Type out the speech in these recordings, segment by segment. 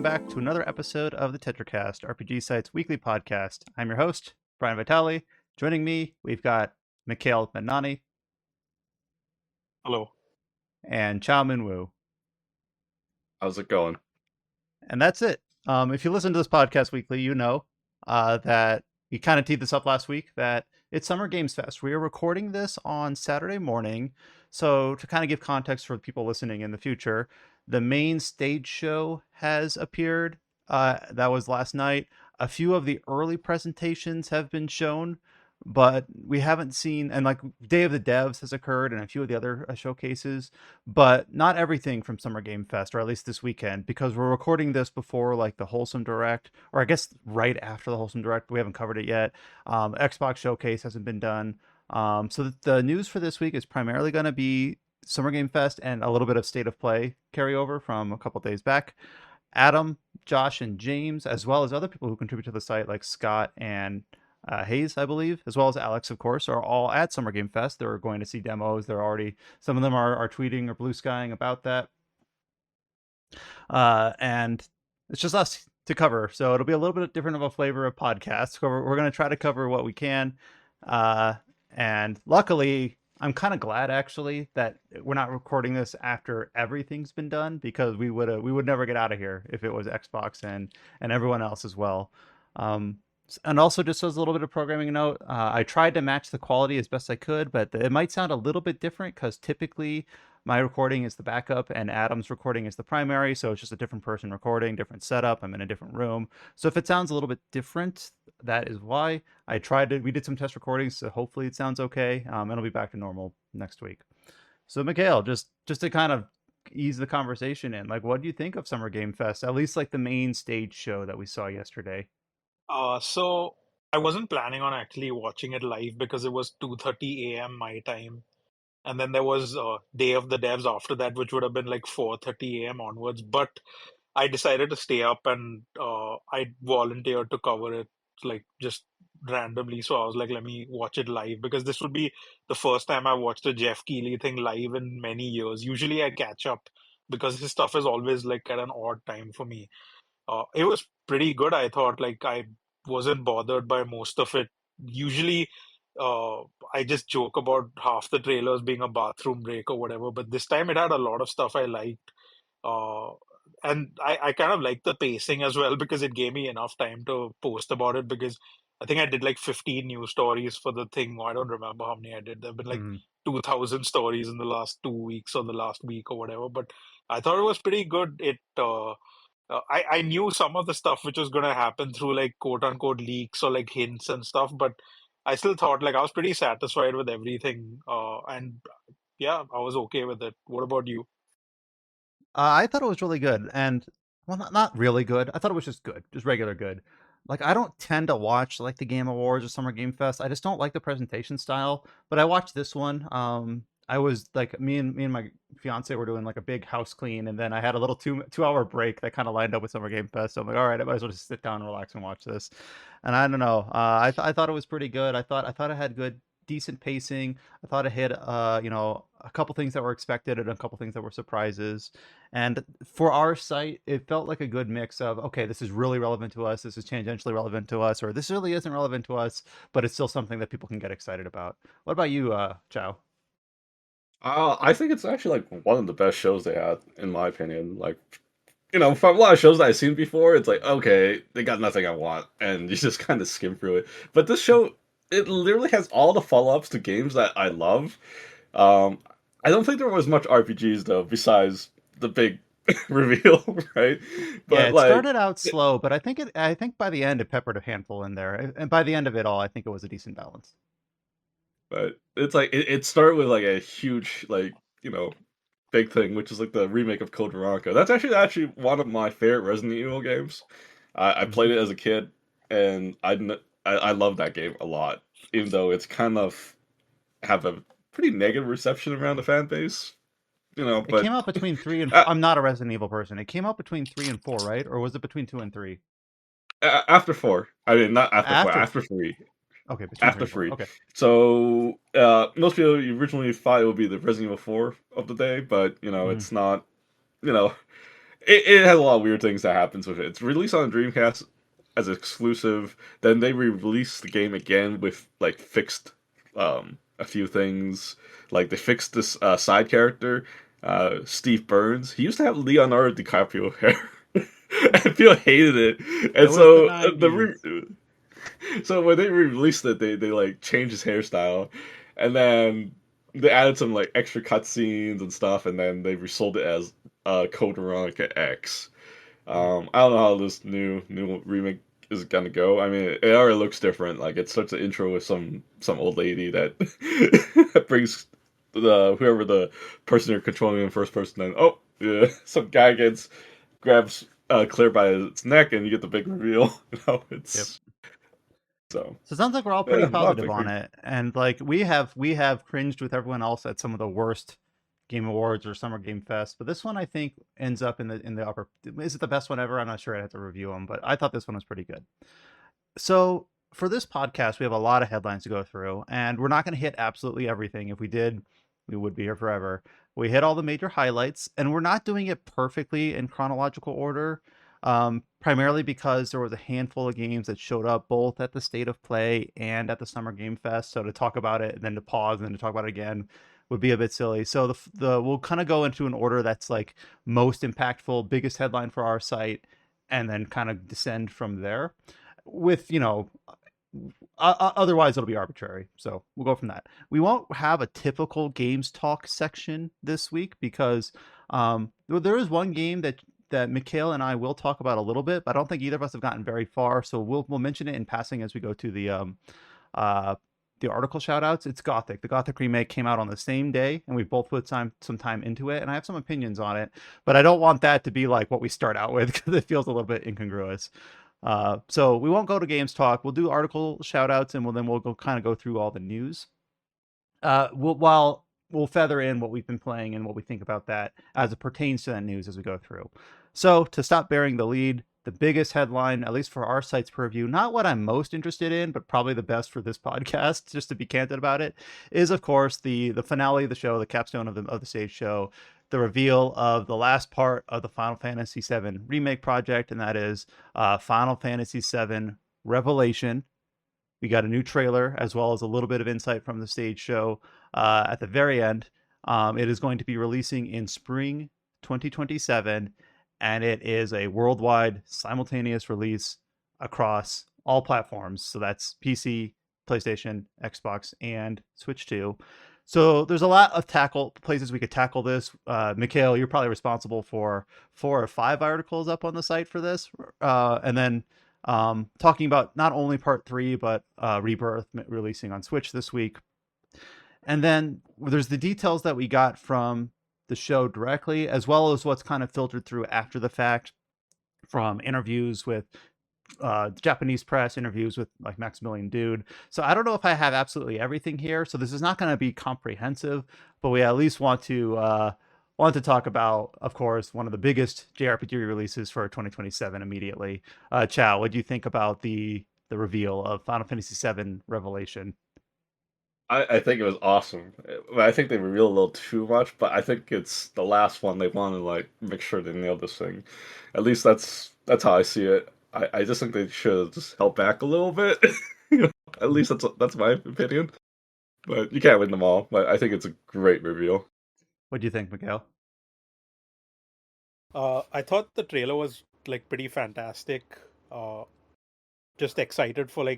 welcome back to another episode of the Tetracast, RPG Site's weekly podcast. I'm your host, Brian Vitale. Joining me, we've got Mikhail Mednani. Hello. And Chao Min Wu. How's it going? And that's it. If you listen to this podcast weekly, you know that we kind of teed this up last week, that it's Summer Games Fest. We are recording this on Saturday morning. So to kind of give context for people listening in the future, the main stage show has appeared. That was last night. A few of the early presentations have been shown, but we haven't seen, and like Day of the Devs has occurred and a few of the other showcases, but not everything from Summer Game Fest, or at least this weekend, because we're recording this before like the Wholesome Direct, or I guess right after the Wholesome Direct. We haven't covered it yet. Xbox Showcase hasn't been done. So the news for this week is primarily going to be Summer Game Fest and a little bit of State of Play carryover from a couple days back. Adam, Josh, and James, as well as other people who contribute to the site like Scott and Hayes, I believe, as well as Alex, of course, are all at Summer Game Fest. They're going to see demos. They're already, some of them are tweeting or blue skying about that. And it's just us to cover. So it'll be a little bit different of a flavor of podcast. So we're going to try to cover what we can. And luckily, I'm kind of glad actually that we're not recording this after everything's been done, because we would never get out of here if it was Xbox and everyone else as well. And also, just as a little bit of programming note, I tried to match the quality as best I could, but it might sound a little bit different because typically my recording is the backup and Adam's recording is the primary. So it's just a different person recording, different setup. I'm in a different room. So if it sounds a little bit different, that is why. We did some test recordings, so hopefully it sounds okay. And it'll be back to normal next week. So Mikhail, just to kind of ease the conversation in, like, what do you think of Summer Game Fest? At least like the main stage show that we saw yesterday. So I wasn't planning on actually watching it live because it was 2:30 a.m. my time. And then there was Day of the Devs after that, which would have been like 4:30 a.m. onwards. But I decided to stay up and I volunteered to cover it like just randomly. So I was like, let me watch it live because this would be the first time I watched a Jeff Keighley thing live in many years. Usually I catch up because his stuff is always like at an odd time for me. It was pretty good, I thought. Like, I wasn't bothered by most of it. Usually, I just joke about half the trailers being a bathroom break or whatever, but this time it had a lot of stuff I liked. Uh, and I kind of liked the pacing as well because it gave me enough time to post about it because I think I did like 15 news stories for the thing. I don't remember how many I did. There have been like 2,000 stories in the last 2 weeks or the last week or whatever, but I thought it was pretty good. I knew some of the stuff which was going to happen through like quote unquote leaks or like hints and stuff, but I still thought like I was pretty satisfied with everything. And yeah, I was okay with it. What about you? I thought it was really good, and well, not really good. I thought it was just good, just regular good. Like, I don't tend to watch like the Game Awards or Summer Game Fest. I just don't like the presentation style. But I watched this one. I was like, me and my fiance were doing like a big house clean, and then I had a little 2 hour break that kind of lined up with Summer Game Fest. So I'm like, all right, I might as well just sit down and relax and watch this. And I don't know. I thought it was pretty good. I thought it had good, decent pacing. I thought it hit a couple things that were expected and a couple things that were surprises. And for our site, it felt like a good mix of, okay, this is really relevant to us, this is tangentially relevant to us, or this really isn't relevant to us, but it's still something that people can get excited about. What about you, Chow? I think it's actually like one of the best shows they had, in my opinion. Like, from a lot of shows that I've seen before, it's like, okay, they got nothing I want, and you just kind of skim through it. But this show, it literally has all the follow-ups to games that I love. I don't think there was much RPGs though, besides the big reveal, right? But Yeah, it started out slow, but I think by the end it peppered a handful in there, and by the end of it all, I think it was a decent balance. But it's like it started with like a huge big thing, which is like the remake of Code Veronica. That's actually one of my favorite Resident Evil games. I played it as a kid, and I love that game a lot, even though it's kind of have a pretty negative reception around the fan base. It came out between 3 and I'm not a Resident Evil person. It came out between 3 and 4, right? Or was it between 2 and 3? After 4. I mean, not after 4. After 3. Okay, after 3. Okay. So most people originally thought it would be the Resident Evil 4 of the day, but it's not. it has a lot of weird things that happens with it. It's released on Dreamcast as exclusive. Then they re-released the game again with like fixed a few things. Like they fixed this side character, Steve Burns. He used to have Leonardo DiCaprio hair. And people hated it, It and was the so '90s. so when they re-released it, they like changed his hairstyle, and then they added some like extra cutscenes and stuff, and then they resold it as Code Veronica X. I don't know how this new remake is gonna go. I mean, it already looks different. Like it starts the intro with some old lady that that brings the whoever the person you're controlling in first person. Then oh yeah, some guy grabs Claire by its neck, and you get the big reveal. Yep. It's so So it sounds like we're all pretty yeah, a lot of positive big on things. it, and like we have cringed with everyone else at some of the worst Game Awards or Summer Game Fest, but this one I think ends up in the upper. Is it the best one ever? I'm not sure. I have to review them, but I thought this one was pretty good. So for this podcast, we have a lot of headlines to go through, and we're not going to hit absolutely everything. If we did, we would be here forever. We hit all the major highlights, and we're not doing it perfectly in chronological order, primarily because there was a handful of games that showed up both at the State of Play and at the Summer Game Fest. So to talk about it and then to pause and then to talk about it again would be a bit silly. So the we'll kind of go into an order that's like most impactful, biggest headline for our site, and then kind of descend from there with otherwise it'll be arbitrary, so we'll go from that. We won't have a typical games talk section this week because there is one game that Mikhail and I will talk about a little bit, but I don't think either of us have gotten very far, so we'll mention it in passing as we go to uh the article shoutouts. It's Gothic. The Gothic remake came out on the same day, and we both put some time into it, and I have some opinions on it, but I don't want that to be like what we start out with because it feels a little bit incongruous. So we won't go to games talk. We'll do article shout outs, and we'll go kind of go through all the news. While we'll feather in what we've been playing and what we think about that as it pertains to that news as we go through. So to stop bearing the lead, the biggest headline, at least for our site's purview, not what I'm most interested in, but probably the best for this podcast, just to be candid about it, is of course the finale of the show, the capstone of the stage show, the reveal of the last part of the Final Fantasy VII remake project, and that is Final Fantasy VII Revelation. We got a new trailer as well as a little bit of insight from the stage show at the very end. It is going to be releasing in spring 2027, and it is a worldwide simultaneous release across all platforms. So that's PC, PlayStation, Xbox, and Switch 2. So there's a lot of places we could tackle this. Mikhail, you're probably responsible for 4 or 5 articles up on the site for this, and then talking about not only part 3 but Rebirth releasing on Switch this week. And then there's the details that we got from the show directly, as well as what's kind of filtered through after the fact from interviews with Japanese press, interviews with like Maximilian Dude. So I don't know if I have absolutely everything here. So this is not going to be comprehensive, but we at least want to talk about, of course, one of the biggest JRPG releases for 2027 immediately. Chow, what do you think about the reveal of Final Fantasy VII Revelation? I think it was awesome. I think they revealed a little too much, but I think it's the last one they want to like make sure they nail this thing. At least that's how I see it. I just think they should have just held back a little bit. At least that's my opinion. But you can't win them all. But I think it's a great reveal. What do you think, Mikhail? I thought the trailer was like pretty fantastic. Uh, just excited for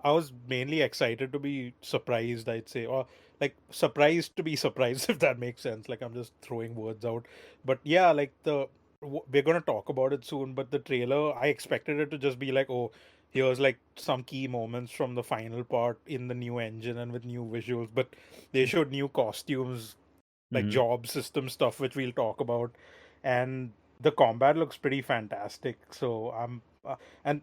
I was mainly excited to be surprised, I'd say, or like surprised to be surprised, if that makes sense. Like I'm just throwing words out, but yeah, like we're gonna talk about it soon. But the trailer, I expected it to just be like, oh, here's like some key moments from the final part in the new engine and with new visuals. But they showed new costumes, like Mm-hmm. job system stuff, which we'll talk about, and the combat looks pretty fantastic. So and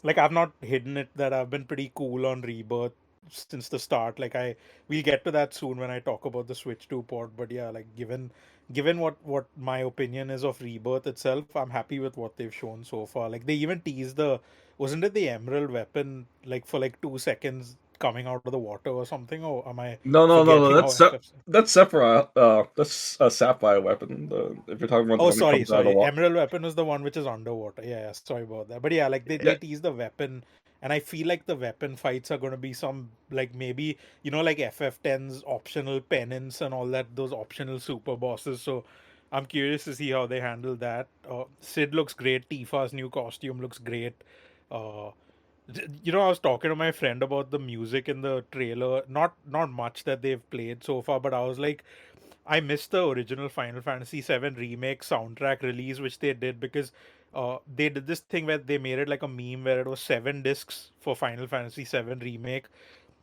like I've not hidden it that I've been pretty cool on Rebirth since the start. We'll get to that soon when I talk about the Switch 2 port. But yeah, like given what my opinion is of Rebirth itself, I'm happy with what they've shown so far. Like they even teased wasn't it the Emerald weapon like for like 2 seconds coming out of the water or something, or am I No. forgetting how FF? That's Sapphire. That's a Sapphire weapon. If you're talking about the Oh, one that sorry, comes out of the sorry. water. Emerald weapon is the one which is underwater. Yeah, sorry about that. But yeah, like they Yeah, tease the weapon, and I feel like the weapon fights are going to be some like maybe like FF10's optional penance and all that, those optional super bosses. So I'm curious to see how they handle that. Sid looks great. Tifa's new costume looks great. Uh, I was talking to my friend about the music in the trailer. Not much that they've played so far, but I was like, I missed the original Final Fantasy VII Remake soundtrack release, which they did because they did this thing where they made it like a meme where it was 7 discs for Final Fantasy VII Remake.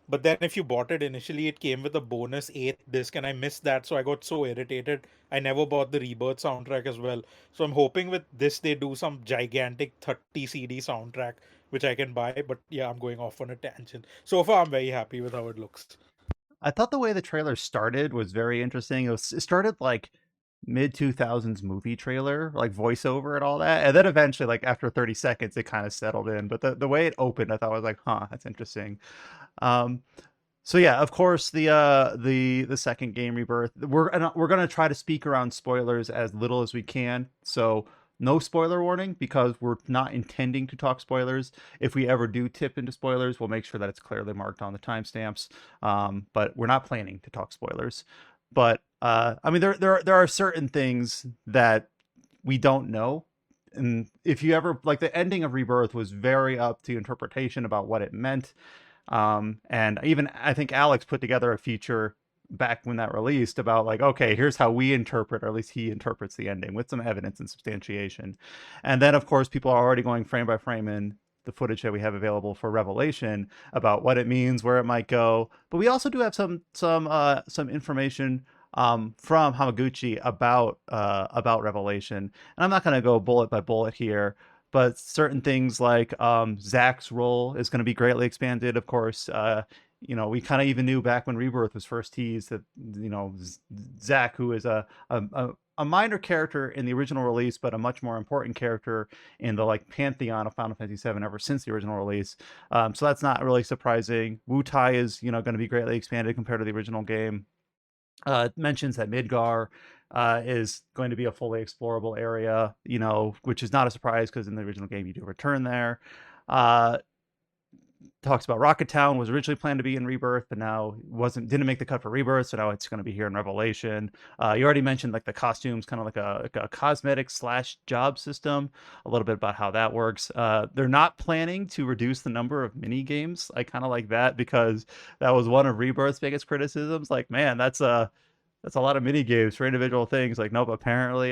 But then if you bought it initially, it came with a bonus eighth disc, and I missed that, so I got so irritated. I never bought the Rebirth soundtrack as well. So I'm hoping with this they do some gigantic 30 CD soundtrack, which I can buy. But yeah, I'm going off on a tangent. So far, I'm very happy with how it looks. I thought the way the trailer started was very interesting. It started like mid 2000s movie trailer, like voiceover and all that. And then eventually, like after 30 seconds, it kind of settled in. But the way it opened, I thought was like, huh, that's interesting. Um, so yeah, of course, the second game, Rebirth. We're gonna try to speak around spoilers as little as we can. So no spoiler warning because we're not intending to talk spoilers. If we ever do tip into spoilers, we'll make sure that it's clearly marked on the timestamps. But we're not planning to talk spoilers. But I mean, there are certain things that we don't know. And if you ever like the ending of Rebirth was very up to interpretation about what it meant. And even I think Alex put together a feature back when that released about like, okay, here's how we interpret, or at least he interprets the ending with some evidence and substantiation. And then of course people are already going frame by frame in the footage that we have available for Revelation about what it means, where it might go. But we also do have some information from Hamaguchi about Revelation. And I'm not going to go bullet by bullet here, but certain things like Zach's role is going to be greatly expanded. Of course, we kind of even knew back when Rebirth was first teased that Zach, who is a minor character in the original release, but a much more important character in the like pantheon of Final Fantasy VII ever since the original release. So that's not really surprising. Wu Tai is going to be greatly expanded compared to the original game. Mentions that Midgar is going to be a fully explorable area, which is not a surprise because in the original game you do return there. Talks about Rocket Town was originally planned to be in Rebirth, but now didn't make the cut for Rebirth, so now it's going to be here in Revelation. You already mentioned like the costumes, kind of like a cosmetic / job system. A little bit about how that works. They're not planning to reduce the number of mini games. I kind of like that because that was one of Rebirth's biggest criticisms. Like, man, that's a lot of mini games for individual things. Like, nope, apparently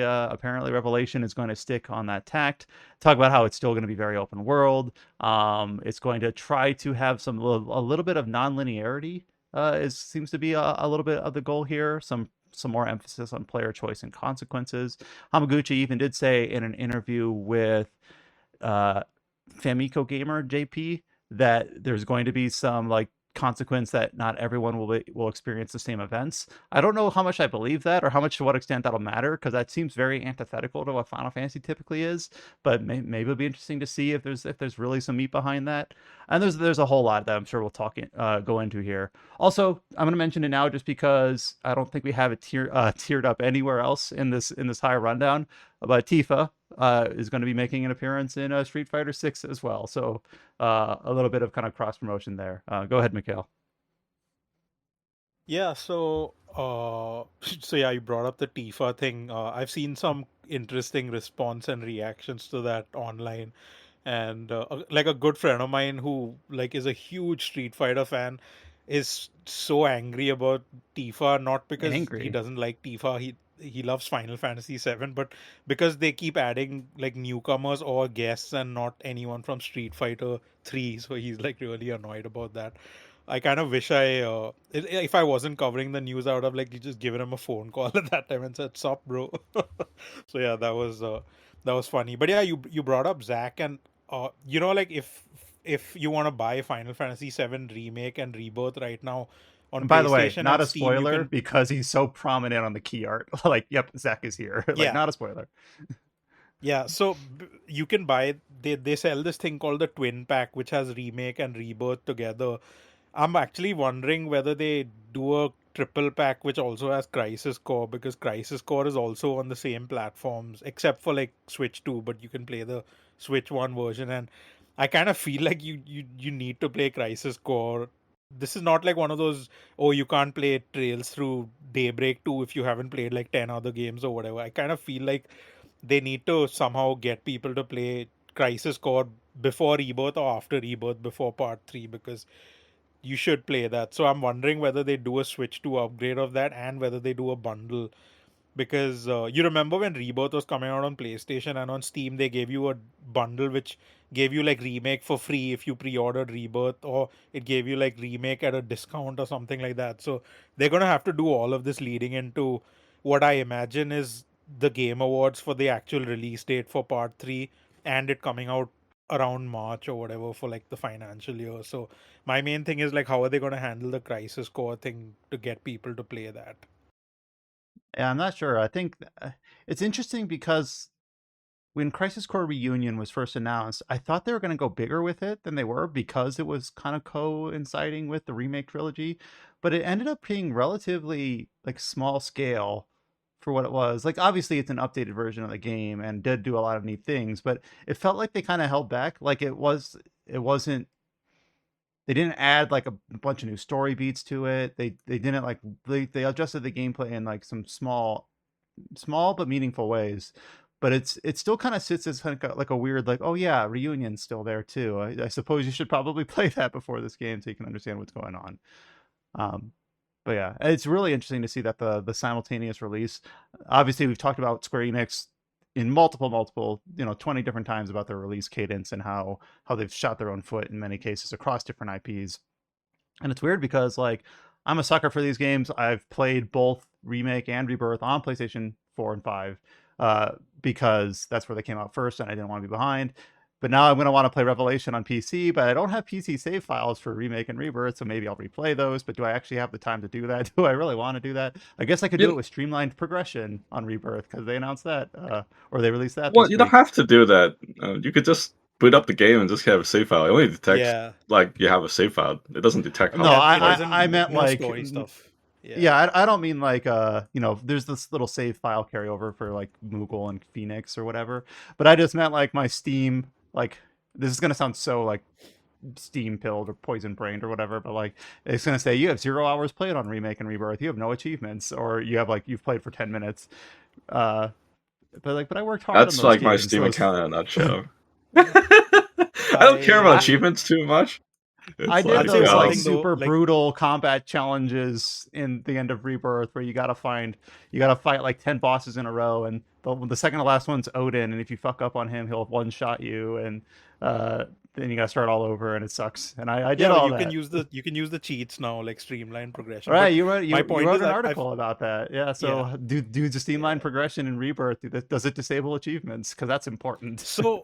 Revelation is going to stick on that tact. Talk about how it's still going to be very open world. It's going to try to have a little bit of non-linearity. Seems to be a little bit of the goal here. Some more emphasis on player choice and consequences. Hamaguchi even did say in an interview with Famiko Gamer JP that there's going to be some like consequence that not everyone will experience the same events. I don't know how much I believe that or how much to what extent that'll matter because that seems very antithetical to what Final Fantasy typically is. But maybe it'll be interesting to see if there's really some meat behind that. And there's a whole lot that I'm sure we'll go into here. Also, I'm going to mention it now just because I don't think we have it tiered up anywhere else in this high rundown. But Tifa is going to be making an appearance in Street Fighter 6 as well. So a little bit of kind of cross promotion there. Go ahead, Mikhail. Yeah, so so yeah, you brought up the Tifa thing. I've seen some interesting response and reactions to that online, and like a good friend of mine who like is a huge Street Fighter fan is so angry about Tifa, not because he Angry. doesn't like Tifa, he loves Final Fantasy VII, but because they keep adding like newcomers or guests and not anyone from Street Fighter 3, so he's like really annoyed about that. I kind of wish if I wasn't covering the news, I would have like just given him a phone call at that time and said, "Sup, bro." So yeah, that was funny. But yeah, you brought up Zach, and like if you want to buy Final Fantasy VII Remake and Rebirth right now on And by the way, PlayStation not and a Steam, you spoiler can. because he's so prominent on the key art. Like, yep, Zach is here. Like, Yeah, not a spoiler. yeah. So you can buy. They sell this thing called the Twin Pack, which has Remake and Rebirth together. I'm actually wondering whether they do a triple pack which also has Crisis Core, because Crisis Core is also on the same platforms except for like Switch 2, but you can play the Switch 1 version. And I kind of feel like you need to play Crisis Core. This is not like one of those, oh, you can't play Trails through Daybreak 2 if you haven't played like 10 other games or whatever. I kind of feel like they need to somehow get people to play Crisis Core before Rebirth or after Rebirth, before Part 3, because you should play that. So I'm wondering whether they do a Switch 2 upgrade of that, and whether they do a bundle, because you remember when Rebirth was coming out on PlayStation, and on Steam they gave you a bundle which gave you like Remake for free if you pre-ordered Rebirth, or it gave you like Remake at a discount or something like that. So they're going to have to do all of this leading into what I imagine is the Game Awards for the actual release date for Part 3, and it coming out around March or whatever for like the financial year. So my main thing is like, how are they going to handle the Crisis Core thing to get people to play that? Yeah, I'm not sure. I think it's interesting because when Crisis Core Reunion was first announced, I thought they were going to go bigger with it than they were, because it was kind of coinciding with the remake trilogy, but it ended up being relatively like small scale for what it was. Like obviously it's an updated version of the game and did do a lot of neat things, but it felt like they kind of held back. Like it wasn't, they didn't add like a bunch of new story beats to it. They didn't like, they adjusted the gameplay in like some small but meaningful ways. But it still kind of sits as like a weird, like, oh yeah, Reunion's still there too. I suppose you should probably play that before this game so you can understand what's going on. Um, but yeah, it's really interesting to see that the simultaneous release. Obviously, we've talked about Square Enix in multiple 20 different times about their release cadence and how they've shot their own foot in many cases across different IPs. And it's weird because like I'm a sucker for these games. I've played both Remake and Rebirth on PlayStation 4 and 5 because that's where they came out first and I didn't want to be behind. But now I'm going to want to play Revelation on PC, but I don't have PC save files for Remake and Rebirth, so maybe I'll replay those. But do I actually have the time to do that? Do I really want to do that? I guess I could do it You with streamlined progression on Rebirth because they announced that, or they released that Well, this you don't week. have to do that. You could just boot up the game and just have a save file. It only detects Yeah. like you have a save file. It doesn't detect No, how Yeah, it like. doesn't. I meant No like story stuff. Yeah. yeah, I don't mean like there's this little save file carryover for like Moogle and Phoenix or whatever, but I just meant like my Steam, like this is gonna sound so like Steam pilled or poison brained or whatever, but like it's gonna say you have 0 hours played on Remake and Rebirth, you have no achievements, or you have like you've played for 10 minutes. Uh, but I worked hard on That's those like my games. Steam Those account in a nutshell. I don't care about I I achievements too much. I It's did I'll like say those one like thing though. super Like, brutal combat challenges in the end of Rebirth where you gotta fight like 10 bosses in a row, and the second to last one's Odin, and if you fuck up on him, he'll one shot you, and uh, then you gotta start all over, and it sucks. And I did yeah, but all you can that. use the cheats now, like streamline All progression. right, But my you point wrote is, an I've article about that, yeah. yeah, So do the streamline yeah. progression in Rebirth. Does it disable achievements? Because that's important. So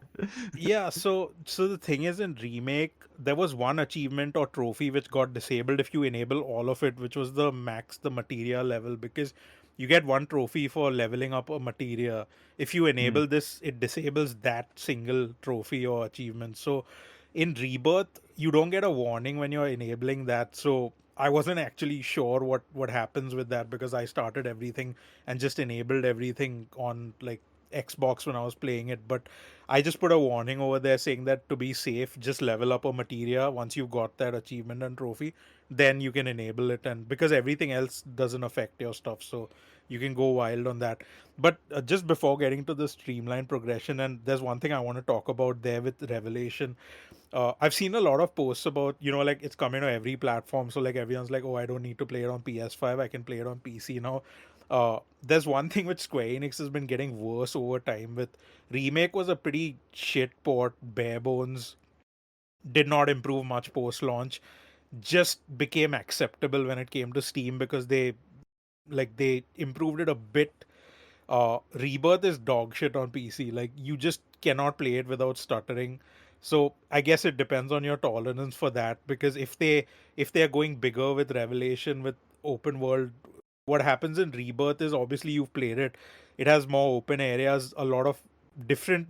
yeah, so the thing is, in Remake, there was one achievement or trophy which got disabled if you enable all of it, which was the materia level, because you get one trophy for leveling up a materia. If you Hmm. enable this, it disables that single trophy or achievement. So in Rebirth, you don't get a warning when you're enabling that. So I wasn't actually sure what happens with that, because I started everything and just enabled everything on like Xbox when I was playing it. But I just put a warning over there saying that to be safe, just level up a materia once you've got that achievement and trophy, then you can enable it. And because everything else doesn't affect your stuff, so you can go wild on that. But just before getting to the streamline progression, and there's one thing I want to talk about there with Revelation. I've seen a lot of posts about, like it's coming to every platform. So like everyone's like, oh, I don't need to play it on PS5. I can play it on PC now. There's one thing which Square Enix has been getting worse over time with. Remake was a pretty shit port, bare bones, did not improve much post launch, just became acceptable when it came to Steam because they improved it a bit. Rebirth is dog shit on PC. Like you just cannot play it without stuttering. So I guess it depends on your tolerance for that. Because if they are going bigger with Revelation, with open world, what happens in Rebirth is, obviously you've played it. It has more open areas, a lot of different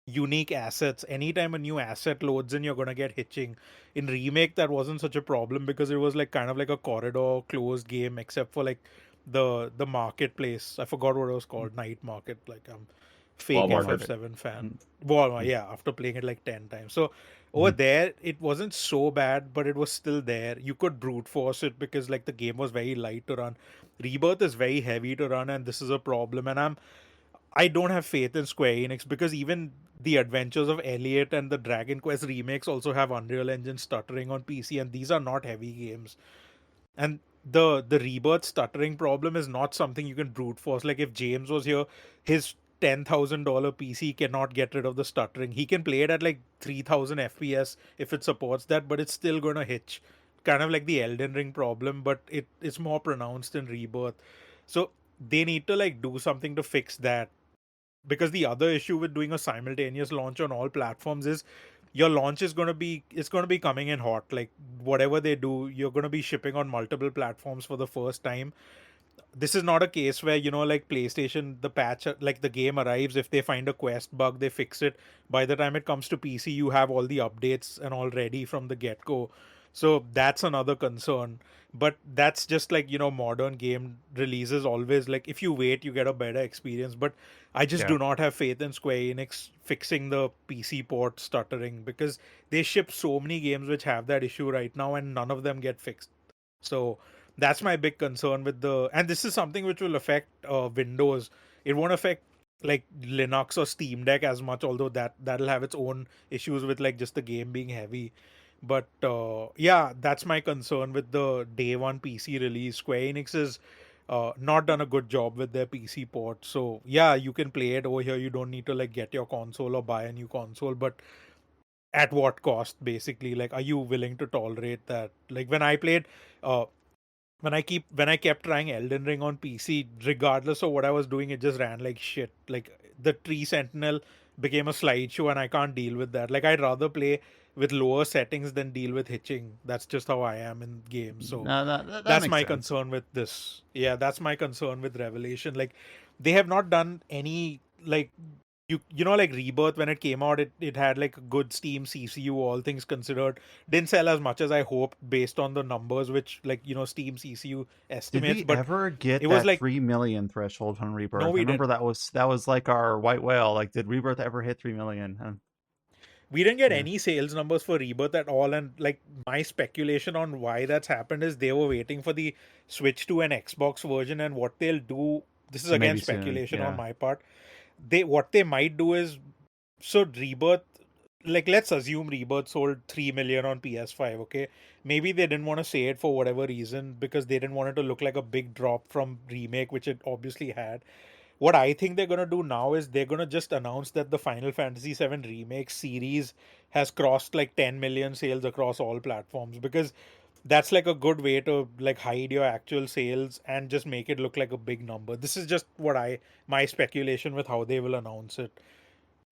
unique assets. Anytime a new asset loads in, you're gonna get hitching. In Remake, that wasn't such a problem because it was like kind of like a corridor closed game, except for like the marketplace. I forgot what it was called. Night Market. Like fake Walmart. Walmart. FF7 fan. Mm, Walmart, mm, yeah. After playing it like 10 times, so over mhm. there it wasn't so bad, but it was still there. You could brute force it because like the game was very light to run. Rebirth is very heavy to run, and this is a problem. And I don't have faith in Square Enix because even the Adventures of Elliot and the Dragon Quest remakes also have Unreal Engine stuttering on PC, and these are not heavy games. And the Rebirth stuttering problem is not something you can brute force. Like if James was here, his $10,000 PC cannot get rid of the stuttering. He can play it at like 3000 FPS if it supports that, but it's still gonna hitch. Kind of like the Elden Ring problem, but it's more pronounced in Rebirth. So they need to like do something to fix that, because the other issue with doing a simultaneous launch on all platforms is your launch is going to be, it's going to be coming in hot. Like whatever they do, you're going to be shipping on multiple platforms for the first time. This is not a case where, you know, like PlayStation, the patch, like the game arrives, if they find a quest bug they fix it. By the time it comes to PC, you have all the updates and all ready from the get-go. So that's another concern. But that's just like, you know, modern game releases always, like if you wait you get a better experience. But I just Yeah. do not have faith in Square Enix fixing the PC port stuttering, because they ship so many games which have that issue right now and none of them get fixed. So that's my big concern with the, and this is something which will affect Windows. It won't affect like Linux or Steam Deck as much, although that'll have its own issues with like just the game being heavy. But yeah, that's my concern with the day one PC release. Square Enix has not done a good job with their PC port. So yeah, you can play it over here. You don't need to like get your console or buy a new console. But at what cost, basically? Like, are you willing to tolerate that? Like when I played, uh, when I kept trying Elden Ring on PC, regardless of what I was doing, it just ran like shit. Like the Tree Sentinel became a slideshow, and I can't deal with that. Like I'd rather play with lower settings than deal with hitching. That's just how I am in games. So No, that that's makes my sense. concern with this. Yeah, that's my concern with Revelation. Like they have not done any like, you know, like Rebirth, when it came out, it had like a good Steam CCU, all things considered. Didn't sell as much as I hoped based on the numbers which, like, you know, Steam CCU Did estimates, we but ever get it was that like, 3 million threshold on no, Rebirth? I we didn't. remember that was like our white whale. Like, did Rebirth ever hit 3 million? We didn't get Yeah, any sales numbers for Rebirth at all. And like my speculation on why that's happened is they were waiting for the Switch to an Xbox version, and what they'll do, this is again maybe soon. speculation on Yeah, my part. What they might do is, so Rebirth, like let's assume Rebirth sold 3 million on PS5, okay? Maybe they didn't want to say it for whatever reason, because they didn't want it to look like a big drop from Remake, which it obviously had. What I think they're gonna do now is they're gonna just announce that the Final Fantasy VII Remake series has crossed like 10 million sales across all platforms, because that's like a good way to like hide your actual sales and just make it look like a big number. This is just what I my speculation with how they will announce it,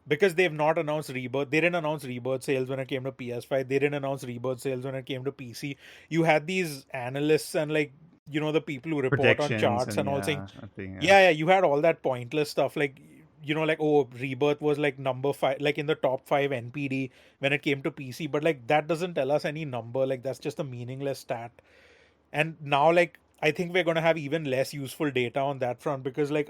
because they've not announced Rebirth. They didn't announce Rebirth sales when it came to PS5. They didn't announce Rebirth sales when it came to PC. You had these analysts and like, you know, the people who report on predictions charts and and all saying, yeah, I think yeah. yeah, you had all that pointless stuff like, you know, like, oh, Rebirth was like number 5, like in the top 5 NPD when it came to PC, but like that doesn't tell us any number. Like that's just a meaningless stat. And now like I think we're going to have even less useful data on that front, because like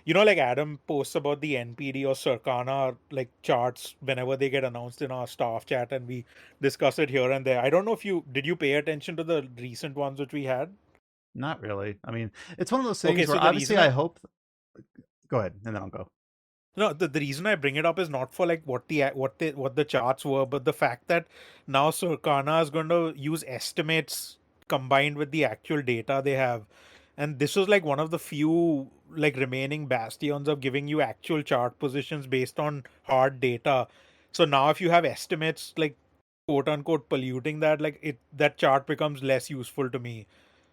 you know, like Adam posts about the NPD or Circana like charts whenever they get announced in our staff chat, and we discuss it here and there. I don't know if you did, you pay attention to the recent ones which we had? Not really. I mean, it's one of those Okay, things so where the obviously reason I I, hope. Go ahead, and then I'll go. no, the reason I bring it up is not for like what the charts were, but the fact that now Circana is going to use estimates combined with the actual data they have, and this was like one of the few like remaining bastions of giving you actual chart positions based on hard data. So now if you have estimates like quote unquote polluting that, like it, that chart becomes less useful to me.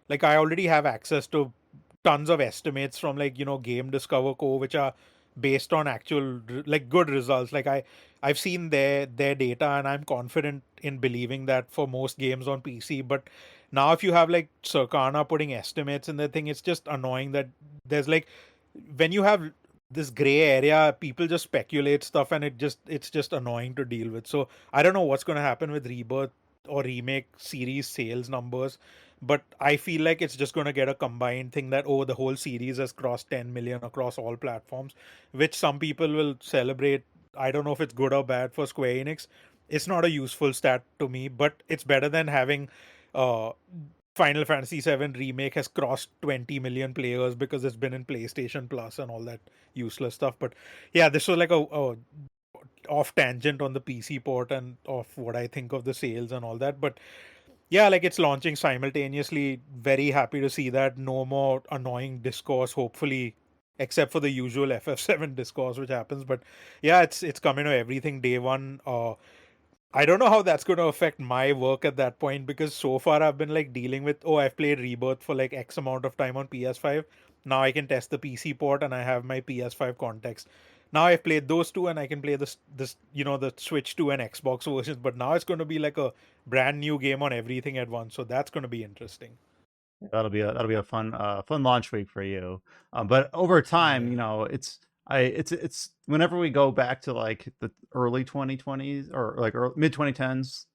Like I already have access to tons of estimates from like, you know, Game Discover Co, which are based on actual like good results. Like I've seen their data, and I'm confident in believing that for most games on PC. But now if you have like Circana putting estimates in the thing, it's just annoying that there's like, when you have this gray area. People just speculate stuff, and it's just annoying to deal with. So I don't know what's going to happen with Rebirth or Remake series sales numbers, but I feel like it's just going to get a combined thing that, oh, the whole series has crossed 10 million across all platforms, which some people will celebrate. I don't know if it's good or bad for Square Enix. It's not a useful stat to me, but it's better than having uh, Final Fantasy VII Remake has crossed 20 million players because it's been in PlayStation Plus and all that useless stuff. But yeah, this was like a off tangent on the PC port and of what I think of the sales and all that. But yeah, like it's launching simultaneously. Very happy to see that. No more annoying discourse, hopefully, except for the usual FF7 discourse which happens. But yeah, it's coming to everything day one. I don't know how that's going to affect my work at that point, because so far I've been like dealing with, oh, I've played Rebirth for like X amount of time on PS5. Now I can test the PC port and I have my PS5 context. Now I've played those two and I can play this the Switch 2 and Xbox versions, but now it's going to be like a brand new game on everything at once. So that's going to be interesting. That'll be a fun launch week for you. But over time, Yeah. it's whenever we go back to like the early 2020s or like mid 2010s,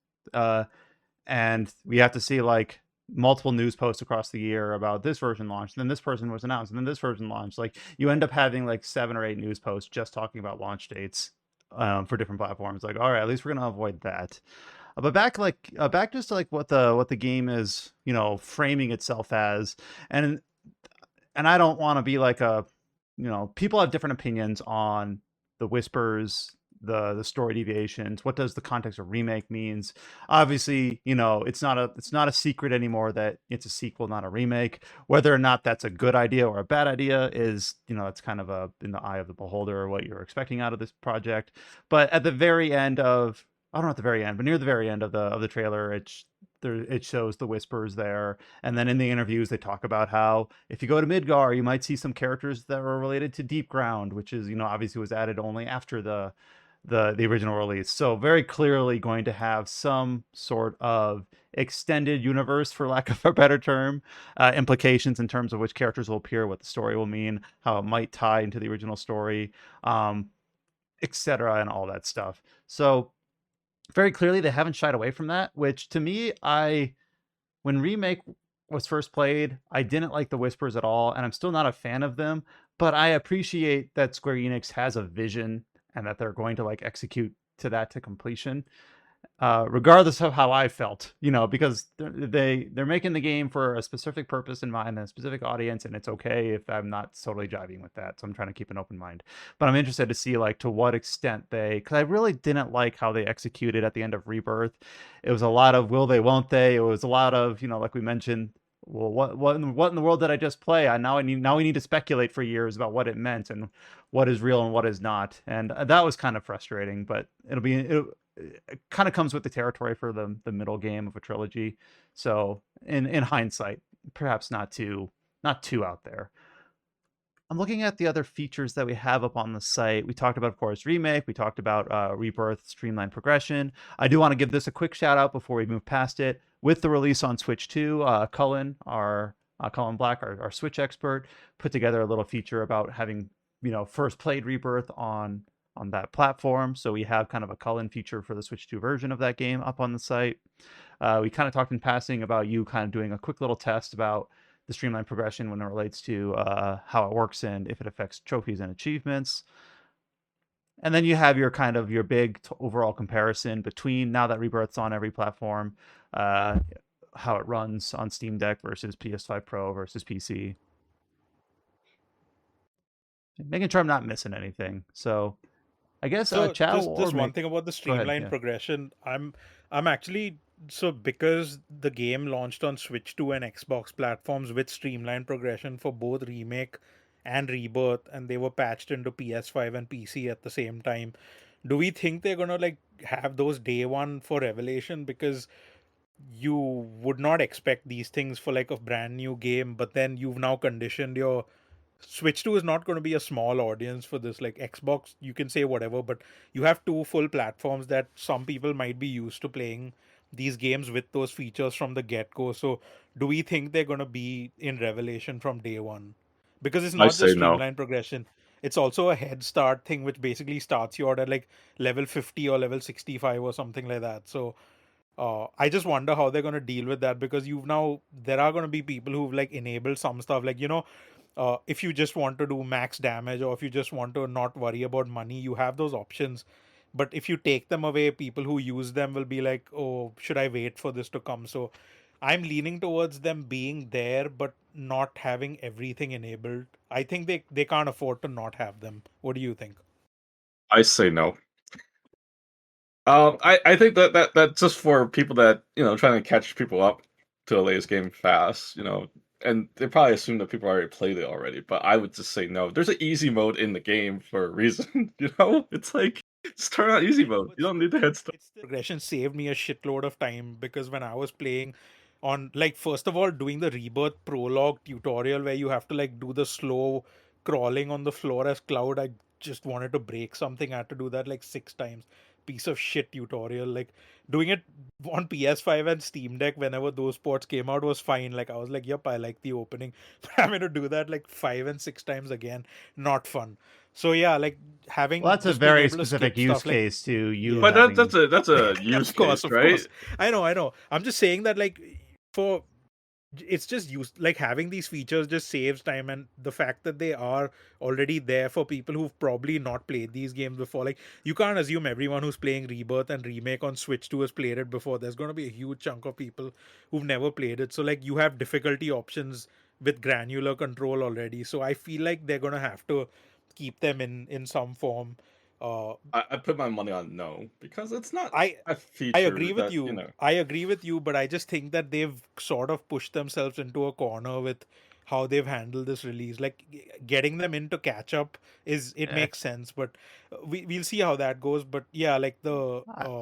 and we have to see like multiple news posts across the year about this version launched, and then this version was announced, and then this version launched. Like you end up having like 7 or 8 news posts just talking about launch dates for different platforms. Like, all right, at least we're gonna avoid that. But back just to like what the game is, framing itself as, and I don't want to be like people have different opinions on the whispers, the story deviations. What does the context of remake means? Obviously, it's not a secret anymore that it's a sequel, not a remake. Whether or not that's a good idea or a bad idea is, it's kind of in the eye of the beholder, or what you're expecting out of this project. But at the very end of I don't know at the very end, but near the very end of the trailer, it shows the whispers there, and then in the interviews they talk about how if you go to Midgar, you might see some characters that are related to Deep Ground, which is obviously was added only after the original release. So very clearly going to have some sort of extended universe, for lack of a better term, implications in terms of which characters will appear, what the story will mean, how it might tie into the original story, etc., and all that stuff. So very clearly they haven't shied away from that, which to me, when Remake was first played, I didn't like the whispers at all, and I'm still not a fan of them, but I appreciate that Square Enix has a vision and that they're going to like execute to completion, regardless of how I felt, because they're making the game for a specific purpose in mind and a specific audience, and it's okay if I'm not totally jiving with that. So I'm trying to keep an open mind, but I'm interested to see like to what extent because I really didn't like how they executed at the end of Rebirth. It was a lot of will they, won't they. It was a lot of like we mentioned. Well, what in the world did I just play? Now we need to speculate for years about what it meant and what is real and what is not, and that was kind of frustrating. But it kind of comes with the territory for the middle game of a trilogy. So in hindsight, perhaps not too out there. I'm looking at the other features that we have up on the site. We talked about, of course, Remake. We talked about Rebirth, streamlined progression. I do want to give this a quick shout out before we move past it. With the release on Switch 2, Cullen Black, our Switch expert, put together a little feature about having first played Rebirth on that platform. So we have kind of a Cullen feature for the Switch 2 version of that game up on the site. We kind of talked in passing about you kind of doing a quick little test about the streamlined progression when it relates to how it works and if it affects trophies and achievements. And then you have your kind of your big overall comparison between now that Rebirth's on every platform, how it runs on Steam Deck versus PS5 Pro versus PC. Making sure I'm not missing anything. So I guess So Chow this or one make. thing about the Go ahead. streamlined Yeah. progression, I'm actually, so because the game launched on Switch 2 and Xbox platforms with streamlined progression for both Remake and Rebirth, and they were patched into PS5 and PC at the same time. Do we think they're gonna like have those day one for Revelation? Because you would not expect these things for like a brand new game, but then you've now conditioned your Switch 2 is not going to be a small audience for this. Like Xbox, you can say whatever, but you have two full platforms that some people might be used to playing these games with those features from the get go. So, do we think they're going to be in Revelation from day one? Because it's I not just say no. streamlined progression, it's also a head start thing, which basically starts you out at like level 50 or level 65 or something like that. So I just wonder how they're going to deal with that, because there are going to be people who've like enabled some stuff, like, if you just want to do max damage, or if you just want to not worry about money, you have those options. But if you take them away, people who use them will be like, oh, should I wait for this to come? So I'm leaning towards them being there, but not having everything enabled. I think they can't afford to not have them. What do you think? I say no. I think that just for people that trying to catch people up to the latest game fast, and they probably assume that people already played it already. But I would just say no. There's an easy mode in the game for a reason. It's like just turn on easy I know, mode. but You don't still, need the head start. it's still progression saved me a shitload of time, because when I was playing on, like, first of all, doing the Rebirth prologue tutorial where you have to like do the slow crawling on the floor as Cloud, I just wanted to break something. I had to do that like 6 times. Piece of shit tutorial. Like, doing it on PS5 and Steam Deck whenever those ports came out was fine. Like, I was like, yep, I like the opening. But I'm going to do that like 5 and 6 times again. Not fun. So yeah, like, Well, having that's a just being very able to specific skip use stuff, like, case to you But yeah. that's having. a use case, Of right? course. I know. I'm just saying that, like, for it's just used, like, having these features just saves time, and the fact that they are already there for people who've probably not played these games before. Like, you can't assume everyone who's playing Rebirth and Remake on Switch 2 has played it before. There's going to be a huge chunk of people who've never played it. So, like, you have difficulty options with granular control already. So I feel like they're going to have to keep them in some form. uh I put my money on no because it's not I a I feature agree with that you. I agree with you, but I just think that they've sort of pushed themselves into a corner with how they've handled this release. Like, getting them in to catch up it Eh, makes sense, but we'll see how that goes. But yeah, like,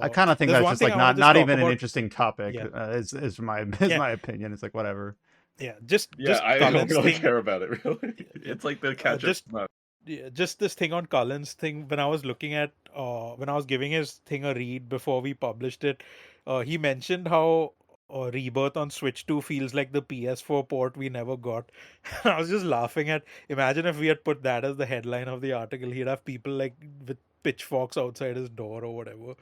I kind of think there's that's one just thing like I want to just not talk even an about. interesting topic. Yeah, Is my is yeah, my opinion. It's like whatever. yeah. yeah, Just I don't Cullen's really thing. care about it really. Yeah, It's like the catch up. just yeah, just this thing on Cullen's thing. When I was looking at when I was giving his thing a read before we published it, he mentioned how Rebirth on Switch 2 feels like the PS4 port we never got. I was just laughing at, imagine if we had put that as the headline of the article. He'd have people like with pitchforks outside his door or whatever.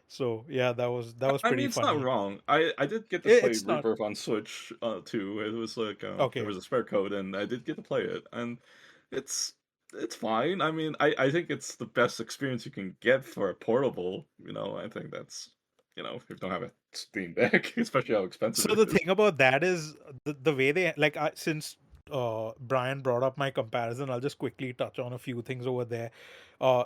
So yeah, that was I mean, pretty it's not funny. wrong. I did get to play It's not Rebirth on Switch too. It was like there okay. was a spare code, and I did get to play it, and it's it's fine. I mean, I think it's the best experience you can get for a portable. I think that's if you don't have a Steam Deck, especially how expensive So it the is. thing about that is the way they, like, since Brian brought up my comparison, I'll just quickly touch on a few things over there.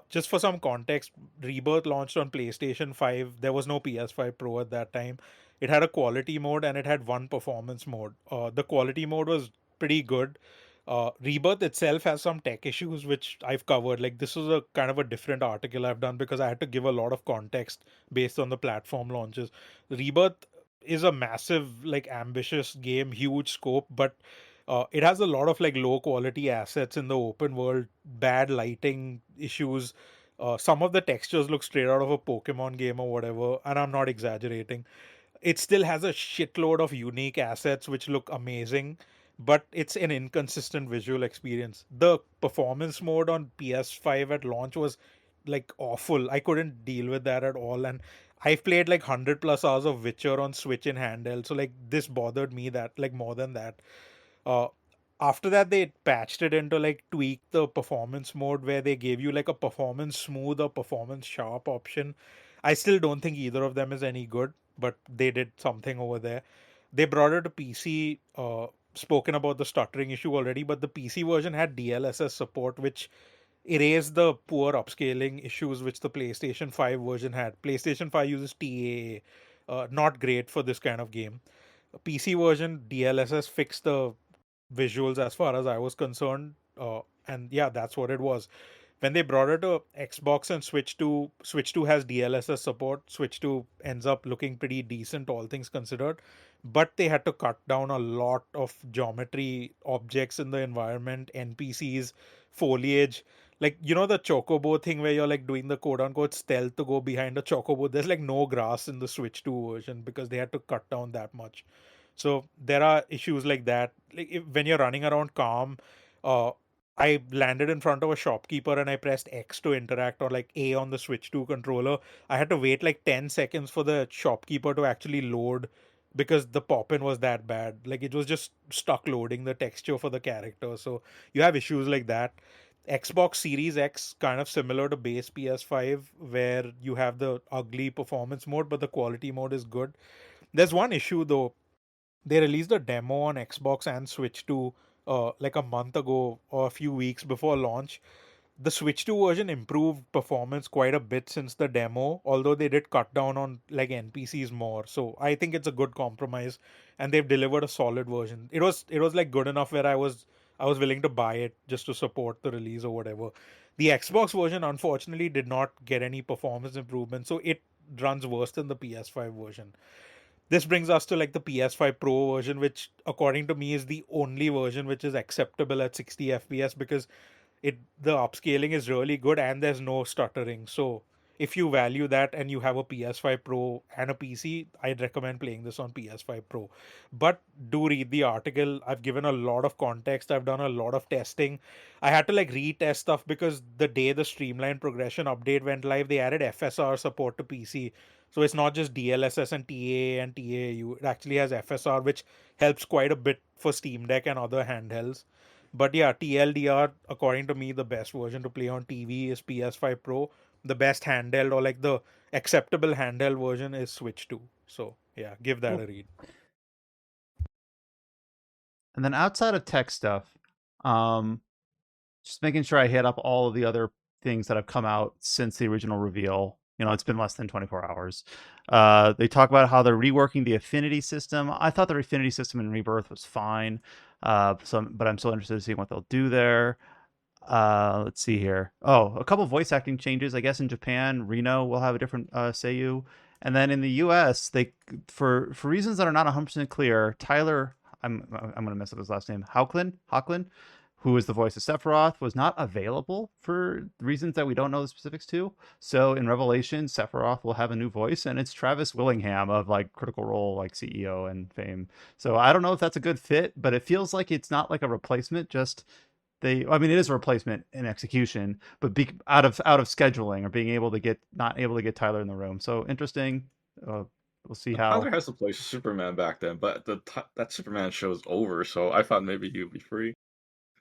Just for some context, Rebirth launched on PlayStation 5. There was no PS5 Pro at that time. It had a quality mode and it had one performance mode. The quality mode was pretty good. Rebirth itself has some tech issues which I've covered. Like, this is a kind of a different article I've done because I had to give a lot of context based on the platform launches. Rebirth is a massive, like, ambitious game, huge scope, but it has a lot of like low quality assets in the open world, bad lighting issues. Some of the textures look straight out of a Pokemon game or whatever, and I'm not exaggerating. It still has a shitload of unique assets which look amazing, but it's an inconsistent visual experience. The performance mode on PS5 at launch was like awful. I couldn't deal with that at all. And I've played like 100 plus hours of Witcher on Switch in handheld. So, like, this bothered me that, like, more than that. Uh, After that, they patched it into like tweak the performance mode where they gave you like a performance smooth or performance sharp option. I still don't think either of them is any good, but they did something over there. They brought it to PC. Spoken about the stuttering issue already, but the PC version had DLSS support, which erased the poor upscaling issues which the PlayStation 5 version had. PlayStation 5 uses TAA, not great for this kind of game. PC version DLSS fixed the visuals as far as I was concerned. And yeah, that's what it was. When they brought it to Xbox and Switch 2 has DLSS support. Switch 2 ends up looking pretty decent, all things considered. But they had to cut down a lot of geometry, objects in the environment, NPCs, foliage. Like, the chocobo thing where you're like doing the quote unquote stealth to go behind a chocobo. There's like no grass in the Switch 2 version because they had to cut down that much. So there are issues like that. Like, when you're running around calm, uh, I landed in front of a shopkeeper and I pressed X to interact, or like A on the Switch 2 controller. I had to wait like 10 seconds for the shopkeeper to actually load because the pop-in was that bad. Like it was just stuck loading the texture for the character. So you have issues like that. Xbox Series X, kind of similar to base PS5, where you have the ugly performance mode, but the quality mode is good. There's one issue though. They released a demo on Xbox and Switch 2 like a month ago or a few weeks before launch. The Switch 2 version improved performance quite a bit since the demo, although they did cut down on like NPCs more. So I think it's a good compromise, and they've delivered a solid version. It was like good enough where I was willing to buy it just to support the release or whatever. The Xbox version unfortunately did not get any performance improvement, so it runs worse than the PS5 version. This brings us to like the PS5 Pro version, which according to me is the only version which is acceptable at 60 FPS because the upscaling is really good and there's no stuttering. So if you value that and you have a PS5 Pro and a PC, I'd recommend playing this on PS5 Pro. But do read the article. I've given a lot of context. I've done a lot of testing. I had to like retest stuff because the day the Streamline Progression update went live, they added FSR support to PC. So it's not just DLSS and TA and TAU. It actually has FSR, which helps quite a bit for Steam Deck and other handhelds. But yeah, TLDR, according to me, the best version to play on TV is PS5 Pro. The best handheld or like the acceptable handheld version is Switch 2. So yeah, give that Cool. a read. And then outside of tech stuff, um, just making sure I hit up all of the other things that have come out since the original reveal. You know, it's been less than 24 hours. They talk about how they're reworking the affinity system. I thought the affinity system in Rebirth was fine, but I'm still interested in seeing what they'll do there. Let's see here. Oh, a couple voice acting changes. I guess in Japan, Reno will have a different Seiyu, and then in the U.S., they for reasons that are not 100% clear, Tyler, I'm gonna mess up his last name, Hawklin, who is the voice of Sephiroth, was not available for reasons that we don't know the specifics to. So in Revelation, Sephiroth will have a new voice, and it's Travis Willingham of like Critical Role, like CEO and fame. So I don't know if that's a good fit, but it feels like it's not like a replacement, just I mean, it is a replacement in execution, but out of scheduling or being able to get not able to get Tyler in the room. So interesting. We'll see Tyler how. has to play Superman back then, but that Superman show's over, so I thought maybe he would be free.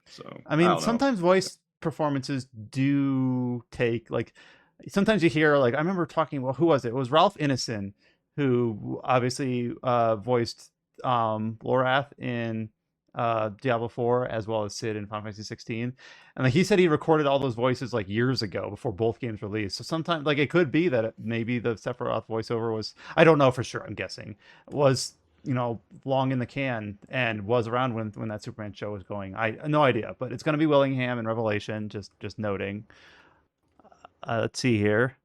So I I mean, don't know. sometimes voice performances do take like. Sometimes you hear like I remember talking. Well, who was it? It was Ralph Ineson, who obviously voiced Lorath in Diablo 4 as well as Sid in Final Fantasy 16, and like he said he recorded all those voices like years ago before both games released. So sometimes like it could be that maybe the Sephiroth voiceover was, I don't know for sure, I'm guessing, was, you know, long in the can and was around when that Superman show was going. I no idea, but it's going to be Willingham in Revelation. Just noting. Let's see here.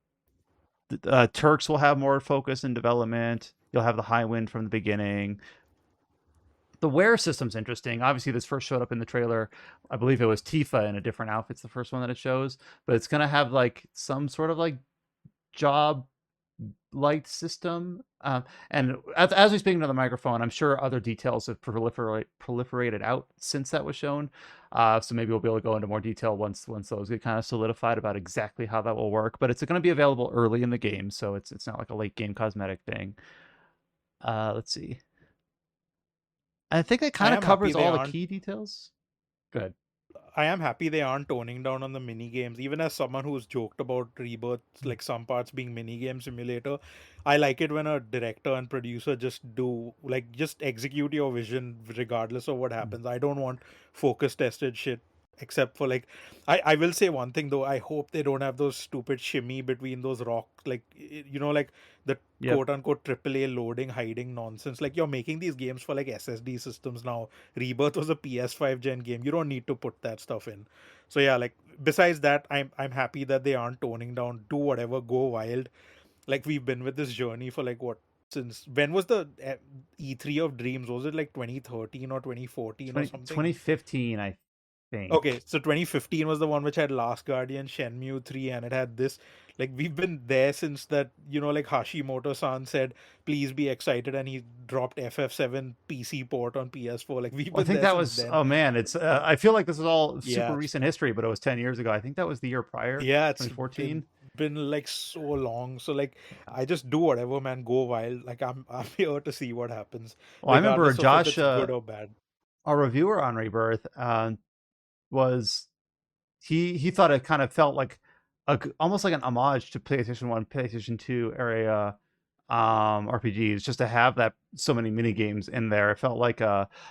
Turks will have more focus and development. You'll have the high wind from the beginning. The wear system's interesting. Obviously, this first showed up in the trailer. I believe it was Tifa in a different outfit's the first one that it shows, but it's gonna have like some sort of like job light system. And as we speak into the microphone, I'm sure other details have proliferated out since that was shown. So maybe we'll be able to go into more detail once those get kind of solidified about exactly how that will work. But it's going to be available early in the game, so it's not like a late game cosmetic thing. Let's see. I think it I kind of am happy covers they all the aren't key details. Good. I am happy they aren't toning down on the mini games. Even as someone who's joked about Rebirth, like some parts being mini game simulator, I like it when a director and producer just execute your vision regardless of what happens. I don't want focus tested shit. Except for like, I will say one thing though. I hope they don't have those stupid shimmy between those rocks, like like the Yep. quote unquote AAA loading hiding nonsense. Like you're making these games for like SSD systems now. Rebirth was a PS5 gen game. You don't need to put that stuff in. So yeah, like besides that, I'm happy that they aren't toning down. Do whatever, go wild. Like we've been with this journey for like what, since when was the E3 of Dreams? Was it like 2013 or 2014 or something? 2015, think. Okay, so 2015 was the one which had Last Guardian, Shenmue 3, and it had this. Like, we've been there since that, like Hashimoto-san said, please be excited, and he dropped FF7 PC port on PS4. Like, we've Well, I been think there that since was. then. Oh man, it's. I feel like this is all super Yeah, recent history, but it was 10 years ago. I think that was the year prior, yeah, it's 2014. been like so long. So like, I just do whatever, man. Go wild. Like, I'm here to see what happens, Well, I remember regardless of if Josh, it's good or bad. our reviewer on Rebirth, was he thought it kind of felt like almost like an homage to PlayStation 1, PlayStation 2 area RPGs, just to have that so many mini games in there. It felt like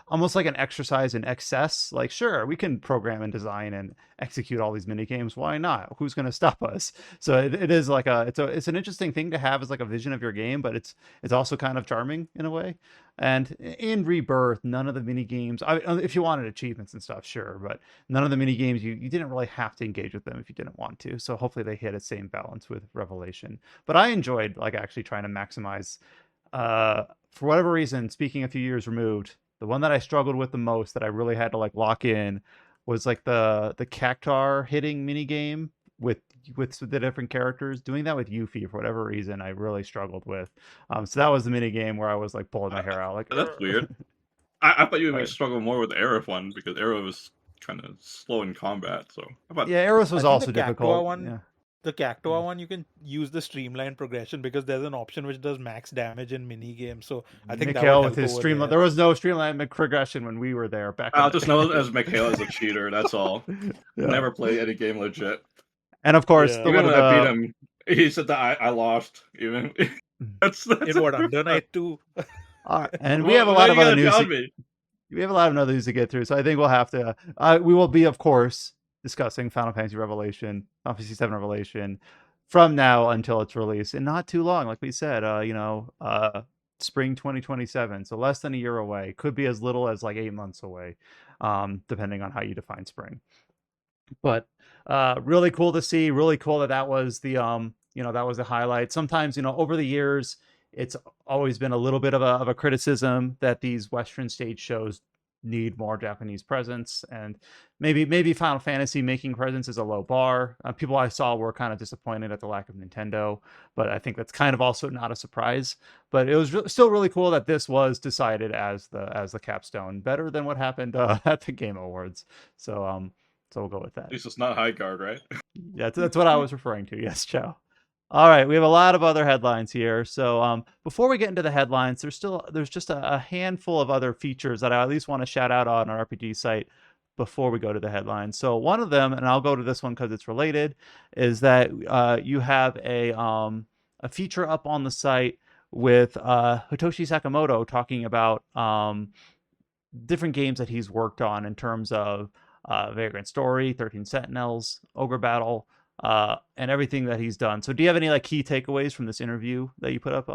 almost like an exercise in excess. Like, sure, we can program and design and execute all these mini games. Why not? Who's going to stop us? So it is like it's an interesting thing to have as like a vision of your game, but it's also kind of charming in a way. And in Rebirth, none of the mini games, if you wanted achievements and stuff, sure, but none of the mini games you didn't really have to engage with them if you didn't want to. So hopefully they hit a same balance with Revelation. But I enjoyed like actually trying to maximize. For whatever reason, speaking a few years removed, the one that I struggled with the most that I really had to like lock in was like the Cactar hitting mini game with the different characters. Doing that with Yuffie for whatever reason, I really struggled with. So that was the mini game where I was like pulling my hair out, like That's weird. I thought you would like, struggle more with Aerith one because Aerith was kind of slow in combat. So I thought yeah, Eros I was think the also Cactua difficult. one, Yeah. the Cactua one, you can use the streamline progression because there's an option which does max damage in mini games. So I think that would Mikhail with help his over streamline. there. There was no streamline progression when we were there back in I'll the just know day. as Michaela is a cheater. That's all. Yeah. Never play any game legit. And of course, Yeah. the Even one of when I beat the him, he said that I lost. Even that's In what, Under Night 2? and we have a well, lot then of you other gotta news. challenge me. We have a lot of other news to get through, so I think we'll have to. We will be, of course, discussing Final Fantasy Revelation, Fantasy VII Revelation, from now until its release, and not too long. Like we said, spring 2027, so less than a year away. Could be as little as like 8 months away, depending on how you define spring. But really cool to see. Really cool that was the that was the highlight. Sometimes over the years, it's always been a little bit of a criticism that these Western stage shows need more Japanese presence, and maybe Final Fantasy making presence is a low bar. People I saw were kind of disappointed at the lack of Nintendo, but I think that's kind of also not a surprise. But it was still really cool that this was decided as the capstone, better than what happened at the Game Awards. So we'll go with that. At least it's not high guard, right? Yeah, that's what I was referring to. Yes, Joe. All right, we have a lot of other headlines here. So before we get into the headlines, there's just a handful of other features that I at least want to shout out on our RPG site before we go to the headlines. So one of them, and I'll go to this one because it's related, is that you have a feature up on the site with Hitoshi Sakimoto talking about different games that he's worked on in terms of Vagrant Story, 13 Sentinels, Ogre Battle, and everything that he's done. So do you have any like key takeaways from this interview that you put up?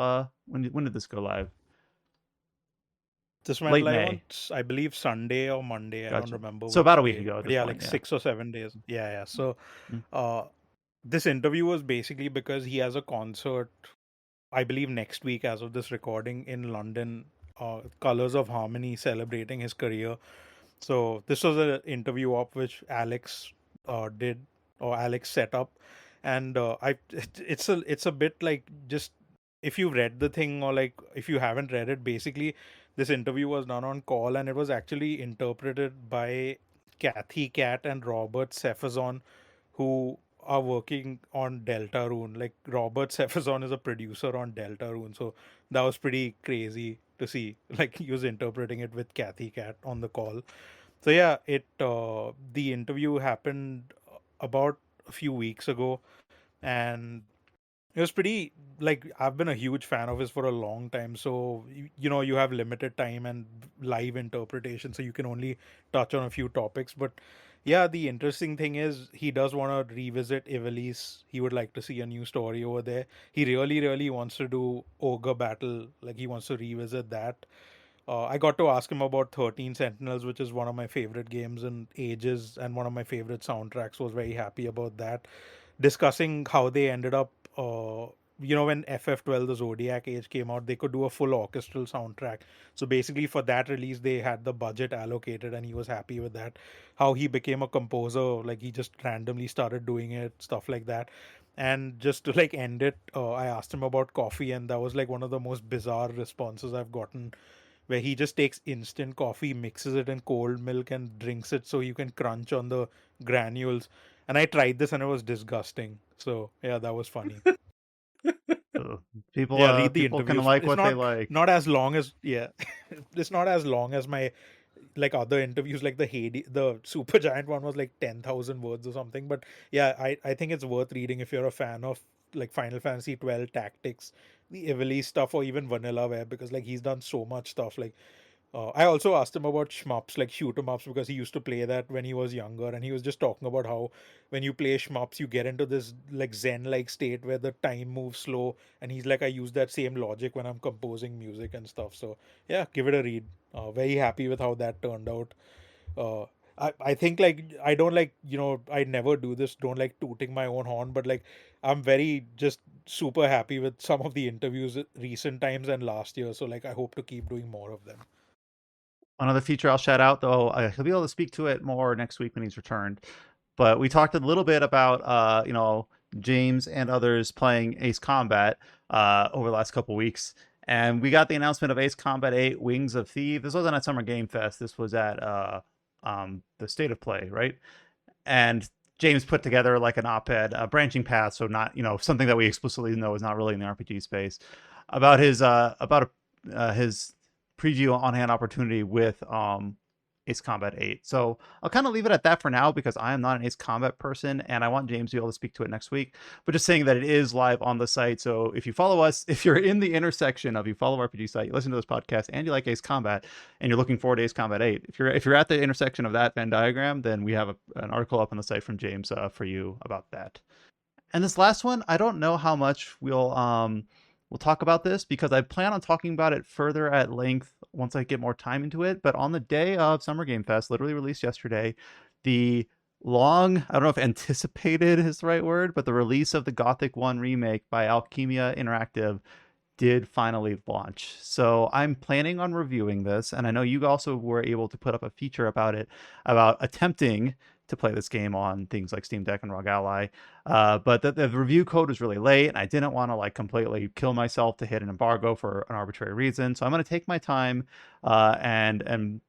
When did this go live? This went Late live May. on, I believe, Sunday or Monday. I don't Gotcha. remember. So which about a week day. ago at But this yeah, point, like yeah. 6 or 7 days. Yeah. So Mm. this interview was basically because he has a concert, I believe, next week as of this recording in London, Colors of Harmony, celebrating his career. So this was an interview op which Alex did, or Alex set up, and it's a bit like, just if you read the thing or like if you haven't read it, basically this interview was done on call and it was actually interpreted by Kathy Cat and Robert Cephazon, who are working on Deltarune. Like, Robert Cephazon is a producer on Deltarune, so that was pretty crazy to see. Like, he was interpreting it with Kathy Cat on the call. So yeah, the interview happened about a few weeks ago, and it was pretty, like, I've been a huge fan of his for a long time. So you have limited time and live interpretation, so you can only touch on a few topics. But yeah, the interesting thing is he does want to revisit Ivalice. He would like to see a new story over there. He really, really wants to do Ogre Battle. Like, he wants to revisit that. I got to ask him about 13 Sentinels, which is one of my favorite games in ages and one of my favorite soundtracks. Was very happy about that. Discussing how they ended up when FF12 the Zodiac Age came out, they could do a full orchestral soundtrack. So basically for that release they had the budget allocated and he was happy with that. How he became a composer, like he just randomly started doing it, stuff like that. And just to like end it, I asked him about coffee, and that was like one of the most bizarre responses I've gotten, where he just takes instant coffee, mixes it in cold milk, and drinks it so you can crunch on the granules. And I tried this and it was disgusting. So yeah, that was funny. People, Yeah, read the people can interviews. like It's what they not like. not as long as, yeah, it's not as long as my like other interviews, like the Super Giant one was like 10,000 words or something. But yeah, I think it's worth reading if you're a fan of like Final Fantasy 12 tactics, the Ivalice stuff, or even Vanillaware, because like he's done so much stuff. Like I also asked him about shmups, like shoot 'em ups, because he used to play that when he was younger, and he was just talking about how when you play shmups, you get into this like zen-like state where the time moves slow, and he's like, I use that same logic when I'm composing music and stuff. So yeah, give it a read. Very happy with how that turned out. Uh, I think like I don't like, I never do this, don't like tooting my own horn, but like I'm very just super happy with some of the interviews recent times and last year. So like I hope to keep doing more of them. Another feature I'll shout out, though, he'll be able to speak to it more next week when he's returned. But we talked a little bit about, James and others playing Ace Combat over the last couple weeks. And we got the announcement of Ace Combat 8 Wings of Thieves. This wasn't at Summer Game Fest. This was at the State of Play, right? And James put together like an op-ed, branching path, so not something that we explicitly know is not really in the RPG space, about his preview on hand opportunity with Ace Combat 8. So I'll kind of leave it at that for now because I am not an Ace Combat person and I want James to be able to speak to it next week. But just saying that it is live on the site. So if you follow us, if you're in the intersection of you follow RPG site, you listen to this podcast, and you like Ace Combat, and you're looking forward to Ace Combat 8, if you're at the intersection of that Venn diagram, then we have an article up on the site from James for you about that. And this last one, I don't know how much we'll talk about this because I plan on talking about it further at length once I get more time into it. But on the day of Summer Game Fest, literally released yesterday, the I don't know if anticipated is the right word, but the release of the Gothic 1 remake by Alchemia Interactive did finally launch. So I'm planning on reviewing this, and I know you also were able to put up a feature about it, about attempting to play this game on things like Steam Deck and ROG Ally. But the review code was really late, and I didn't want to like completely kill myself to hit an embargo for an arbitrary reason. So I'm going to take my time and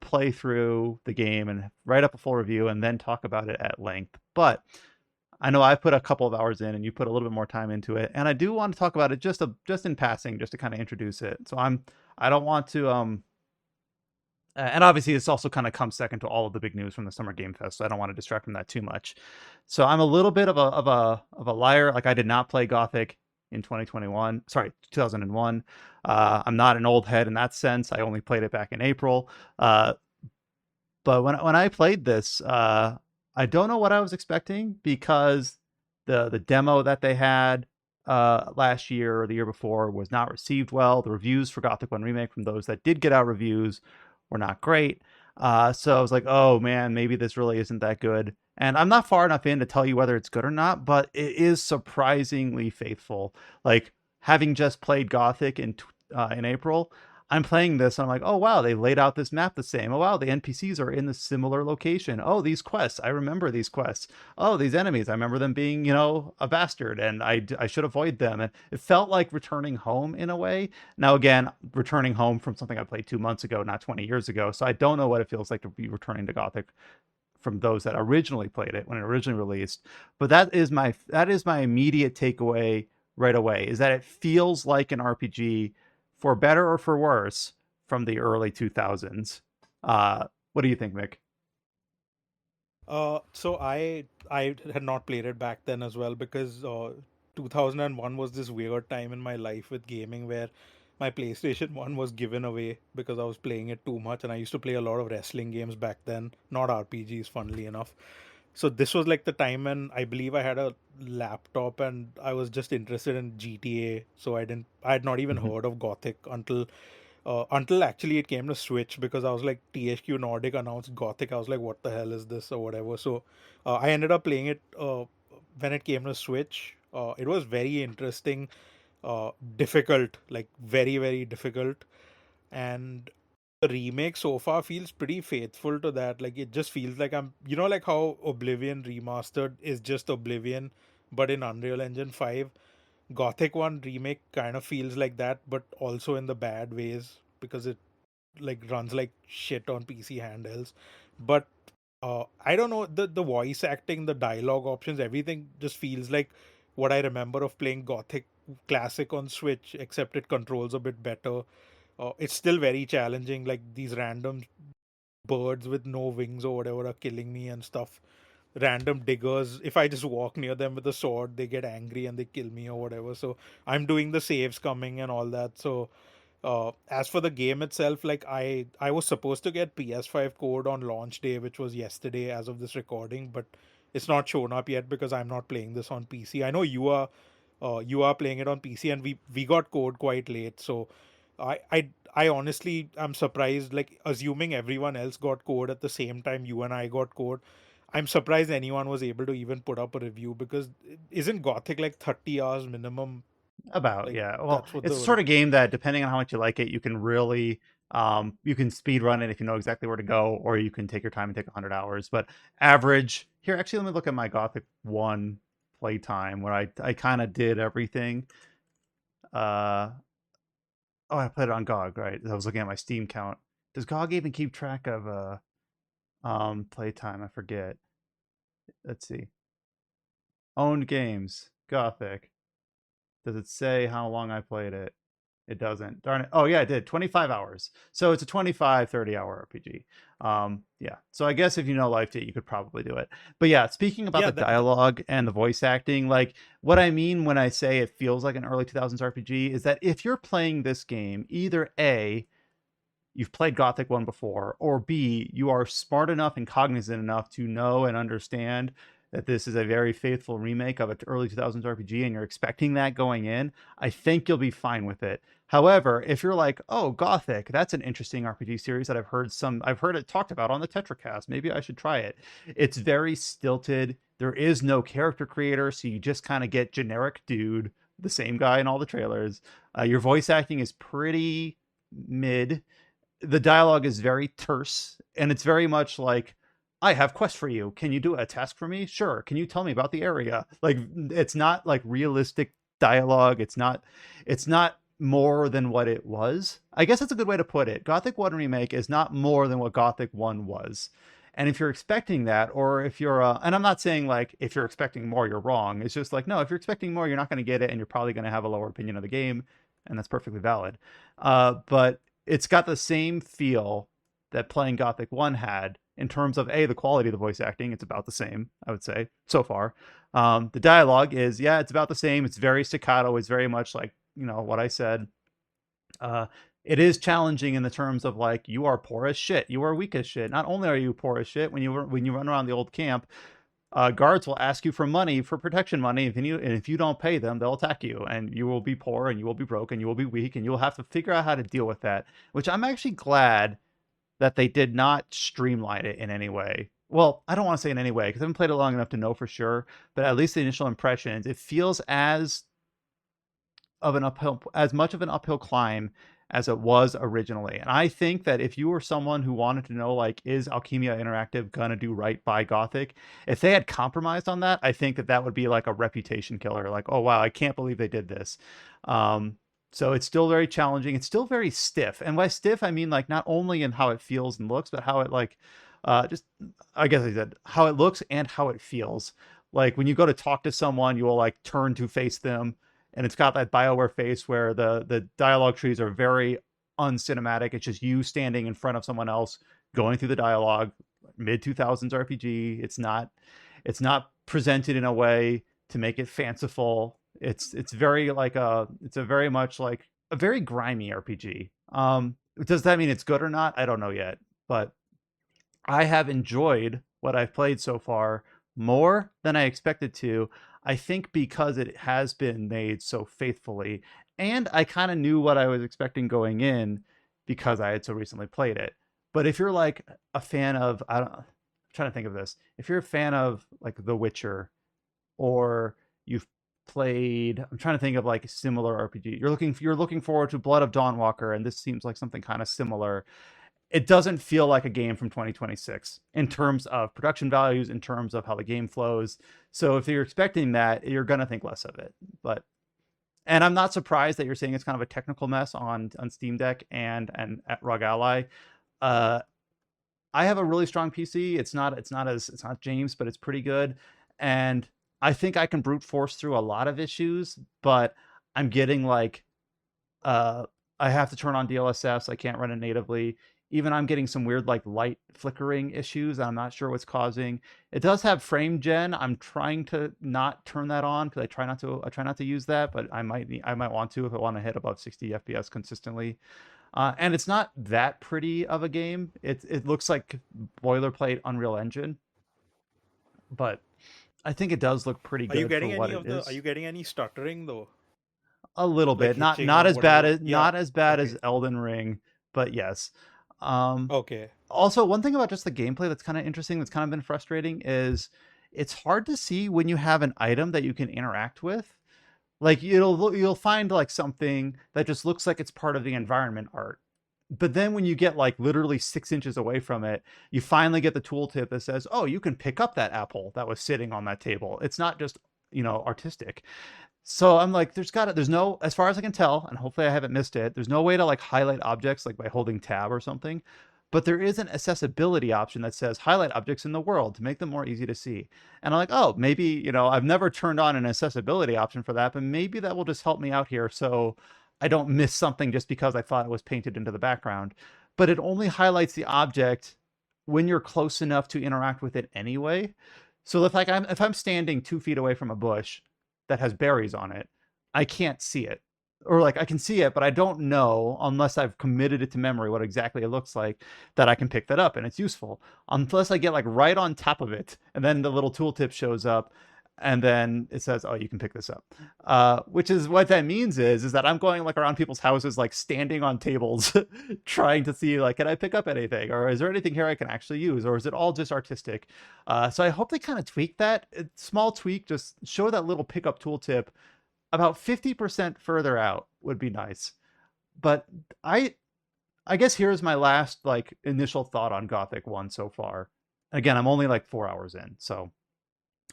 play through the game and write up a full review and then talk about it at length. But I know I've put a couple of hours in, and you put a little bit more time into it, and I do want to talk about it just in passing, just to kind of introduce it. So I don't want to and obviously this also kind of comes second to all of the big news from the Summer Game Fest, so I don't want to distract from that too much. So I'm a little bit of a liar. Like I did not play Gothic in 2001. I'm not an old head in that sense. I only played it back in April. But when I played this, I don't know what I was expecting because the demo that they had last year or the year before was not received well. The reviews for Gothic 1 Remake from those that did get out reviews were not great. So I was like, oh man, maybe this really isn't that good. And I'm not far enough in to tell you whether it's good or not, but it is surprisingly faithful. Like having just played Gothic in April, I'm playing this and I'm like, oh wow, they laid out this map the same. Oh wow, the NPCs are in the similar location. Oh, these quests, I remember these quests. Oh, these enemies, I remember them being, a bastard, and I should avoid them. And it felt like returning home in a way. Now again, returning home from something I played 2 months ago, not 20 years ago. So I don't know what it feels like to be returning to Gothic from those that originally played it when it originally released. But that is my immediate takeaway right away, is that it feels like an RPG, for better or for worse, from the early 2000s. What do you think, Mick? So I had not played it back then as well because 2001 was this weird time in my life with gaming where my PlayStation 1 was given away because I was playing it too much, and I used to play a lot of wrestling games back then, not RPGs, funnily enough. So this was like the time when I believe I had a laptop and I was just interested in GTA. So I had not even heard of Gothic until actually it came to Switch, because I was like, THQ Nordic announced Gothic. I was like, what the hell is this or whatever. So I ended up playing it when it came to Switch. It was very interesting, difficult, like very, very difficult. And the remake so far feels pretty faithful to that. Like it just feels like like how Oblivion Remastered is just Oblivion, but in Unreal Engine 5. Gothic 1 remake kind of feels like that, but also in the bad ways because it like runs like shit on PC handhelds. But I don't know, the voice acting, the dialogue options, everything just feels like what I remember of playing Gothic Classic on Switch, except it controls a bit better. It's still very challenging, like these random birds with no wings or whatever are killing me and stuff. Random diggers, if I just walk near them with a sword, they get angry and they kill me or whatever. So I'm doing the saves coming and all that. So as for the game itself, like I was supposed to get PS5 code on launch day, which was yesterday as of this recording, but it's not shown up yet because I'm not playing this on PC. I know you are playing it on PC, and we got code quite late. So I honestly am surprised. Like assuming everyone else got code at the same time you and I got code, I'm surprised anyone was able to even put up a review because isn't Gothic like 30 hours minimum? About, Like yeah. Well, that's what it's the the sort of game that, depending on how much you like it, you can really you can speed run it if you know exactly where to go, or you can take your time and take 100 hours. But average here, actually, let me look at my Gothic 1 playtime where I kind of did everything. Uh oh, I played it on GOG, right? I was looking at my Steam count. Does GOG even keep track of playtime? I forget. Let's see. Owned games, Gothic. Does it say how long I played it? It doesn't. Darn it. Oh, yeah, it did. 25 hours. So it's a 25, 30-hour RPG. Yeah. So I guess if you know Life Date, you could probably do it. But yeah, speaking about yeah the that dialogue and the voice acting, like what I mean when I say it feels like an early 2000s RPG is that if you're playing this game, either A, you've played Gothic 1 before, or B, you are smart enough and cognizant enough to know and understand that this is a very faithful remake of an early 2000s RPG and you're expecting that going in, I think you'll be fine with it. However, if you're like, "Oh, Gothic, that's an interesting RPG series that I've heard it talked about on the Tetracast. Maybe I should try it." It's very stilted. There is no character creator, so you just kind of get generic dude, the same guy in all the trailers. Your voice acting is pretty mid. The dialogue is very terse, and it's very much like, I have quest for you, can you do a task for me? Sure. Can you tell me about the area? Like, it's not like realistic dialogue. It's not more than what it was. I guess that's a good way to put it. Gothic 1 remake is not more than what Gothic 1 was. And if you're expecting that, or if you're and I'm not saying like if you're expecting more you're wrong, it's just like, no, if you're expecting more you're not going to get it, and you're probably going to have a lower opinion of the game, and that's perfectly valid. But it's got the same feel that playing Gothic 1 had in terms of the quality of the voice acting. It's about the same, I would say, so far. The dialogue is, yeah, it's about the same. It's very staccato. It's very much like, what I said. Uh, it is challenging in the terms of like, you are poor as shit. You are weak as shit. Not only are you poor as shit, when you run around the old camp, guards will ask you for money, for protection money. If you don't pay them, they'll attack you, and you will be poor, and you will be broke, and you will be weak, and you will have to figure out how to deal with that. Which I'm actually glad that they did not streamline it in any way. Well, I don't want to say in any way because I haven't played it long enough to know for sure. But at least the initial impressions, it feels as much of an uphill climb as it was originally. And I think that if you were someone who wanted to know, like, is Alchemia Interactive gonna do right by Gothic, if they had compromised on that, I think that that would be like a reputation killer. Like, oh wow, I can't believe they did this. Um, so it's still very challenging. It's still very stiff. And by stiff, I mean like not only in how it feels and looks, but how it like, just I guess I said how it looks and how it feels. Like when you go to talk to someone, you will like turn to face them, and it's got that BioWare face where the dialogue trees are very uncinematic. It's just you standing in front of someone else going through the dialogue. Mid 2000s RPG. It's not presented in a way to make it fanciful. It's very like it's a very much like a very grimy RPG. Does that mean it's good or not? I don't know yet, but I have enjoyed what I've played so far more than I expected to. I think because it has been made so faithfully, and I kind of knew what I was expecting going in because I had so recently played it. But if you're like a fan of, I'm trying to think of this. If you're a fan of like The Witcher, or you've played, I'm trying to think of like a similar RPG. You're looking forward to Blood of Dawnwalker, and this seems like something kind of similar. It doesn't feel like a game from 2026 in terms of production values, in terms of how the game flows. So if you're expecting that, you're gonna think less of it. And I'm not surprised that you're saying it's kind of a technical mess on Steam Deck and at ROG Ally. I have a really strong PC. It's not James, but it's pretty good. And I think I can brute force through a lot of issues, but I'm getting like I have to turn on DLSS. I can't run it natively. Even I'm getting some weird like light flickering issues. I'm not sure what's causing. It does have frame gen. I'm trying to not turn that on because I try not to use that, but I might want to if I want to hit above 60 FPS consistently. And it's not that pretty of a game. It looks like boilerplate Unreal Engine, but I think it does look pretty Are you good for getting what any it of the? is. Are you getting any stuttering though? A little Like bit, not hitching or as bad whatever? as Yeah. as Okay. Elden Ring, but yes. Okay. Also, one thing about just the gameplay that's kind of interesting, that's kind of been frustrating, is it's hard to see when you have an item that you can interact with. Like you'll find like something that just looks like it's part of the environment art, but then when you get like literally 6 inches away from it, you finally get the tooltip that says, "Oh, you can pick up that apple that was sitting on that table." It's not just artistic. So I'm like, there's no, as far as I can tell, and hopefully I haven't missed it, there's no way to like highlight objects like by holding tab or something. But there is an accessibility option that says highlight objects in the world to make them more easy to see. And I'm like, oh, maybe, I've never turned on an accessibility option for that, but maybe that will just help me out here so I don't miss something just because I thought it was painted into the background. But it only highlights the object when you're close enough to interact with it anyway. So if I'm standing 2 feet away from a bush that has berries on it, I can't see it. Or like I can see it, but I don't know unless I've committed it to memory what exactly it looks like that I can pick that up and it's useful. Unless I get like right on top of it and then the little tooltip shows up and then it says, "Oh, you can pick this up," which is what that means is that I'm going like around people's houses, like standing on tables, trying to see like, can I pick up anything, or is there anything here I can actually use, or is it all just artistic? So I hope they kind of tweak that. Small tweak, just show that little pickup tooltip about 50% further out would be nice. But I guess here's my last like initial thought on Gothic 1 so far. Again, I'm only like 4 hours in, so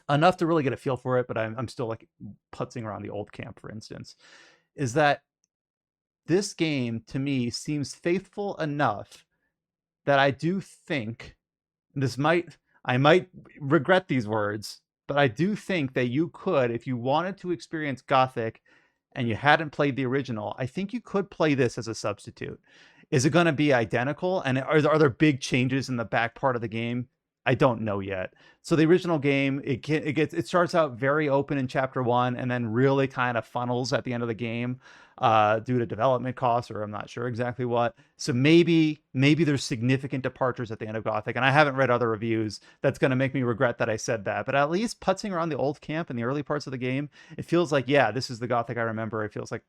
enough to really get a feel for it, but I'm still like putzing around the old camp, for instance. Is that this game to me seems faithful enough that I do think I might regret these words, but I do think that you could, if you wanted to experience Gothic and you hadn't played the original, I think you could play this as a substitute. Is it going to be identical? And are there big changes in the back part of the game? I don't know yet. So the original game, it starts out very open in chapter 1 and then really kind of funnels at the end of the game due to development costs, or I'm not sure exactly what. So maybe there's significant departures at the end of Gothic, and I haven't read other reviews that's going to make me regret that I said that. But at least putzing around the old camp in the early parts of the game, it feels like, yeah, this is the Gothic I remember. It feels like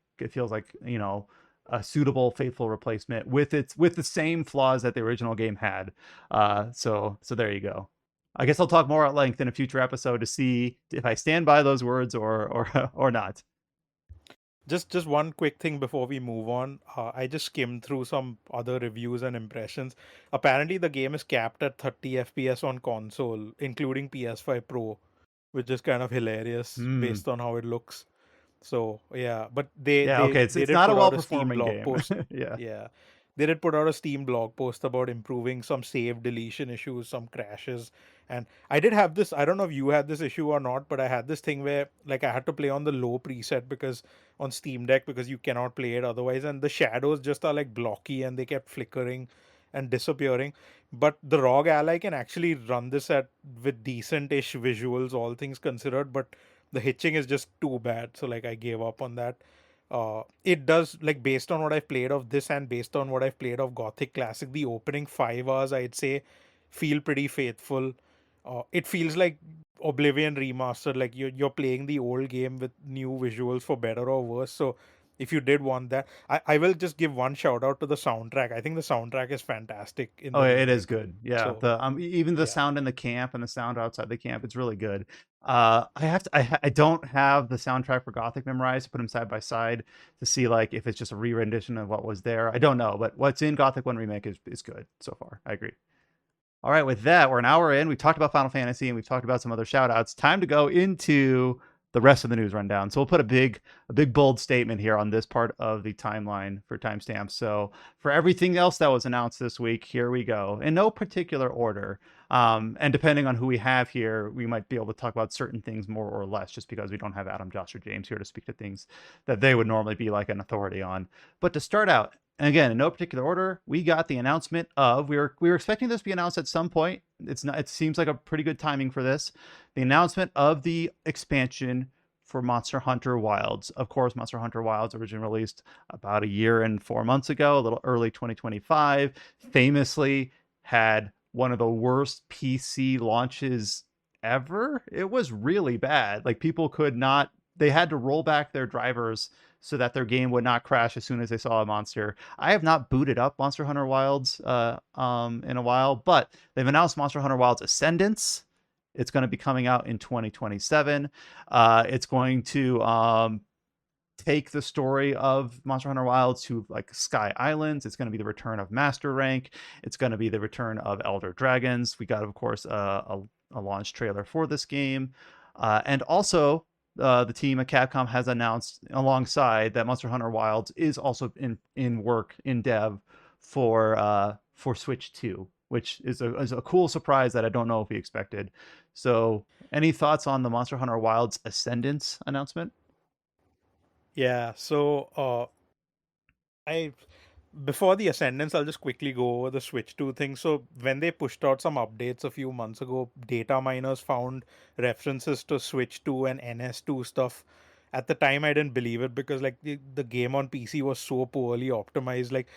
a suitable, faithful replacement with the same flaws that the original game had. So there you go. I guess I'll talk more at length in a future episode to see if I stand by those words or not. Just one quick thing before we move on. I just skimmed through some other reviews and impressions. Apparently, the game is capped at 30 FPS on console, including PS5 Pro, which is kind of hilarious based on how it looks. So yeah, but they Yeah, they okay, they it's did not a put out a Steam well-performing blog game. post. Yeah. Yeah, they did put out a Steam blog post about improving some save deletion issues, some crashes, and I did have this. I don't know if you had this issue or not, but I had this thing where like I had to play on the low preset because on Steam Deck because you cannot play it otherwise, and the shadows just are like blocky and they kept flickering and disappearing. But the ROG Ally can actually run this at with decent-ish visuals, all things considered, but the hitching is just too bad. So like I gave up on that. It does like based on what I've played of this and based on what I've played of Gothic Classic, the opening 5 hours I'd say feel pretty faithful. It feels like Oblivion remastered, like you're playing the old game with new visuals for better or worse. So if you did want that. I will just give one shout out to the soundtrack. I think the soundtrack is fantastic in Oh, the yeah, it is remake. good. Yeah, So the even the yeah. sound in the camp and the sound outside the camp, it's really good. I don't have the soundtrack for Gothic memorized to put them side by side to see like if it's just a re-rendition of what was there. I don't know, but what's in Gothic 1 Remake is good so far. I agree. All right, with that, we're an hour in. We've talked about Final Fantasy and we've talked about some other shout outs. Time to go into the rest of the news rundown. So we'll put a big bold statement here on this part of the timeline for timestamps. So for everything else that was announced this week, here we go. In no particular order. And depending on who we have here, we might be able to talk about certain things more or less just because we don't have Adam, Josh, or James here to speak to things that they would normally be like an authority on. But to start out, and again, in no particular order, we got the announcement of we were expecting this to be announced at some point. It's not. It seems like a pretty good timing for this. The announcement of the expansion for Monster Hunter Wilds. Of course, Monster Hunter Wilds originally released about a year and 4 months ago, a little early 2025. Famously had one of the worst PC launches ever. It was really bad. Like people could not. They had to roll back their drivers so that their game would not crash as soon as they saw a monster. I have not booted up Monster Hunter Wilds in a while, but they've announced Monster Hunter Wilds Ascendance. It's going to be coming out in 2027. It's going to take the story of Monster Hunter Wilds to like Sky Islands. It's going to be the return of Master Rank. It's going to be the return of Elder Dragons. We got, of course, a launch trailer for this game, and also the team at Capcom has announced alongside that Monster Hunter Wilds is also in work in dev for Switch 2, which is a cool surprise that I don't know if we expected. So, any thoughts on the Monster Hunter Wilds Ascendance announcement? Yeah. So I before the Ascendance, I'll just quickly go over the Switch 2 thing. So when they pushed out some updates a few months ago, data miners found references to Switch 2 and NS2 stuff. At the time, I didn't believe it because like the game on PC was so poorly optimized. Like,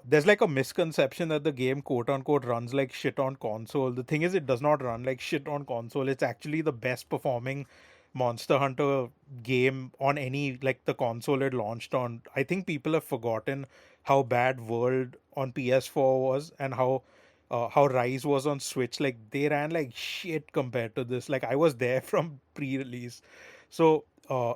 there's like a misconception that the game quote unquote runs like shit on console. The thing is, it does not run like shit on console. It's actually the best performing Monster Hunter game on any like the console it launched on. I think people have forgotten how bad World on PS4 was and how Rise was on Switch. Like they ran like shit compared to this. Like I was there from pre-release. So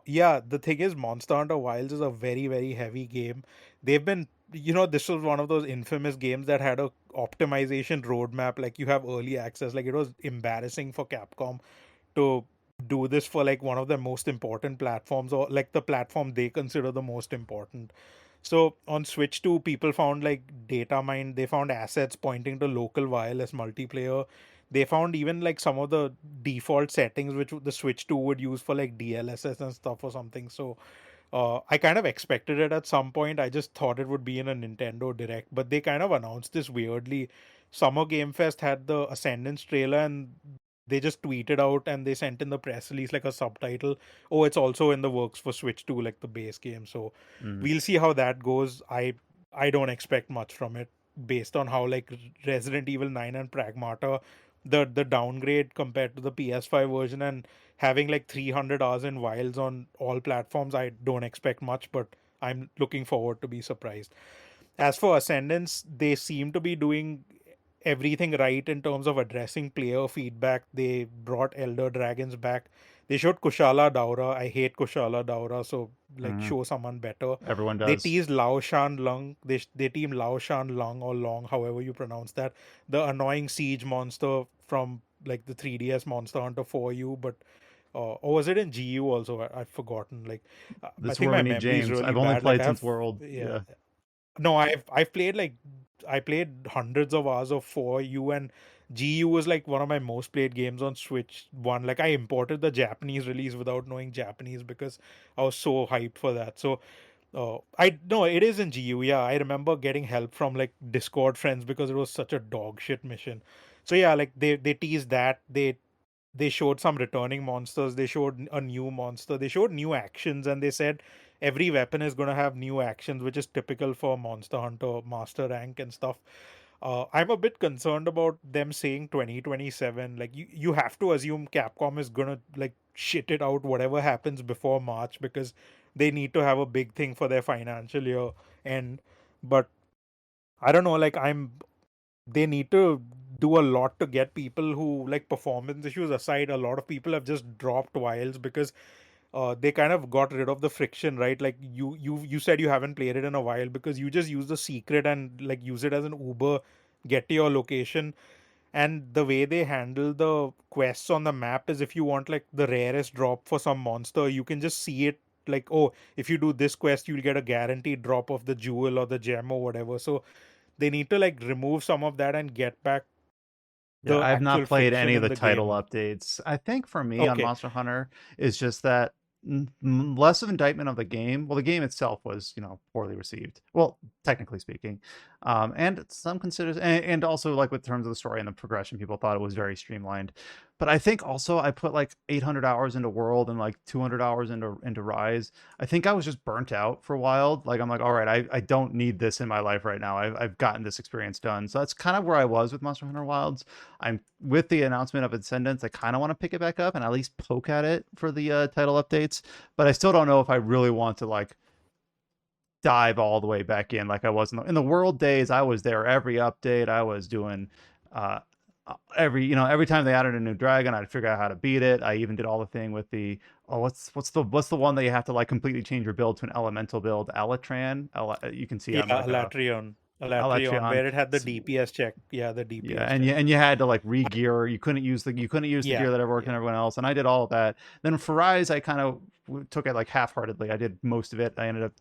yeah, the thing is Monster Hunter Wilds is a very, very heavy game. They've been this was one of those infamous games that had a optimization roadmap. Like you have early access. Like it was embarrassing for Capcom to do this for like one of the most important platforms or like the platform they consider the most important. So on Switch 2, people found like data mine, they found assets pointing to local wireless multiplayer. They found even like some of the default settings which the Switch 2 would use for like DLSS and stuff or something. So I kind of expected it at some point. I just thought it would be in a Nintendo Direct, but they kind of announced this weirdly. Summer Game Fest had the Ascendance trailer, and they just tweeted out and they sent in the press release like a subtitle. Oh, it's also in the works for Switch 2, like the base game. So Mm. we'll see how that goes. I don't expect much from it based on how like Resident Evil 9 and Pragmata, the downgrade compared to the PS5 version and having like 300 hours in Wilds on all platforms, I don't expect much, but I'm looking forward to be surprised. As for Ascendance, they seem to be doing everything right in terms of addressing player feedback. They brought Elder Dragons back. They showed Kushala Daura. I hate Kushala Daura, so like Mhm. show someone better. Everyone They does. teased Lao Shan Lung. They team Lao Shan Lung or Long, however you pronounce that. The annoying siege monster from like the 3DS Monster Hunter 4U, but or was it in GU also? I've forgotten. Like, This I is think where we my need memory is James. really I've only bad. Like played I since have, World. yeah, Yeah. no, I've played like I played hundreds of hours of 4U, and GU was like one of my most played games on Switch One. Like I imported the Japanese release without knowing Japanese because I was so hyped for that. So I no, it is in GU. Yeah, I remember getting help from like Discord friends because it was such a dog shit mission. So yeah, like they teased that. They showed some returning monsters. They showed a new monster. They showed new actions, and they said every weapon is going to have new actions, which is typical for Monster Hunter Master Rank and stuff. I'm a bit concerned about them saying 2027. Like you have to assume Capcom is gonna like shit it out whatever happens before March because they need to have a big thing for their financial year end. But I don't know, like they need to do a lot to get people who, like, performance issues aside, a lot of people have just dropped Wilds because they kind of got rid of the friction, right? Like you said you haven't played it in a while because you just use the secret and like use it as an Uber, get to your location. And the way they handle the quests on the map is, if you want like the rarest drop for some monster, you can just see it, like, oh, if you do this quest you'll get a guaranteed drop of the jewel or the gem or whatever. So they need to like remove some of that and get back Yeah, the I've not actual played friction any of in the the title game. updates. I think for me on Okay. Monster Hunter is just that less of indictment of the game. Well, the game itself was, poorly received. Well, technically speaking, and some considers, and also like with terms of the story and the progression, people thought it was very streamlined. But I think also I put like 800 hours into World and like 200 hours into Rise. I think I was just burnt out for Wild. Like I'm like, all right, I don't need this in my life right now. I've gotten this experience done. So that's kind of where I was with Monster Hunter Wilds. I'm with the announcement of Ascendance. I kind of want to pick it back up and at least poke at it for the title updates, but I still don't know if I really want to like dive all the way back in like I was in the World days. I was there every update. I was doing uh every time they added a new dragon, I'd figure out how to beat it. I even did all the thing with the what's the one that you have to like completely change your build to an elemental build, Elatran. You can see Yeah, I'm like a Alatrion, Elatran. where it had the DPS check. Yeah, the Yeah, DPS and check. you had to like re-gear. You couldn't use the Yeah, gear that ever worked on yeah. everyone else, and I did all of that. Then for Rise, I kind of took it like half-heartedly. I did most of it. I ended up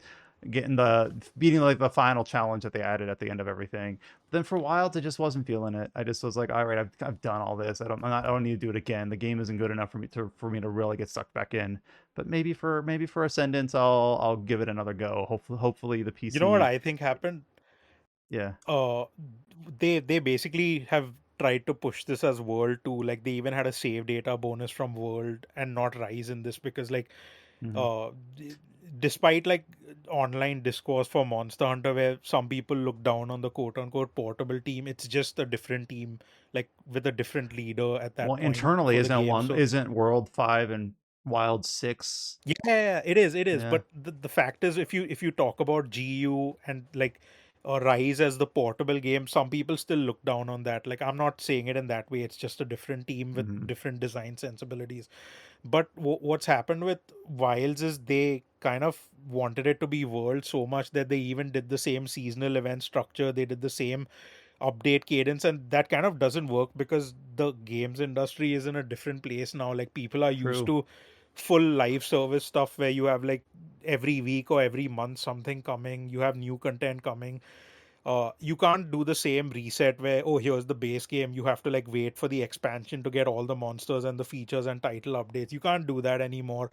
beating like the final challenge that they added at the end of everything. Then for Wilds, I just wasn't feeling it. I just was like, all right, I've done all this. I don't need to do it again. The game isn't good enough for me to really get sucked back in. But maybe for Ascendance, I'll give it another go. Hopefully the You know what PC. I think happened? Yeah. uh they basically have tried to push this as World 2. Like they even had a save data bonus from World and not Rise in this, because like Hmm. uh d- despite like online discourse for Monster Hunter where some people look down on the quote unquote portable team, it's just a different team, like with a different leader at Well, that point internally, for the isn't game. one So isn't World 5 and Wild 6? yeah, it is. It is. Yeah. But the fact is, if you talk about GU and like Rise as the portable game, some people still look down on that. Like I'm not saying it in that way. It's just a different team with Hmm. different design sensibilities. But what's happened with Wilds is they kind of wanted it to be World so much that they even did the same seasonal event structure. They did the same update cadence, and that kind of doesn't work because the games industry is in a different place now. Like people are used True. to full live service stuff where you have like every week or every month something coming, you have new content coming. You can't do the same reset where, oh, here's the base game, you have to like wait for the expansion to get all the monsters and the features and title updates. You can't do that anymore.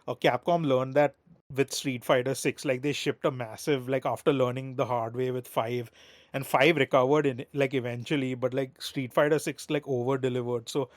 Capcom learned that with Street Fighter 6. Like they shipped a massive, like after learning the hard way with 5, and 5 recovered in like eventually, but like Street Fighter 6 like over delivered. So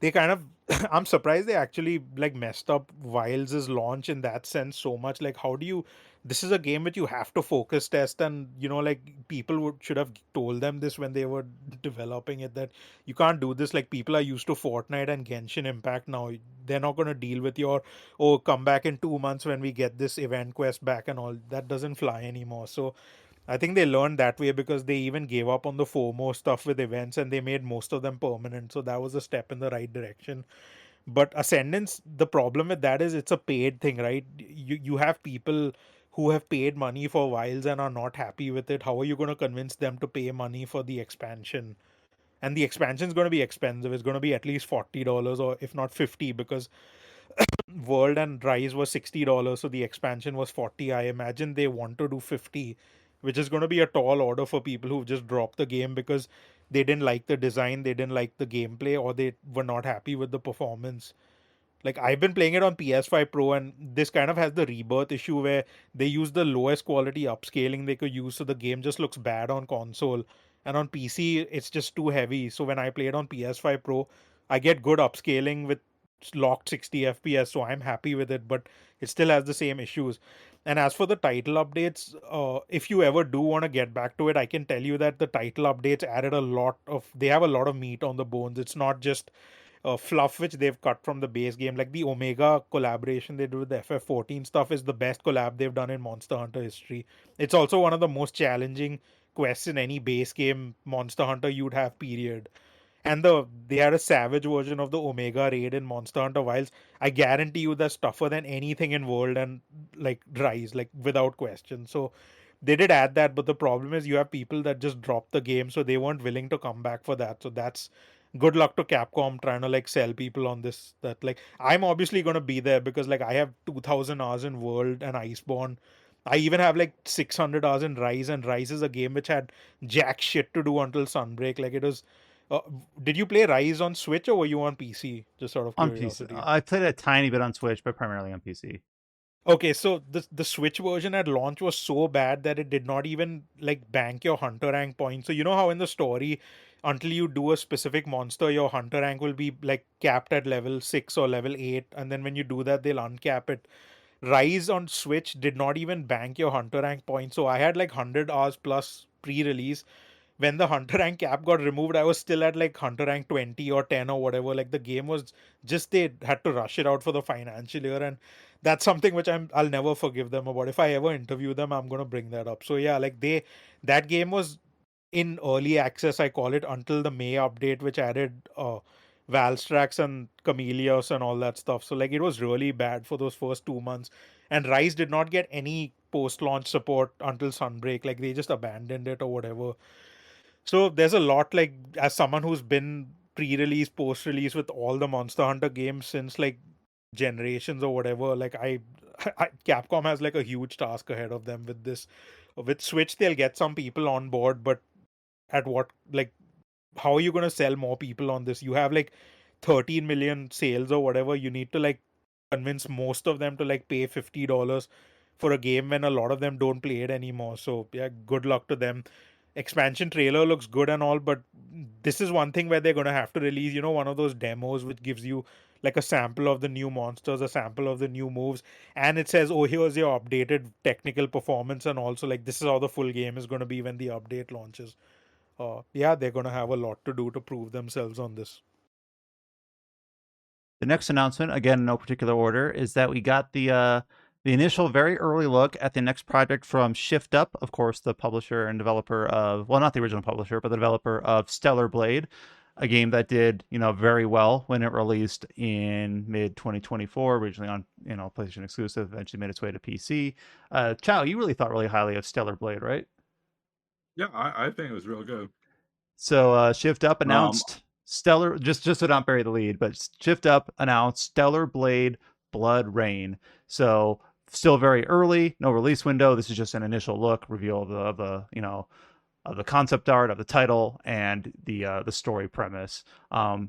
they kind of I'm surprised they actually like messed up Wilds' launch in that sense so much. Like how do you, this is a game that you have to focus test, and like people should have told them this when they were developing it, that you can't do this. Like people are used to Fortnite and Genshin Impact now. They're not going to deal with your, oh, come back in 2 months when we get this event quest back and all. That doesn't fly anymore. So I think they learned that way because they even gave up on the FOMO stuff with events and they made most of them permanent. So that was a step in the right direction. But Ascendance, the problem with that is it's a paid thing, right? You have people who have paid money for Wilds and are not happy with it. How are you going to convince them to pay money for the expansion? And the expansion is going to be expensive. It's going to be at least $40 or if not 50, because World and Rise was $60, so the expansion was 40. I imagine they want to do 50, which is going to be a tall order for people who've just dropped the game because they didn't like the design, they didn't like the gameplay, or they were not happy with the performance. Like I've been playing it on PS5 Pro, and this kind of has the rebirth issue where they use the lowest quality upscaling they could use, so the game just looks bad on console. And on PC, it's just too heavy. So when I play it on PS5 Pro, I get good upscaling with locked 60 FPS, so I'm happy with it, but it still has the same issues. And as for the title updates, if you ever do want to get back to it, I can tell you that the title updates added a lot of, they have a lot of meat on the bones. It's not just fluff which they've cut from the base game. Like the Omega collaboration they do with the FF14 stuff is the best collab they've done in Monster Hunter history. It's also one of the most challenging quests in any base game Monster Hunter you'd have, period. And they had a savage version of the Omega raid in Monster Hunter Wilds. I guarantee you that's tougher than anything in World and like Rise, like without question. So they did add that, but the problem is you have people that just dropped the game, so they weren't willing to come back for that. So that's good luck to Capcom trying to like sell people on this. That like I'm obviously gonna be there because like I have 2,000 hours in World and Iceborne. I even have like 600 hours in Rise, and Rise is a game which had jack shit to do until Sunbreak. Like it was. Uh, did you play Rise on Switch or were you on PC? Just out of On PC. curiosity. I played a tiny bit on Switch, but primarily on PC. Okay, so the Switch version at launch was so bad that it did not even like bank your hunter rank points. So you know how in the story, until you do a specific monster, your hunter rank will be like capped at level 6 or level 8, and then when you do that, they'll uncap it. Rise on Switch did not even bank your hunter rank points. So I had like 100 hours plus pre-release. When the hunter rank cap got removed, I was still at like hunter rank 20 or 10 or whatever. Like the game was just, they had to rush it out for the financial year, and that's something which I'll never forgive them about. If I ever interview them, I'm gonna bring that up. So yeah, like that game was in early access, I call it, until the May update, which added Valstrax and Camellios and all that stuff. So like it was really bad for those first 2 months. And Rise did not get any post-launch support until Sunbreak. Like they just abandoned it or whatever. So there's a lot, like as someone who's been pre-release, post-release with all the Monster Hunter games since like generations or whatever, like Capcom has like a huge task ahead of them with this. With Switch, they'll get some people on board, but at what, like, how are you going to sell more people on this? You have like 13 million sales or whatever. You need to like convince most of them to like pay $50 for a game when a lot of them don't play it anymore. So yeah, good luck to them. Expansion trailer looks good and all, but this is one thing where they're going to have to release, one of those demos which gives you like a sample of the new monsters, a sample of the new moves, and it says, oh, here's your updated technical performance, and also like this is how the full game is going to be when the update launches. Yeah, they're going to have a lot to do to prove themselves on this. The next announcement, again in no particular order, is that we got the initial very early look at the next project from Shift Up, of course, the publisher and developer of, well, not the original publisher, but the developer of Stellar Blade, a game that did, very well when it released in mid 2024, originally on, PlayStation exclusive, eventually made its way to PC. Chow, you really thought really highly of Stellar Blade, right? Yeah, I think it was real good. So Shift Up Um, announced Stellar, just to not bury the lead, but Shift Up announced Stellar Blade Blood Rain. So still very early, no release window. This is just an initial look, reveal of the concept art, of the title, and the story premise.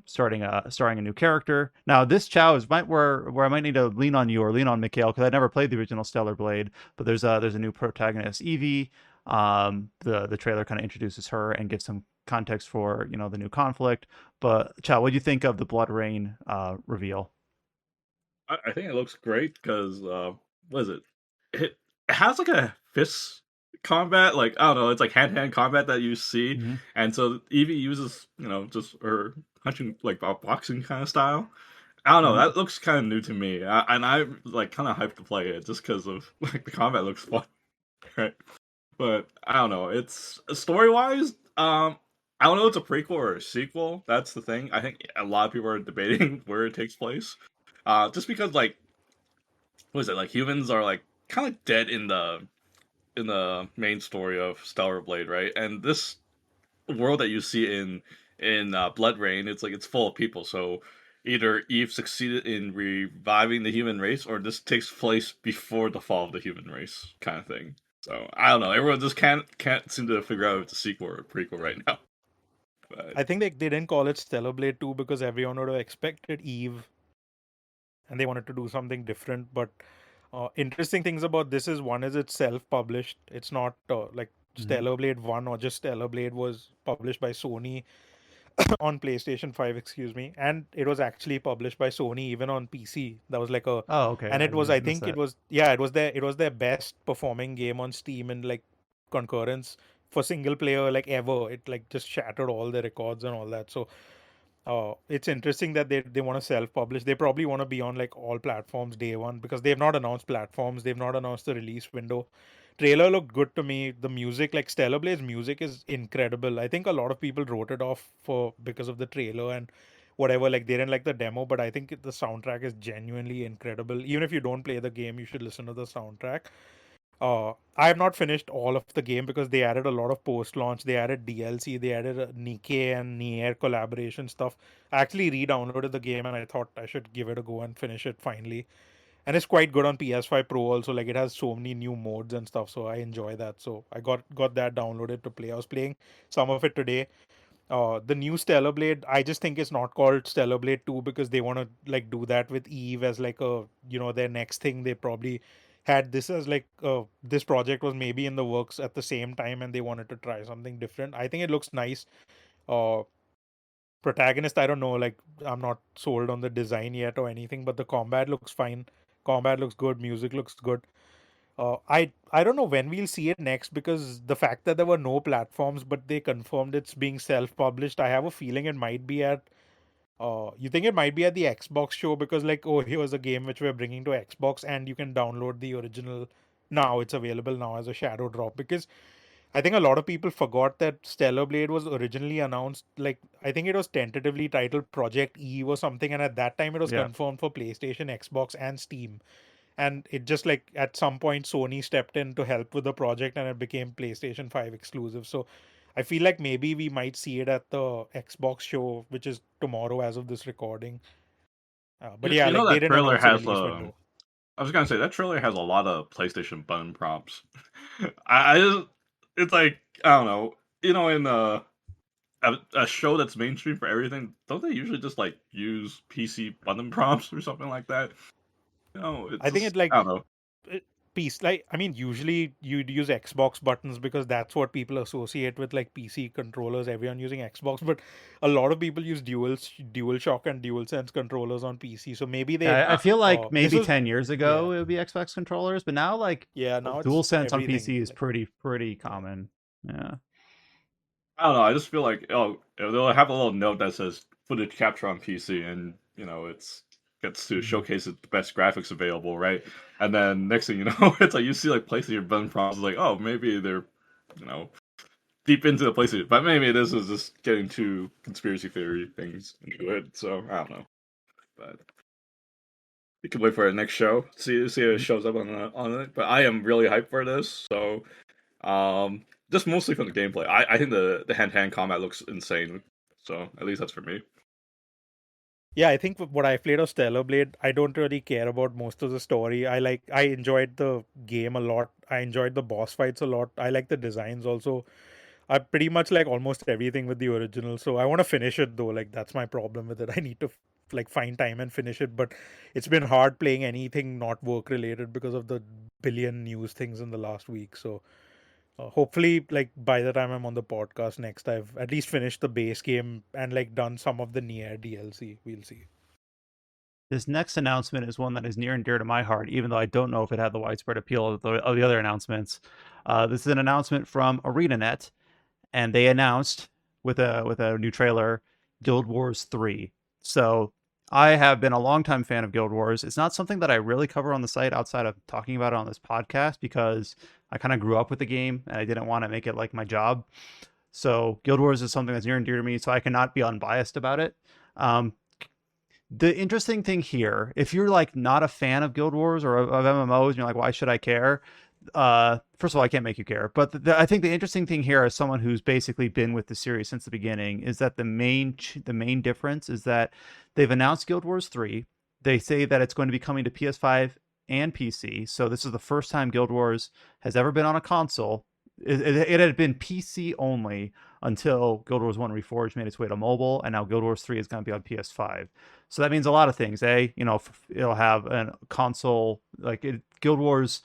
Starring a new character. Now this Chow is where I might need to lean on you or lean on Mikhail, because I never played the original Stellar Blade, but there's a new protagonist, Evie. The trailer kind of introduces her and gives some context for the new conflict. But Chow, what do you think of the Blood Rain reveal? I think it looks great because what is it? It has like a fist combat, like I don't know, it's like hand to hand combat that you see, Mm-hmm. and so Evie uses just her punching like boxing kind of style. I don't know, Mm-hmm. that looks kind of new to me, and I'm like kind of hyped to play it just because of like the combat looks fun, right? But I don't know, it's story wise, I don't know, if it's a prequel or a sequel. That's the thing. I think a lot of people are debating where it takes place. Just because like what is it, like humans are like kind of dead in the main story of Stellar Blade, right? And this world that you see in Blood Rain, it's like it's full of people. So either Eve succeeded in reviving the human race, or this takes place before the fall of the human race, kind of thing. So I don't know. Everyone just can't seem to figure out if it's a sequel or a prequel right now. But I think they didn't call it Stellar Blade 2 because everyone would have expected Eve and they wanted to do something different. But interesting things about this is, one is it's self-published. It's not like Mm-hmm. Stellar Blade 1 or just Stellar Blade was published by Sony on PlayStation 5, excuse me, and it was actually published by Sony even on PC. That was like a, Oh, okay. and I it was, I missed think it that. was, yeah, it was their best performing game on Steam in like concurrence for single player like ever. It like just shattered all the records and all that. So It's interesting that they want to self-publish. They probably want to be on like all platforms day one because they've not announced platforms. They've not announced the release window. Trailer looked good to me. The music, like Stellar Blade's music, is incredible. I think a lot of people wrote it off for because of the trailer and whatever. Like they didn't like the demo, but I think the soundtrack is genuinely incredible. Even if you don't play the game, you should listen to the soundtrack. I have not finished all of the game because they added a lot of post-launch. They added DLC. They added Nikke and Nier collaboration stuff. I actually re-downloaded the game and I thought I should give it a go and finish it finally. And it's quite good on PS5 Pro also. Like it has so many new modes and stuff, so I enjoy that. So I got that downloaded to play. I was playing some of it today. The new Stellar Blade, I just think it's not called Stellar Blade 2 because they want to like do that with Eve as like a, their next thing. They probably had this as like this project was maybe in the works at the same time and they wanted to try something different. I think it looks nice. Uh Protagonist, I don't know, like I'm not sold on the design yet or anything, but the combat looks fine. Combat looks good, music looks good. I don't know when we'll see it next because the fact that there were no platforms, but they confirmed it's being self-published. I have a feeling it might be at. You think it might be at the Xbox show because like, oh, here's a game which we're bringing to Xbox and you can download the original. Now it's available now as a shadow drop because I think a lot of people forgot that Stellar Blade was originally announced. Like I think it was tentatively titled Project Eve or something, and at that time it was Yeah. confirmed for PlayStation, Xbox, and Steam, and it just like at some point Sony stepped in to help with the project and it became PlayStation 5 exclusive. So I feel like maybe we might see it at the Xbox show, which is tomorrow as of this recording. But yeah, You know like they that didn't trailer announce a has release window. I was gonna say that trailer has a lot of PlayStation button prompts. I just it's like I don't know. In a show that's mainstream for everything, don't they usually just like use PC button prompts or something like that? It's I think just it like I don't know. uh, piece like I mean usually you'd use Xbox buttons because that's what people associate with like PC controllers, everyone using Xbox, but a lot of people use dual shock and dual sense controllers on PC, so maybe they I feel like this maybe was 10 years yeah ago it would be Xbox controllers, but now like now it's DualSense on everything PC is like pretty yeah. common. Yeah. I don't know. I just feel like they'll have a little note that says footage capture on PC, and it's gets to Mhm. showcase the best graphics available, right? And then next thing you know, it's like you see like PlayStation button prompts, like oh maybe they're you know deep into the PlayStation, but maybe this is just getting too conspiracy theory things into it. So I don't know, but you can wait for the next show, see if it shows up on it. But I am really hyped for this, so just mostly from the gameplay. I think the hand-to-hand combat looks insane. So at least that's for me. Yeah, I think what I played of Stellar Blade, I don't really care about most of the story. I enjoyed the game a lot. I enjoyed the boss fights a lot. I like the designs also. I pretty much like almost everything with the original. So I want to finish it though. Like that's my problem with it. I need to like find time and finish it. But it's been hard playing anything not work related because of the billion news things in the last week. So hopefully, like by the time I'm on the podcast next, I've at least finished the base game and like done some of the Nier DLC. We'll see. This next announcement is one that is near and dear to my heart, even though I don't know if it had the widespread appeal of the other announcements. This is an announcement from ArenaNet, and they announced with a new trailer Guild Wars 3. So I have been a longtime fan of Guild Wars. It's not something that I really cover on the site outside of talking about it on this podcast because I kind of grew up with the game and I didn't want to make it like my job. So Guild Wars is something that's near and dear to me, so I cannot be unbiased about it. The interesting thing here, if you're like not a fan of Guild Wars or of MMOs, and you're like, why should I care? First of all, I can't make you care. But I think the interesting thing here, as someone who's basically been with the series since the beginning, is that the main difference is that they've announced Guild Wars 3. They say that it's going to be coming to PS5 and PC. So this is the first time Guild Wars has ever been on a console. It had been PC only until Guild Wars 1 Reforged made its way to mobile, and now Guild Wars 3 is going to be on PS5. So that means a lot of things. It'll have a console Guild Wars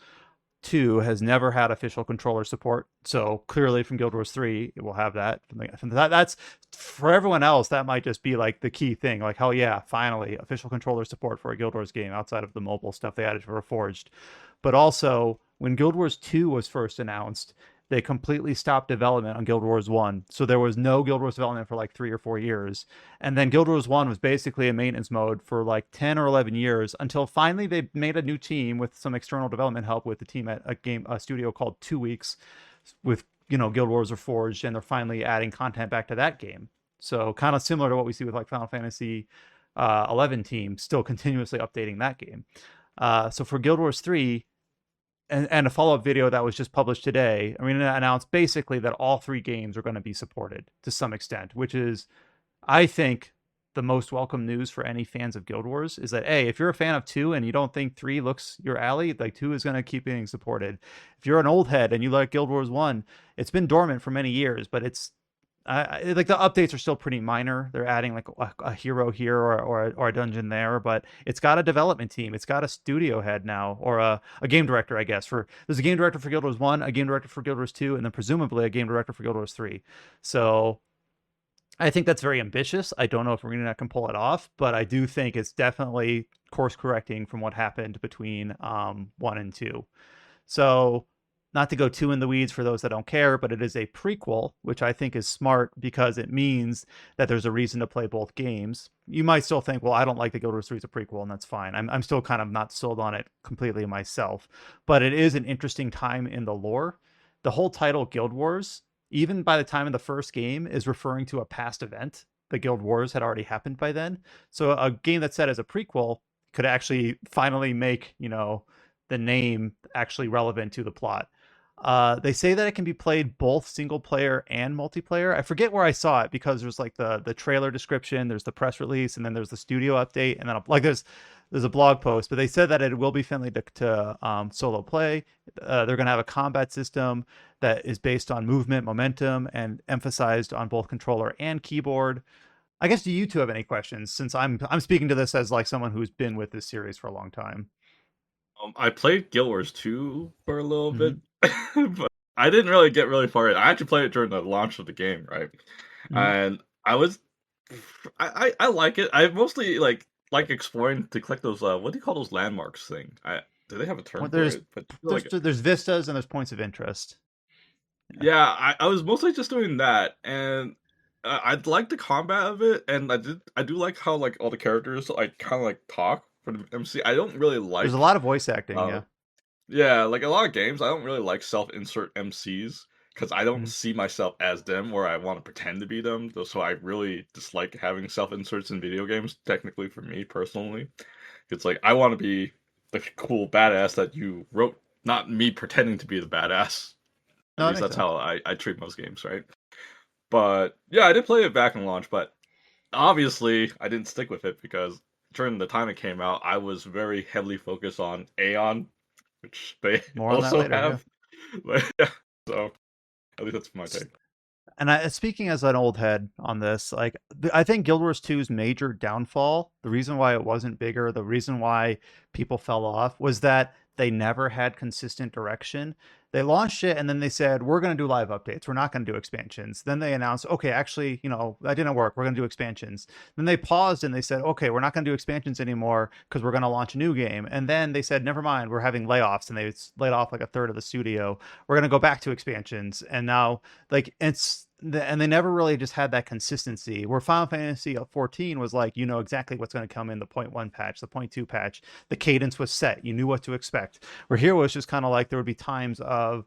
2 has never had official controller support. So clearly from Guild Wars 3, it will have that. That's for everyone else, that might just be like the key thing. Like, hell yeah, finally, official controller support for a Guild Wars game outside of the mobile stuff they added for Reforged. But also, when Guild Wars 2 was first announced, they completely stopped development on Guild Wars 1. So there was no Guild Wars development for like 3 or 4 years. And then Guild Wars 1 was basically a maintenance mode for like 10 or 11 years until finally they made a new team with some external development help with the team at a studio called 2 Weeks with, Guild Wars Reforged, and they're finally adding content back to that game. So kind of similar to what we see with like Final Fantasy 11 team, still continuously updating that game. So for Guild Wars 3, and a follow-up video that was just published today, I mean, it announced basically that all 3 games are going to be supported to some extent, which is, I think, the most welcome news for any fans of Guild Wars. Is that, hey, if you're a fan of 2 and you don't think 3 looks your alley, like 2 is going to keep being supported. If you're an old head and you like Guild Wars 1, it's been dormant for many years, but it's like the updates are still pretty minor. They're adding like a hero here or a dungeon there, but it's got a development team. It's got a studio head now, or a game director, I guess. There's a game director for Guild Wars 1, a game director for Guild Wars 2, and then presumably a game director for Guild Wars 3. So I think that's very ambitious. I don't know if Arena can pull it off, but I do think it's definitely course correcting from what happened between 1 and 2. So, not to go too in the weeds for those that don't care, but it is a prequel, which I think is smart because it means that there's a reason to play both games. You might still think, well, I don't like the Guild Wars 3 as a prequel, and that's fine. I'm still kind of not sold on it completely myself, but it is an interesting time in the lore. The whole title Guild Wars, even by the time of the first game, is referring to a past event. The Guild Wars had already happened by then. So a game that's set as a prequel could actually finally make, the name actually relevant to the plot. They say that it can be played both single player and multiplayer. I forget where I saw it because there's like the trailer description, there's the press release, and then there's the studio update, and then like there's a blog post. But they said that it will be friendly to solo play. They're going to have a combat system that is based on movement, momentum, and emphasized on both controller and keyboard. I guess, do you two have any questions? Since I'm speaking to this as like someone who's been with this series for a long time. I played Guild Wars 2 for a little bit, Mm-hmm. but I didn't really get really far in. I actually played it during the launch of the game, right? Mm-hmm. And I like it. I mostly like exploring to collect those what do you call those landmarks thing? Do they have a term Well, for it? But there's vistas and there's points of interest. yeah, I was mostly just doing that, and I'd like the combat of it, and I do like how like all the characters like kind of like talk for the MC. I don't really like. There's a lot of voice acting, yeah. Yeah, like a lot of games, I don't really like self-insert MCs because I don't Mhm. see myself as them or I want to pretend to be them. So I really dislike having self-inserts in video games, technically for me personally. It's like I want to be the cool badass that you wrote, not me pretending to be the badass. At No, that least makes that's sense. how I treat most games, right? But yeah, I did play it back in launch, but obviously I didn't stick with it because during the time it came out, I was very heavily focused on Aion, which they More on that also later, yeah. have. But yeah, so at least that's my take. And speaking as an old head on this, like I think Guild Wars 2's major downfall, the reason why it wasn't bigger, the reason why people fell off, was that they never had consistent direction. They launched it and then they said, we're going to do live updates. We're not going to do expansions. Then they announced, okay, actually, that didn't work. We're going to do expansions. Then they paused and they said, okay, we're not going to do expansions anymore because we're going to launch a new game. And then they said, never mind, we're having layoffs, and they laid off like a third of the studio. We're going to go back to expansions. And now like and they never really just had that consistency, where Final Fantasy 14 was like, exactly what's going to come in the 0.1 patch, the 0.2 patch. The cadence was set. You knew what to expect. Where here was just kind of like there would be times of,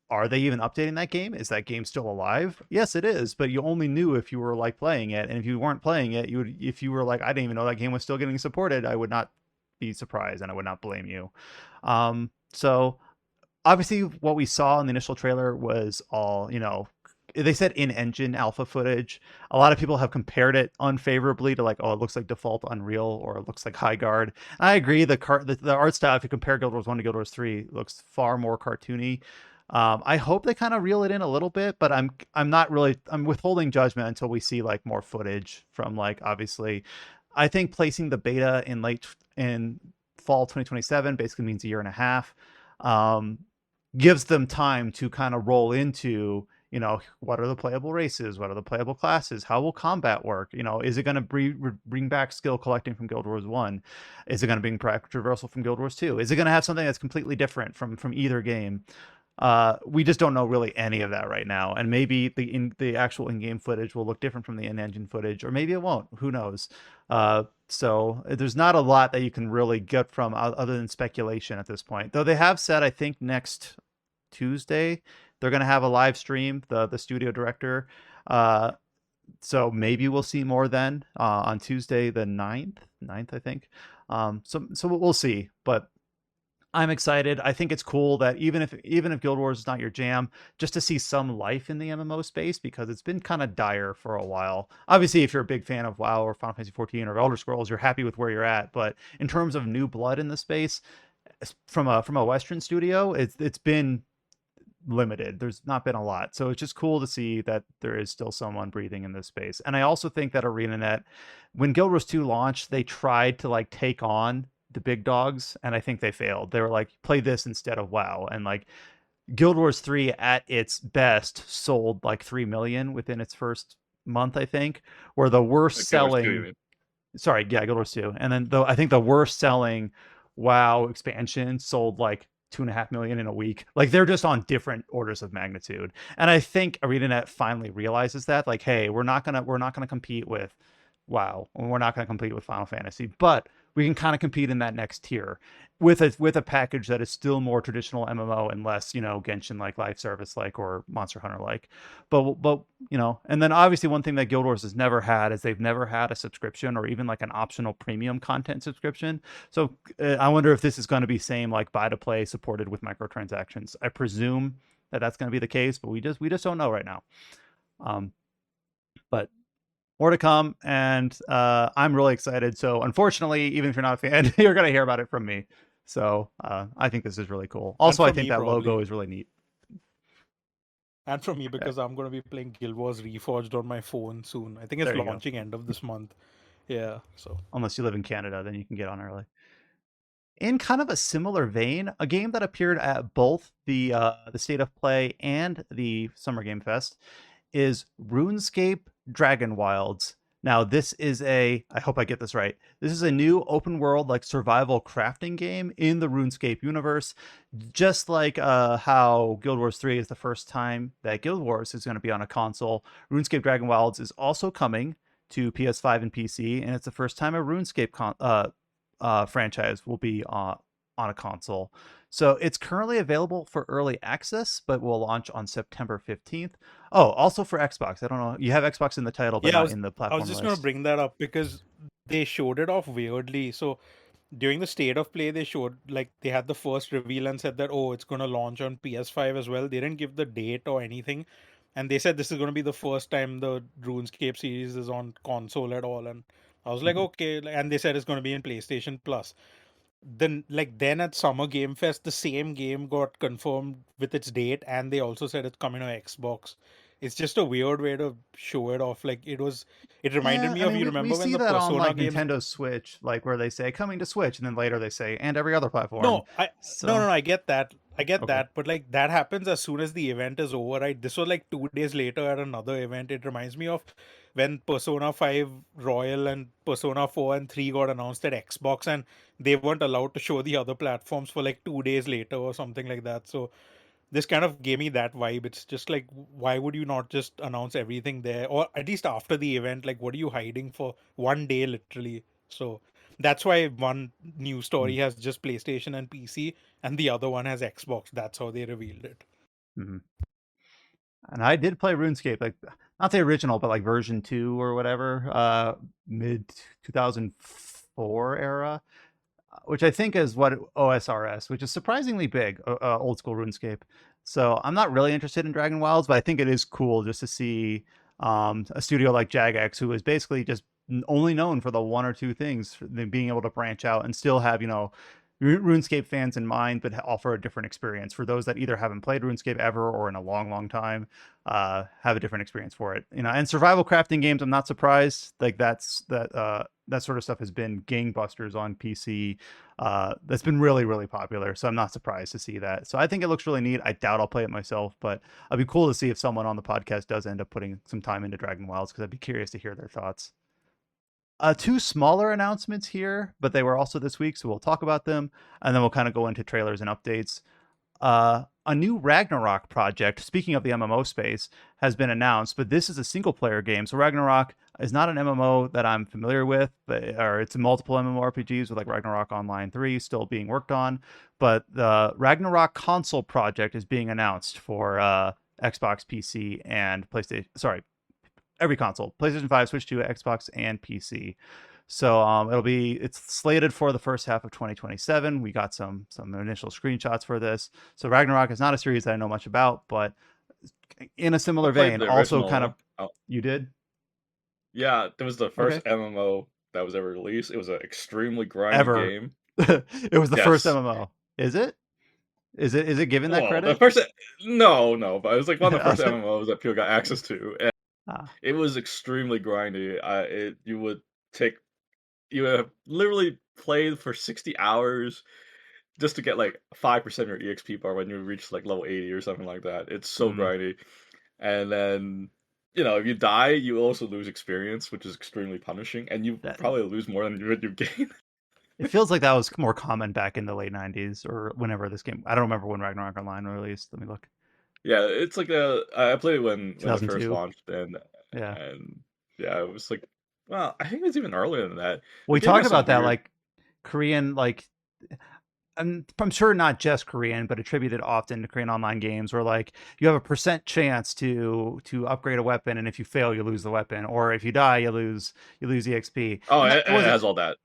are they even updating that game? Is that game still alive? Yes, it is, but you only knew if you were like playing it. And if you weren't playing it, if you were like, I didn't even know that game was still getting supported, I would not be surprised and I would not blame you. So obviously what we saw in the initial trailer was all, they said in-engine alpha footage. A lot of people have compared it unfavorably to like, oh, it looks like default Unreal, or it looks like High Guard. I agree. The art style, if you compare Guild Wars 1 to Guild Wars 3, looks far more cartoony. I hope they kind of reel it in a little bit, but I'm withholding judgment until we see like more footage from, like, obviously. I think placing the beta in fall 2027 basically means a year and a half. Gives them time to kind of roll into, what are the playable races? What are the playable classes? How will combat work? Is it going to bring back skill collecting from Guild Wars 1? Is it going to bring traversal from Guild Wars 2? Is it going to have something that's completely different from either game? We just don't know really any of that right now, and maybe the actual in-game footage will look different from the in-engine footage, or maybe it won't. Who knows? So there's not a lot that you can really get from other than speculation at this point. Though they have said, I think next Tuesday they're going to have a live stream. The studio director. So maybe we'll see more then on Tuesday the 9th, I think. So we'll see, but I'm excited. I think it's cool that even if Guild Wars is not your jam, just to see some life in the MMO space, because it's been kind of dire for a while. Obviously, if you're a big fan of WoW or Final Fantasy 14 or Elder Scrolls, you're happy with where you're at. But in terms of new blood in the space, from a Western studio, it's been limited. There's not been a lot. So it's just cool to see that there is still someone breathing in this space. And I also think that ArenaNet, when Guild Wars 2 launched, they tried to like take on the big dogs, and I think they failed. They were like, play this instead of WoW. And like Guild Wars 3 at its best sold like 3 million within its first month, I think, where the worst selling Guild Wars 2. And then though I think the worst selling WoW expansion sold like 2.5 million in a week. Like they're just on different orders of magnitude. And I think ArenaNet finally realizes that, like, hey, we're not gonna compete with WoW, and we're not gonna compete with Final Fantasy, but we can kind of compete in that next tier with a package that is still more traditional MMO and less, Genshin like, live service like, or Monster Hunter like. But and then obviously one thing that Guild Wars has never had is they've never had a subscription or even like an optional premium content subscription. So I wonder if this is going to be same like buy to play supported with microtransactions. I presume that that's going to be the case, but we just don't know right now. But more to come, and I'm really excited. So unfortunately, even if you're not a fan, you're going to hear about it from me. So I think this is really cool. Also, I think that logo is really neat. And from me, because I'm going to be playing Guild Wars Reforged on my phone soon. I think it's launching end of this month. Yeah, so. Unless you live in Canada, then you can get on early. In kind of a similar vein, a game that appeared at both the State of Play and the Summer Game Fest is RuneScape Dragonwilds. Now, this is I hope I get this right. This is a new open world like survival crafting game in the RuneScape universe. Just like how Guild Wars 3 is the first time that Guild Wars is going to be on a console, RuneScape Dragonwilds is also coming to PS5 and PC, and it's the first time a RuneScape franchise will be on a console. So it's currently available for early access, but will launch on September 15th. Oh, also for Xbox. I don't know. You have Xbox in the title, but not in the platform. I was just going to bring that up because they showed it off weirdly. So during the State of Play, they showed, like, they had the first reveal and said that, oh, it's going to launch on PS5 as well. They didn't give the date or anything. And they said this is going to be the first time the RuneScape series is on console at all. And I was like, okay. And they said it's going to be in PlayStation Plus. Then at Summer Game Fest, the same game got confirmed with its date, and they also said it's coming on Xbox. It's just a weird way to show it off. Like it reminded me of, you remember when the Persona on like games... Nintendo Switch, like where they say coming to Switch, and then later they say and every other platform. No, I get that. I get that, but like that happens as soon as the event is over, right? This was like 2 days later at another event. It reminds me of when Persona 5 Royal and Persona 4 and 3 got announced at Xbox, and they weren't allowed to show the other platforms for like 2 days later or something like that. So this kind of gave me that vibe. It's just like, why would you not just announce everything there, or at least after the event? Like, what are you hiding for 1 day, literally? So that's why one news story has just PlayStation and PC, and the other one has Xbox. That's how they revealed it. Mm-hmm. And I did play RuneScape, like not the original, but like version 2 or whatever, mid 2004 era, which I think is what OSRS, which is surprisingly big, old school RuneScape. So I'm not really interested in Dragonwilds, but I think it is cool just to see a studio like Jagex, who is basically just only known for the one or two things, being able to branch out and still have, RuneScape fans in mind, but offer a different experience for those that either haven't played RuneScape ever or in a long time, have a different experience for it. And survival crafting games, I'm not surprised. Like that sort of stuff has been gangbusters on PC. That's been really popular. So I'm not surprised to see that. So I think it looks really neat. I doubt I'll play it myself, but it'd be cool to see if someone on the podcast does end up putting some time into Dragonwilds, because I'd be curious to hear their thoughts. 2 smaller announcements here, but they were also this week, so we'll talk about them, and then we'll kind of go into trailers and updates. a new Ragnarok project, speaking of the MMO space, has been announced, but this is a single player game. So Ragnarok is not an MMO that I'm familiar with, or it's multiple MMORPGs with like Ragnarok Online 3 still being worked on. But the Ragnarok console project is being announced for Xbox, PC, and PlayStation. Sorry, every console: PlayStation 5, Switch 2, Xbox, and PC. So it's slated for the first half of 2027. We got some initial screenshots for this. So Ragnarok is not a series that I know much about, but in a I similar played vein, the also kind of original. Oh, you did. yeah, it was the first Okay. MMO that was ever released. It was an extremely grindy Ever. game. It was the first Yes. MMO. Is it? Is it given that Well, the credit? first no, but it was like one of the I first was like, MMOs that people got access to, and ah, it was extremely grindy. You would take you would have literally played for 60 hours just to get like 5% of your EXP bar when you reach like level 80 or something like that. It's so mm, grindy. And then, if you die, you also lose experience, which is extremely punishing, and you that probably lose more than you gain. it feels like that was more common back in the late 90s or whenever this game. I don't remember when Ragnarok Online released. Let me look. Yeah, it's like I played it when it first 2002. launched, Yeah. and yeah, it was like, well, I think it was even earlier than that. Well, The we game talked has some about that, weird. like Korean, like I'm sure not just Korean, but attributed often to Korean online games, where like you have a percent chance to upgrade a weapon, and if you fail, you lose the weapon, or if you die, you lose EXP, Oh, and that it it wasn't. has all that,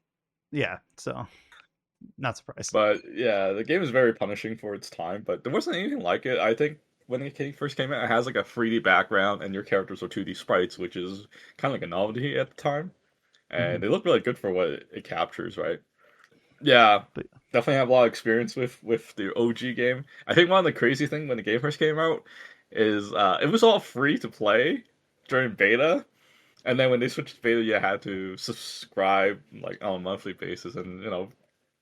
Yeah, so not surprised. but yeah, the game is very punishing for its time. But there wasn't anything like it. I think when first came out, it has like a 3D background, and your characters are 2D sprites, which is kind of like a novelty at the time. Mm-hmm. And they look really good for what it captures, right? Yeah, But definitely have a lot of experience with the OG game. I think one of the crazy thing when the game first came out is it was all free to play during beta, and then when they switched to beta, you had to subscribe like on a monthly basis, and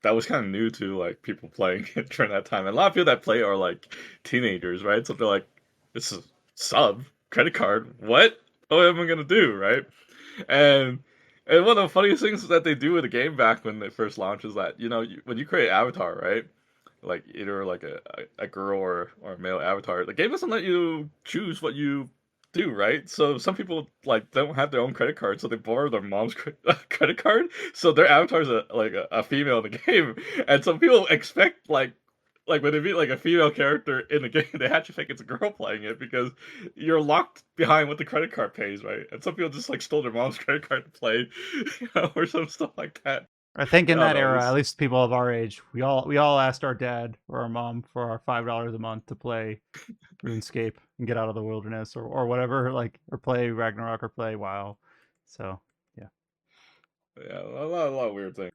that was kind of new to like people playing it during that time. And a lot of people that play are like teenagers, right? So they're like, "This is sub credit card. What? What am I gonna do?" Right? And one of the funniest things that they do with the game back when it first launched is that when you create an avatar, right? Like either like a girl or a male avatar, the game doesn't let you choose what you do, right? So some people like don't have their own credit card, so they borrow their mom's credit card, so their avatar is a female in the game, and some people expect like when they meet like a female character in the game, they actually think it's a girl playing it because you're locked behind what the credit card pays, right? And some people just like stole their mom's credit card to play, or some stuff like that. I think I in don't that know. era, at This least people of our age, we all asked our dad or our mom for our $5 a month to play RuneScape and get out of the wilderness or whatever, like or play Ragnarok or play WoW. So yeah. yeah, a lot of weird things,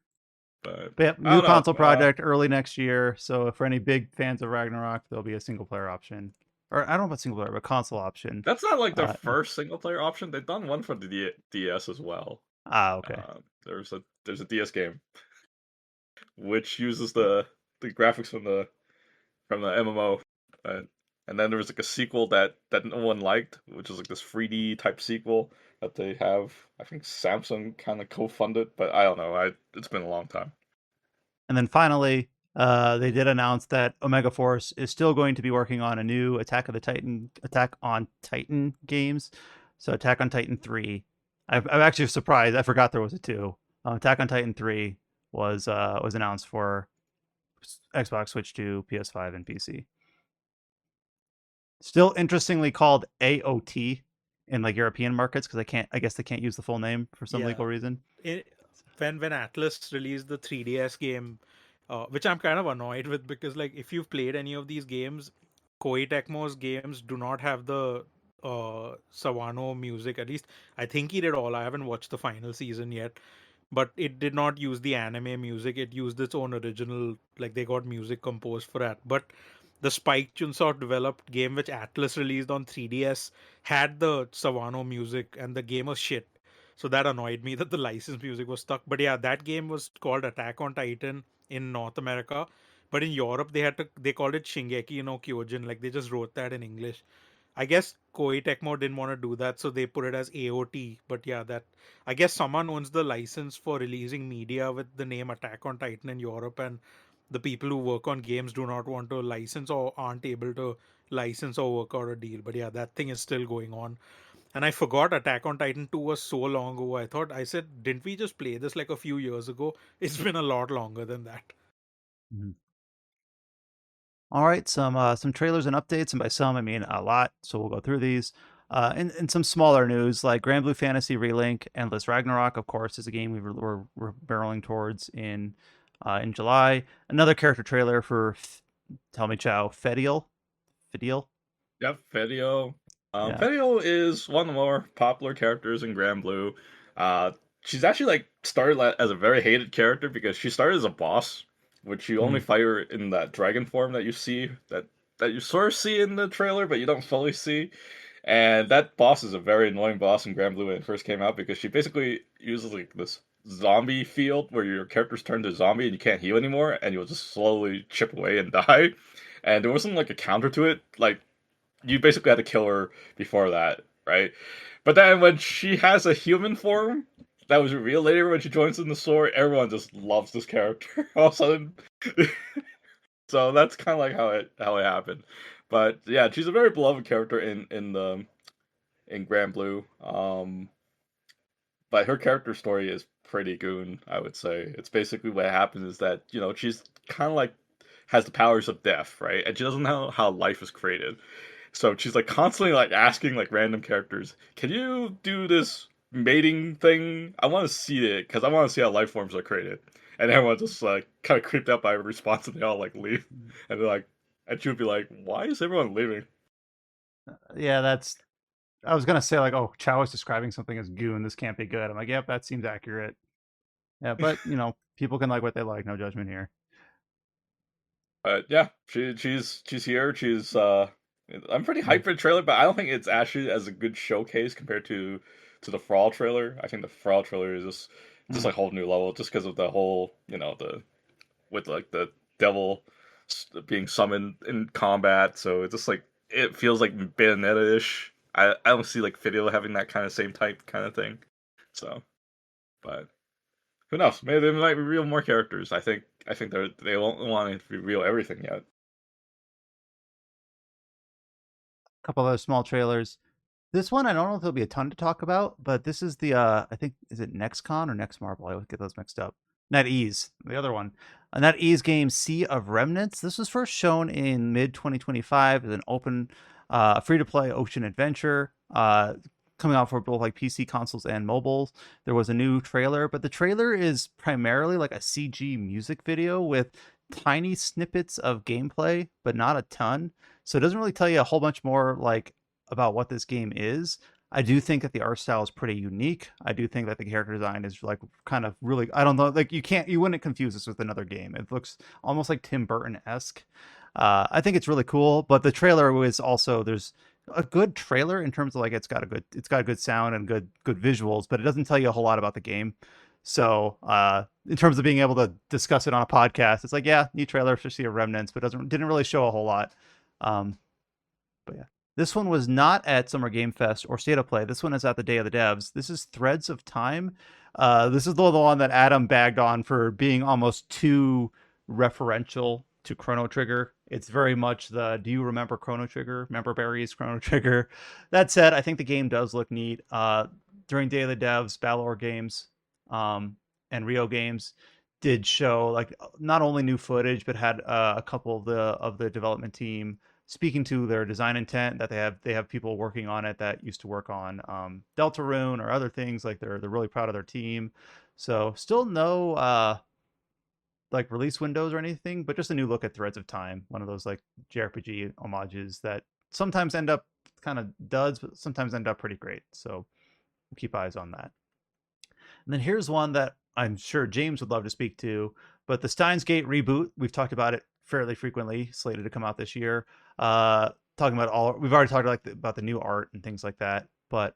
but But yeah, I new don't console know. project early next year. So for any big fans of Ragnarok, there'll be a single player option, or I don't know about single player, but console option. That's not like their Yeah. first single player option. They've done one for the DS as well. Okay. There's a DS game which uses the graphics from the MMO, and then there was like a sequel that no one liked, which is like this 3D type sequel that they have. I think Samsung kind of co-funded, but I don't know. It's been a long time. And then finally, they did announce that Omega Force is still going to be working on a new Attack on Titan games. So Attack on Titan 3. I'm actually surprised. I forgot there was a 2. Attack on Titan 3 was announced for Xbox, Switch 2, PS5, and PC. Still interestingly called AOT in like European markets because I guess they can't use the full name for some Yeah. legal reason. When Atlas released the 3DS game, which I'm kind of annoyed with because like if you've played any of these games, Koei Tecmo's games do not have the Sawano music. At least I think he did all. I haven't watched the final season yet, but it did not use the anime music. It used its own original. Like they got music composed for that. But the Spike Chunsoft developed game which Atlas released on 3DS had the Sawano music, and the game was shit. So that annoyed me that the license music was stuck. But yeah, that game was called Attack on Titan in North America. But in Europe, they called it Shingeki no Kyojin. Like they just wrote that in English. I guess Koei Tecmo didn't want to do that, so they put it as AOT. But yeah, that I guess someone owns the license for releasing media with the name Attack on Titan in Europe, and the people who work on games do not want to license or aren't able to license or work out a deal. But yeah, that thing is still going on. And I forgot Attack on Titan 2 was so long ago. I said, didn't we just play this like a few years ago? It's been a lot longer than that. Mhm. All right, some trailers and updates, and by some I mean a lot. So we'll go through these. And some smaller news like Grand Blue Fantasy Relink, Endless Ragnarok, of course, is a game we're barreling towards in July. Another character trailer for tell me Chow Fediel. Yep, Fediel. Yeah. Fediel is one of the more popular characters in Grand Blue. Uh, she's actually like started as a very hated character because she started as a boss, which you only Mhm. fight her in that dragon form that you see that you sort of see in the trailer, but you don't fully see. And that boss is a very annoying boss in Grand Blue when it first came out because she basically uses like this zombie field where your characters turn to zombie and you can't heal anymore, and you'll just slowly chip away and die. And there wasn't like a counter to it, like you basically had to kill her before that, right? But then when she has a human form, that was revealed later when she joins in the story, everyone just loves this character all of a sudden. So that's kind of like how it happened. But yeah, she's a very beloved character in Grand Blue. But her character story is pretty goon, I would say. It's basically what happens is that she's kind of like has the powers of death, right? And she doesn't know how life is created. So she's like constantly like asking like random characters, "Can you do this mating thing? I want to see it because I want to see how life forms are created." And everyone just like kind of creeped out by her response, and they all like leave. And they're like, and she would be like, "Why is everyone leaving?" Yeah, that's I was gonna say like, oh, Chow is describing something as goon. This can't be good. I'm like, yep, that seems accurate. Yeah, but people can like what they like. No judgment here. But yeah, she's here. I'm pretty Mm. hyped for the trailer, but I don't think it's actually as a good showcase compared to the Frawl trailer. I think the Frawl trailer is just like a whole new level, just because of the whole the with like the devil being summoned in combat. So it's just like it feels like Bayonetta-ish. I don't see like Fidel having that kind of same type kind of thing. So, but who knows? Maybe they might reveal more characters. I think they won't want to reveal everything yet. Couple other small trailers. This one I don't know if there'll be a ton to talk about, but this is the I think is it NextCon or Next Marble? I always get those mixed up. NetEase, the other one. A NetEase game Sea of Remnants. This was first shown in mid 2025 as an open free to play ocean adventure. Coming out for both like PC consoles and mobiles. There was a new trailer, but the trailer is primarily like a CG music video with tiny snippets of gameplay, but not a ton. So it doesn't really tell you a whole bunch more like about what this game is. I do think that the art style is pretty unique. I do think that the character design is like kind of really I don't know, like you wouldn't confuse this with another game. It looks almost like Tim Burton-esque. I think it's really cool, but the trailer was also there's a good trailer in terms of like it's got a good sound and good visuals, but it doesn't tell you a whole lot about the game. So in terms of being able to discuss it on a podcast, it's like yeah, new trailer for Sea of Remnants, but didn't really show a whole lot. Um, but yeah, this one was not at Summer Game Fest or State of Play. This one is at the Day of the Devs. This is Threads of Time. This is the one that Adam bagged on for being almost too referential to Chrono Trigger. It's very much the do you remember Chrono Trigger? Remember Barry's Chrono Trigger? That said, I think the game does look neat. During Day of the Devs, Balor Games and Rio Games did show like not only new footage, but had a couple of the development team speaking to their design intent that they have people working on it that used to work on Deltarune or other things. Like they're really proud of their team. So still no like release windows or anything, but just a new look at Threads of Time, one of those like JRPG homages that sometimes end up kind of duds, but sometimes end up pretty great. So we'll keep eyes on that. And then here's one that I'm sure James would love to speak to, but the Steins Gate reboot, we've talked about it fairly frequently, slated to come out this year. Talking about we've already talked about the new art and things like that, but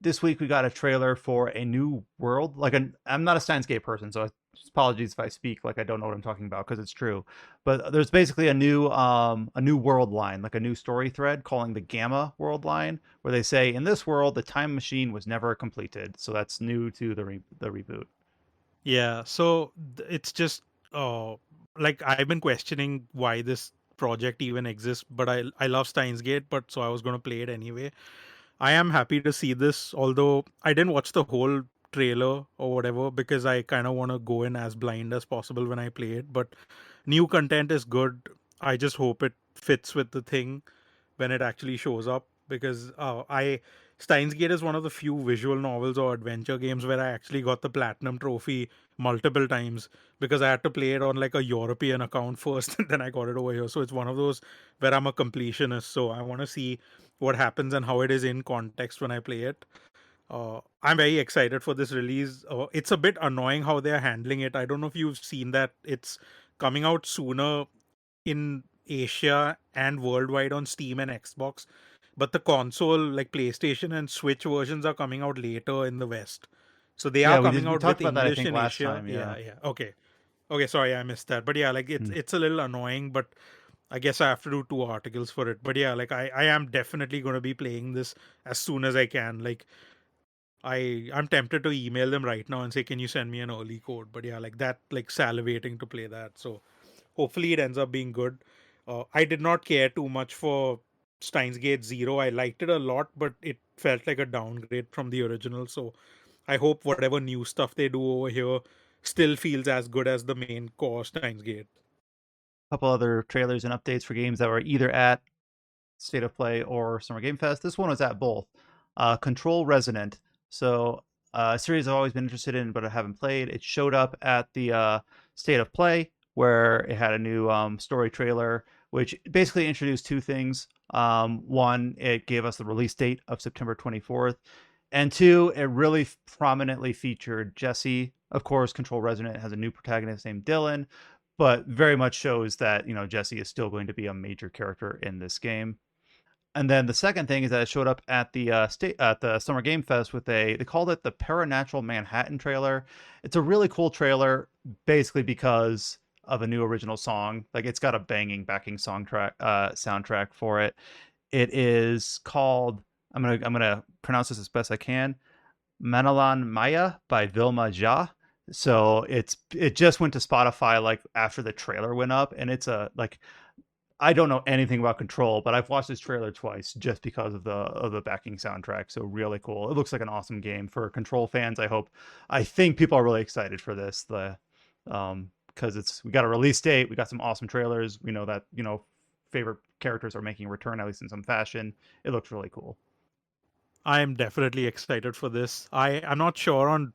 this week we got a trailer for a new world. I'm not a Steins Gate person, so apologies if I speak like I don't know what I'm talking about because it's true. But there's basically a new world line, like a new story thread calling the Gamma world line, where they say in this world the time machine was never completed. So that's new to the reboot. Yeah, so it's just like I've been questioning why this project even exists, but I love Steins Gate, but so I was gonna play it anyway. I am happy to see this, although I didn't watch the whole trailer or whatever because I kind of want to go in as blind as possible when I play it. But new content is good. I just hope it fits with the thing when it actually shows up because I Steins Gate is one of the few visual novels or adventure games where I actually got the platinum trophy multiple times because I had to play it on like a European account first and then I got it over here. So it's one of those where I'm a completionist. So I want to see what happens and how it is in context when I play it. I'm very excited for this release. It's a bit annoying how they're handling it. I don't know if you've seen that it's coming out sooner in Asia and worldwide on Steam and Xbox, but the console like PlayStation and Switch versions are coming out later in the West. So they Yeah, are we coming did. We out talked with about that, I English think, in last Asia. time. Yeah. Yeah, yeah. Okay. Okay, sorry, I missed that. But yeah, like Hmm. it's a little annoying, but I guess I have to do two articles for it. But yeah, like I am definitely gonna be playing this as soon as I can. Like I'm tempted to email them right now and say, can you send me an early code? But yeah, like that, like salivating to play that. So hopefully it ends up being good. I did not care too much for Steins Gate Zero. I liked it a lot, but it felt like a downgrade from the original. So I hope whatever new stuff they do over here still feels as good as the main core Steins Gate. A couple other trailers and updates for games that were either at State of Play or Summer Game Fest. This one was at both. Control Resonant. So a series I've always been interested in, but I haven't played. It showed up at the State of Play, where it had a new story trailer, which basically introduced two things. One, it gave us the release date of September 24th. And two, it really prominently featured Jesse. Of course, Control Resonant has a new protagonist named Dylan, but very much shows that, Jesse is still going to be a major character in this game. And then the second thing is that it showed up at the Summer Game Fest with they called it the Paranatural Manhattan trailer. It's a really cool trailer, basically because of a new original song. Like it's got a banging backing soundtrack for it. It is called I'm gonna pronounce this as best I can. Manalan Maya by Vilma Ja. So it just went to Spotify like after the trailer went up, and it's a like I don't know anything about Control, but I've watched this trailer twice just because of the backing soundtrack. So really cool. It looks like an awesome game for Control fans. I think people are really excited for this. Because we got a release date, we got some awesome trailers. We know that favorite characters are making a return at least in some fashion. It looks really cool. I am definitely excited for this. I'm not sure on.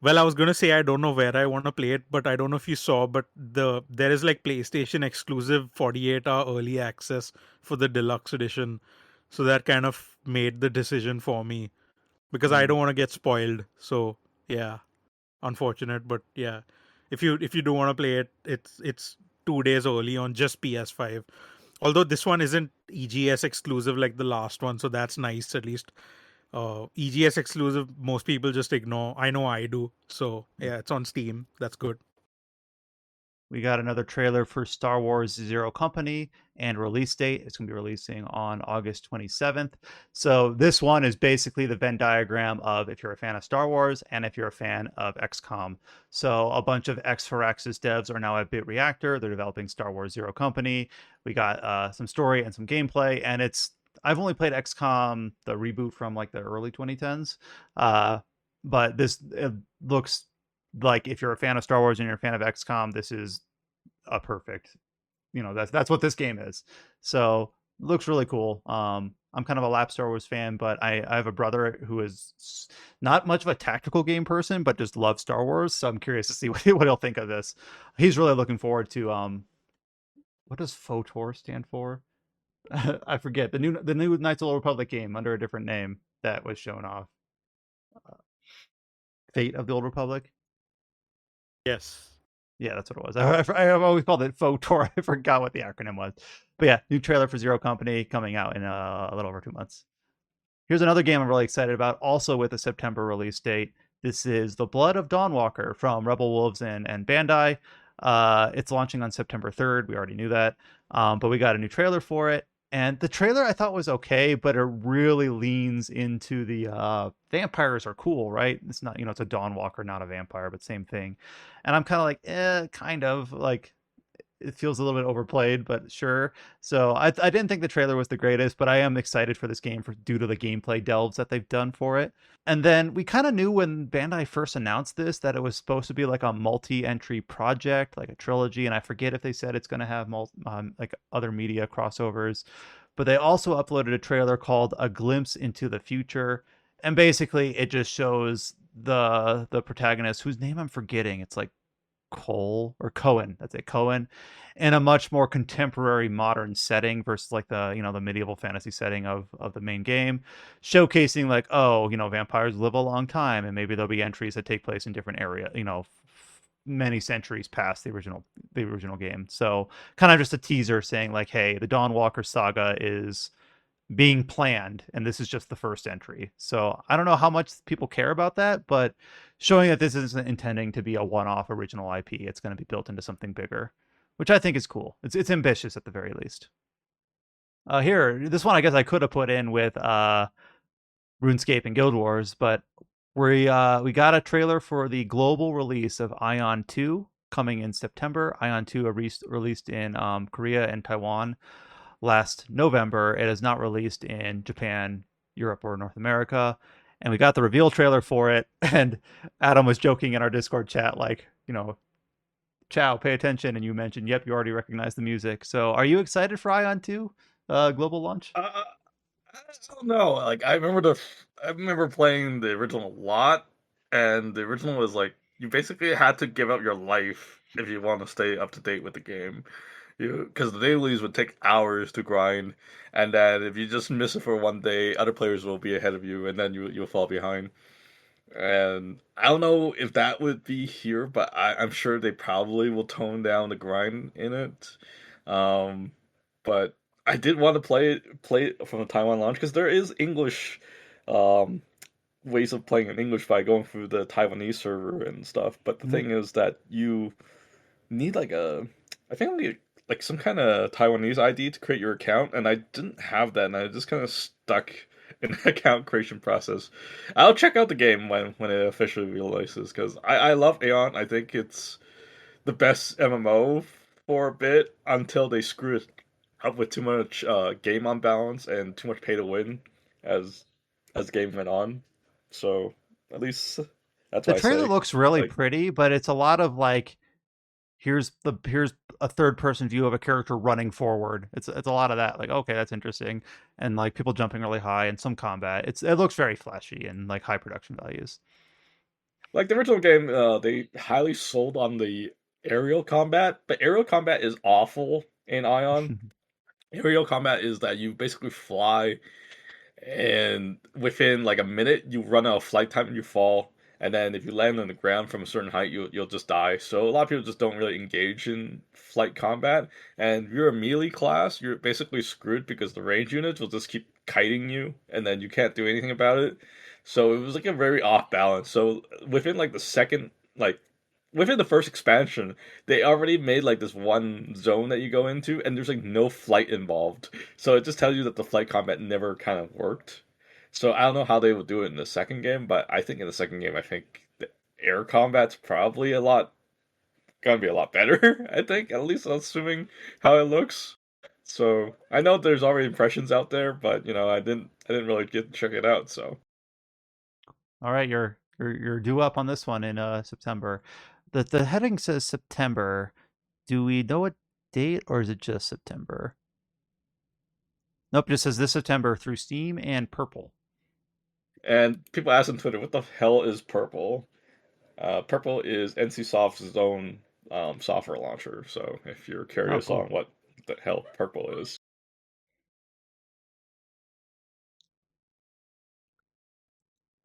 Well, I was gonna say I don't know where I want to play it, but I don't know if you saw, but there is like PlayStation exclusive 48-hour early access for the deluxe edition, so that kind of made the decision for me because I Mm. don't want to get spoiled. So yeah, unfortunate, but yeah, if you do want to play it, it's 2 days early on just PS5. Although this one isn't EGS exclusive like the last one, so that's nice at least. EGS exclusive, most people just ignore. I know I do. So yeah, it's on Steam. That's good. We got another trailer for Star Wars Zero Company and release date. It's going to be releasing on August 27th. So, this one is basically the Venn diagram of if you're a fan of Star Wars and if you're a fan of XCOM. So, a bunch of X4Axis devs are now at Bit Reactor. They're developing Star Wars Zero Company. We got some story and some gameplay, and I've only played XCOM, the reboot from like the early 2010s. But it looks like if you're a fan of Star Wars and you're a fan of XCOM, this is a perfect, that's what this game is. So looks really cool. I'm kind of a lap Star Wars fan, but I have a brother who is not much of a tactical game person, but just loves Star Wars. So I'm curious to see what he'll think of this. He's really looking forward to what does FOTOR stand for? I forget the new Knights of the Old Republic game under a different name that was shown off. Fate of the Old Republic. Yes. Yeah, that's what it was. I've always called it FOTOR. I forgot what the acronym was. But yeah, new trailer for Zero Company coming out in a little over 2 months. Here's another game I'm really excited about, also with a September release date. This is The Blood of Dawnwalker from Rebel Wolves and Bandai. It's launching on September 3rd. We already knew that. But we got a new trailer for it. And the trailer I thought was okay, but it really leans into the vampires are cool, right? It's not, it's a Dawnwalker, not a vampire, but same thing. And I'm kind of like, kind of like it feels a little bit overplayed, but sure. So I didn't think the trailer was the greatest, but I am excited for this game due to the gameplay delves that they've done for it. And then we kind of knew when Bandai first announced this that it was supposed to be like a multi-entry project, like a trilogy. And I forget if they said it's going to have like other media crossovers. But they also uploaded a trailer called A Glimpse into the Future. And basically it just shows the protagonist, whose name I'm forgetting. It's like Cole or Cohen. That's it, Cohen, in a much more contemporary, modern setting versus like the medieval fantasy setting of the main game, showcasing like, oh, vampires live a long time, and maybe there'll be entries that take place in different area, many centuries past the original game. So kind of just a teaser saying like, hey, the Dawnwalker saga is being planned, and this is just the first entry. So I don't know how much people care about that, but showing that this isn't intending to be a one-off original IP, it's going to be built into something bigger, which I think is cool. It's ambitious at the very least. Here, this one I guess I could have put in with RuneScape and Guild Wars, but we got a trailer for the global release of Aion 2 coming in September. Aion 2 released in Korea and Taiwan last November. It is not released in Japan, Europe, or North America. And we got the reveal trailer for it. And Adam was joking in our Discord chat, like, Chow, pay attention. And you mentioned, yep, you already recognize the music. So are you excited for Ion 2 global launch? I don't know. Like I remember playing the original a lot, and the original was like you basically had to give up your life if you want to stay up to date with the game. Because the dailies would take hours to grind, and then if you just miss it for one day, other players will be ahead of you, and then you'll fall behind. And I don't know if that would be here, but I'm sure they probably will tone down the grind in it. Um, but I did want to play it from the Taiwan launch because there is English um, ways of playing in English by going through the Taiwanese server and stuff. But the thing is that you need I think I need like some kind of Taiwanese ID to create your account, and I didn't have that, and I just kind of stuck in the account creation process. I'll check out the game when it officially releases because I love Aeon. I think it's the best MMO for a bit until they screw it up with too much game unbalance and too much pay to win as the game went on. So at least that's The why I trailer say looks really like pretty, but it's a lot of like, here's a third person view of a character running forward. It's a lot of that. Like, okay, that's interesting, and like people jumping really high and some combat. It looks very flashy and like high production values. the original game, they highly sold on the aerial combat, but aerial combat is awful in Ion. Aerial combat is that you basically fly, and within like a minute, you run out of flight time and you fall. And then if you land on the ground from a certain height, you'll just die. So a lot of people just don't really engage in flight combat. And if you're a melee class, you're basically screwed because the range units will just keep kiting you, and then you can't do anything about it. So it was like a very off balance. So within like the second, like within the first expansion, they already made like this one zone that you go into, and there's like no flight involved. So it just tells you that the flight combat never kind of worked. So I don't know how they will do it in the second game, but I think in the second game, I think the air combat's probably gonna be a lot better. I think, at least assuming how it looks. So I know there's already impressions out there, but I didn't really get to check it out. So All right, you're due up on this one in September. The heading says September. Do we know a date, or is it just September? Nope, it just says this September through Steam and Purple. and people ask on Twitter, what the hell is Purple? Purple is NCSoft's own software launcher. So if you're Oh, curious cool. on what the hell Purple is.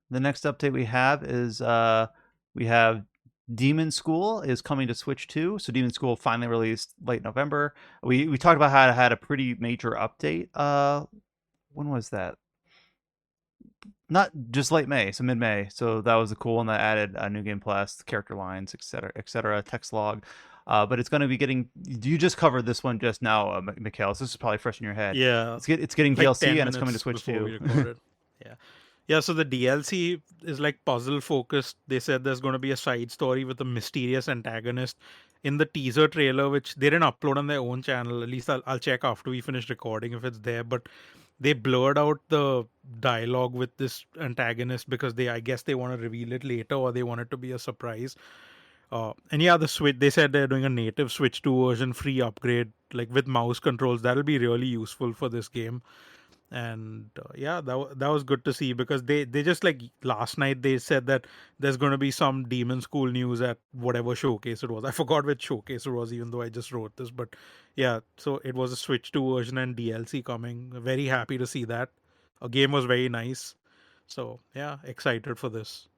The next update we have is we have Demonschool is coming to Switch 2. So Demonschool finally released late November. We talked about how it had a pretty major update. When was that? Not just late May, so mid May. So that was a cool one that added New Game Plus, character lines, etc., text log. But it's going to be getting. You just covered this one just now, Mikhail. So this is probably fresh in your head. Yeah, It's getting like DLC 10 and it's coming to minutes Switch before 2. we recorded. Yeah. Yeah, so the DLC is like puzzle focused. They said there's going to be a side story with a mysterious antagonist. In the teaser trailer, which they didn't upload on their own channel, at least I'll check after we finish recording if it's there. But they blurred out the dialogue with this antagonist because I guess they want to reveal it later or they want it to be a surprise. And yeah, the Switch. They said they're doing a native Switch 2 version free upgrade, like with mouse controls. That'll be really useful for this game. And yeah, that was good to see because they just like last night they said that there's going to be some Demonschool news at whatever showcase it was. I forgot which showcase it was, even though I just wrote this. But yeah, so it was a Switch 2 version and DLC coming. Very happy to see that. A game was very nice. So yeah, excited for this.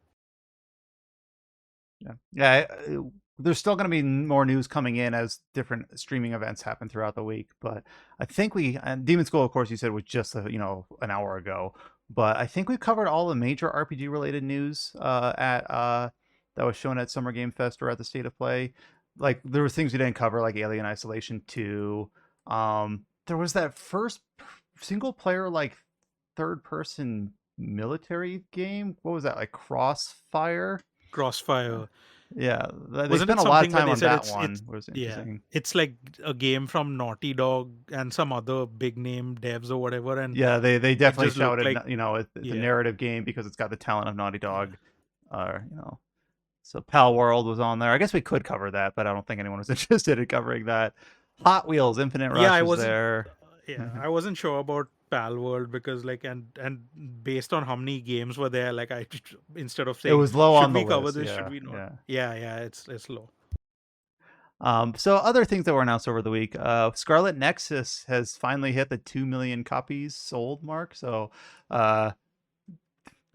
Yeah. There's still going to be more news coming in as different streaming events happen throughout the week. But I think and Demon School, of course, you said was just an hour ago. But I think we've covered all the major RPG related news at that was shown at Summer Game Fest or at the State of Play. Like there were things we didn't cover, like Alien Isolation 2. There was that first single player like third person military game. What was that, like Crossfire? Crossfire. Yeah, they Wasn't spent it a lot of something where time they on said that it's one. It was yeah, interesting. it's like a game from Naughty Dog and some other big name devs or whatever, and Yeah, they it definitely just looked shouted, like it's a yeah, narrative game because it's got the talent of Naughty yeah. Dog. So Pal World was on there. I guess we could cover that, but I don't think anyone was interested in covering that. Hot Wheels Infinite Yeah, Rush I was wasn't. there. Yeah, I wasn't sure about Pal World because like and based on how many games were there, like instead of It saying was low should on the we cover list. this, should Yeah, we not? yeah. Yeah, it's low. So other things that were announced over the week, Scarlet Nexus has finally hit the 2 million copies sold mark. So, a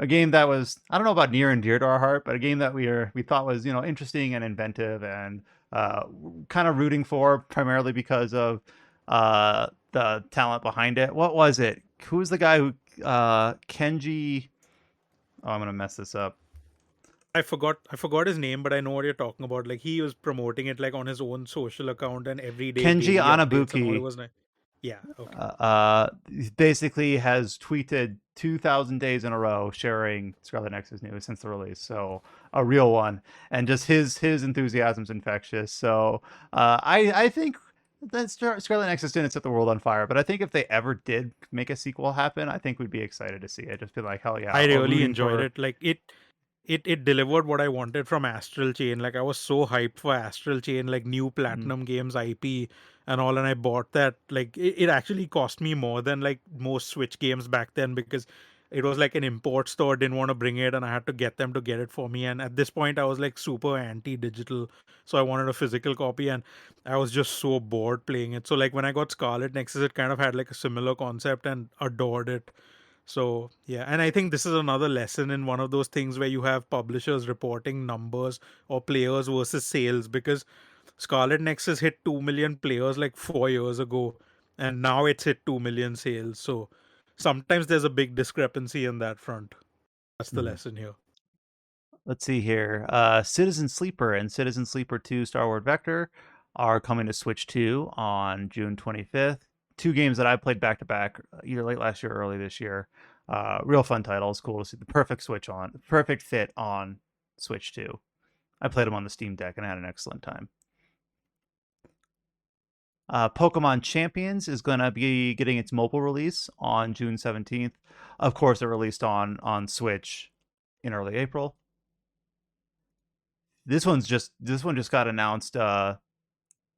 game that was, I don't know about near and dear to our heart, but a game that we thought was interesting and inventive and kind of rooting for primarily because of the talent behind it. What was it? Who was the guy who Kenji? Oh, I'm gonna mess this up. I forgot his name, but I know what you're talking about. Like he was promoting it like on his own social account and every day Kenji daily updates and all. It Anabuki was nice. Yeah, okay. basically has tweeted 2,000 days in a row sharing Scarlet Nexus news since the release. So a real one, and just his enthusiasm's infectious. So I think that Scarlet Nexus didn't set the world on fire, but I think if they ever did make a sequel happen, I think we'd be excited to see it. Just be like, hell yeah, I or really rooting enjoyed for. it. Like it delivered what I wanted from Astral Chain. Like I was so hyped for Astral Chain, like new Mm. Platinum Games IP and all, and I bought that. Like it actually cost me more than like most Switch games back then because it was like an import store didn't want to bring it and I had to get them to get it for me. And at this point I was like super anti-digital. So I wanted a physical copy and I was just so bored playing it. So like when I got Scarlet Nexus, it kind of had like a similar concept and adored it. So, yeah, and I think this is another lesson in one of those things where you have publishers reporting numbers or players versus sales because Scarlet Nexus hit 2 million players like 4 years ago, and now it's hit 2 million sales. So, sometimes there's a big discrepancy in that front. That's the Mm. lesson here. Let's see here. Citizen Sleeper and Citizen Sleeper 2 Star Wars Vector are coming to Switch 2 on June 25th. Two games that I played back to back either late last year or early this year. Real fun titles. Cool to see the perfect fit on Switch 2. I played them on the Steam Deck and I had an excellent time. Pokemon Champions is going to be getting its mobile release on June 17th. Of course, it released on Switch in early April. This one just got announced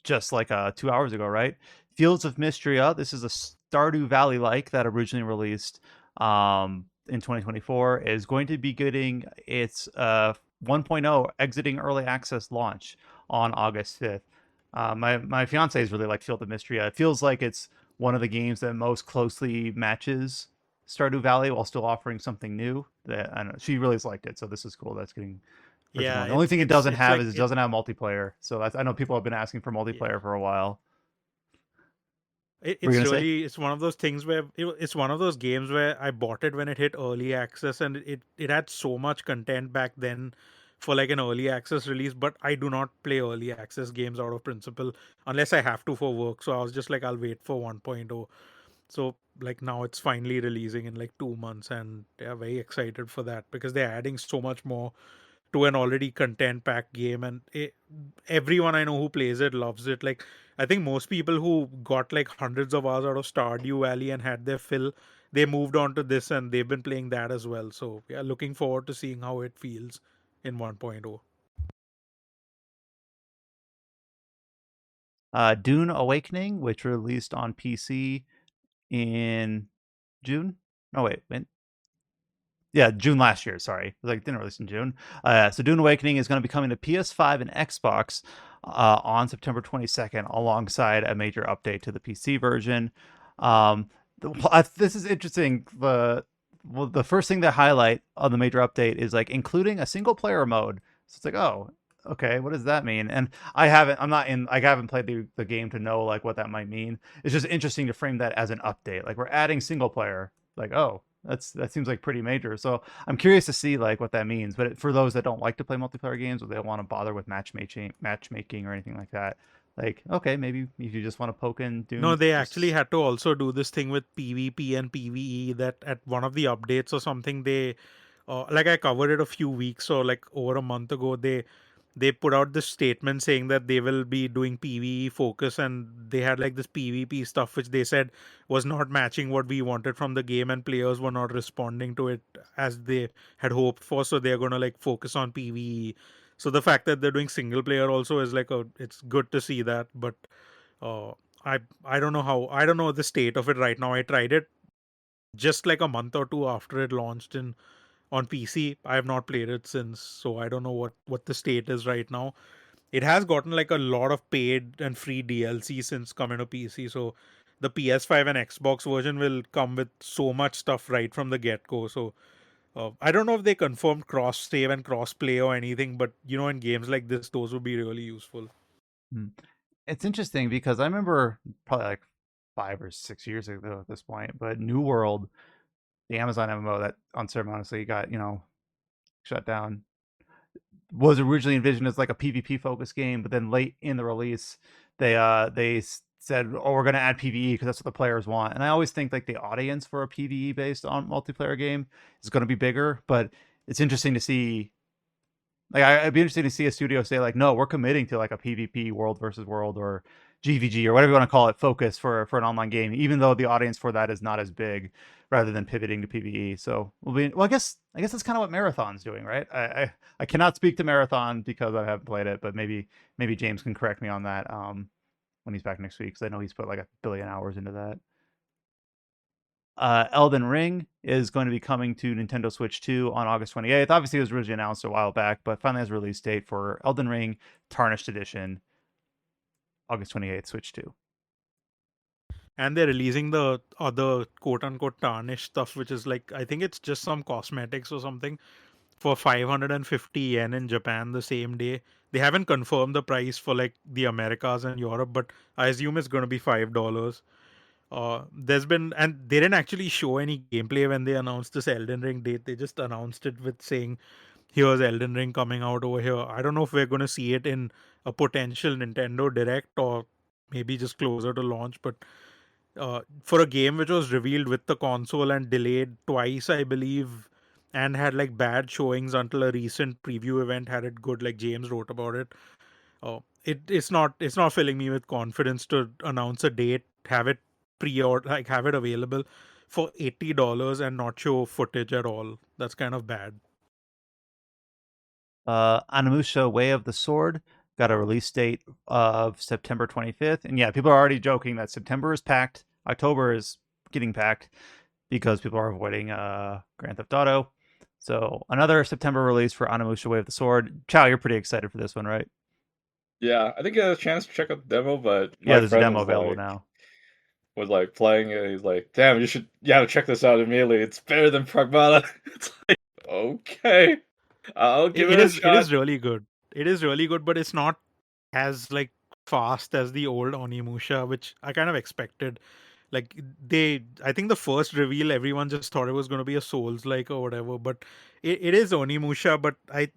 just like 2 hours ago, right? Fields of Mystria. This is a Stardew Valley like that originally released in 2024 is going to be getting its 1.0 exiting early access launch on August 5th. My fiance is really like Field of Mystria. It feels like it's one of the games that most closely matches Stardew Valley while still offering something new. That I don't know, she really has liked it, so this is cool. That's getting purchase Yeah, one. The only thing it it's doesn't it's have like is it doesn't have multiplayer. So I know people have been asking for yeah. multiplayer for a while. What are you It's gonna say? really it's one of those things where it's one of those games where I bought it when it hit early access and it had so much content back then for like an early access release, but I do not play early access games out of principle unless I have to for work. So I was just like I'll wait for 1.0. So like now it's finally releasing in like 2 months, and they're very excited for that because they're adding so much more to an already content packed game, and everyone I know who plays it loves it. Like I think most people who got like hundreds of hours out of Stardew Valley and had their fill, they moved on to this and they've been playing that as well. So yeah, looking forward to seeing how it feels in 1.0. Dune Awakening, which released on PC in June. Oh wait, when? Yeah, June last year. Sorry, like didn't release in June. So Dune Awakening is going to be coming to PS5 and Xbox on September 22nd, alongside a major update to the PC version. This is interesting. The first thing they highlight on the major update is like including a single player mode. So it's like, oh, okay, what does that mean? And I haven't played the game to know like what that might mean. It's just interesting to frame that as an update. Like we're adding single player. Like, oh, that seems like pretty major. So I'm curious to see like what that means. But for those that don't like to play multiplayer games or they don't want to bother with matchmaking or anything like that, like okay, maybe if you just want to poke in No, Dune, they actually just had to also do this thing with PvP and PvE, that at one of the updates or something they like I covered it a few weeks or like over a month ago, they put out this statement saying that they will be doing PvE focus, and they had like this PvP stuff which they said was not matching what we wanted from the game, and players were not responding to it as they had hoped for, so they're going to like focus on PvE. So the fact that they're doing single player also is like it's good to see that. But uh, I don't know I don't know the state of it right now. I tried it just like a month or two after it launched in on PC. I have not played it since, so I don't know what the state is right now. It has gotten like a lot of paid and free DLC since coming to PC. So the PS5 and Xbox version will come with so much stuff right from the get go. So I don't know if they confirmed cross save and cross play or anything, but in games like this, those would be really useful. hmm. It's interesting because I remember probably like 5 or 6 years ago at this point, but New World, the Amazon MMO that unceremoniously got shut down, was originally envisioned as like a PvP focused game, but then late in the release, they said, "Oh, we're going to add PvE because that's what the players want." And I always think like the audience for a PvE based on multiplayer game is going to be bigger, but it's interesting to see. Like I'd be interested to see a studio say like, "No, we're committing to like a PvP world versus world or GVG or whatever you want to call it focus for an online game, even though the audience for that is not as big, rather than pivoting to PvE." So I guess that's kind of what Marathon's doing, right? I cannot speak to Marathon because I haven't played it, but maybe James can correct me on that when he's back next week, because I know he's put like 1 billion hours into that. Elden Ring is going to be coming to Nintendo Switch 2 on August 28th. Obviously, it was originally announced a while back, but finally has a release date for Elden Ring Tarnished Edition, August 28th, Switch 2. And they're releasing the other quote unquote tarnished stuff, which is like I think it's just some cosmetics or something for 550 yen in Japan the same day. They haven't confirmed the price for like the Americas and Europe, but I assume it's going to be $5. There's been, and they didn't actually show any gameplay when they announced this Elden Ring date. They just announced it with saying, "Here's Elden Ring coming out over here." I don't know if we're going to see it in a potential Nintendo Direct or maybe just closer to launch, but for a game which was revealed with the console and delayed twice, I believe, and had like bad showings until a recent preview event had it good, like James wrote about it. It's not filling me with confidence to announce a date, have it pre-order, like have it available for $80 and not show footage at all. That's kind of bad. Onimusha Way of the Sword got a release date of September 25th. And yeah, people are already joking that September is packed, October is getting packed because people are avoiding Grand Theft Auto. So another September release for Onimusha Way of the Sword. Chow, you're pretty excited for this one, right? Yeah, I didn't get a chance to check out the demo, but Yeah, my there's a friend demo available now. was like playing it. He's like, "Damn, you have to check this out immediately. It's better than Pragmata." It's like, okay, I'll give It it a is it shot. is really good. It is really good, but it's not as like fast as the old Onimusha, which I kind of expected. Like I think the first reveal, everyone just thought it was going to be a Souls like or whatever, but it is Onimusha. But I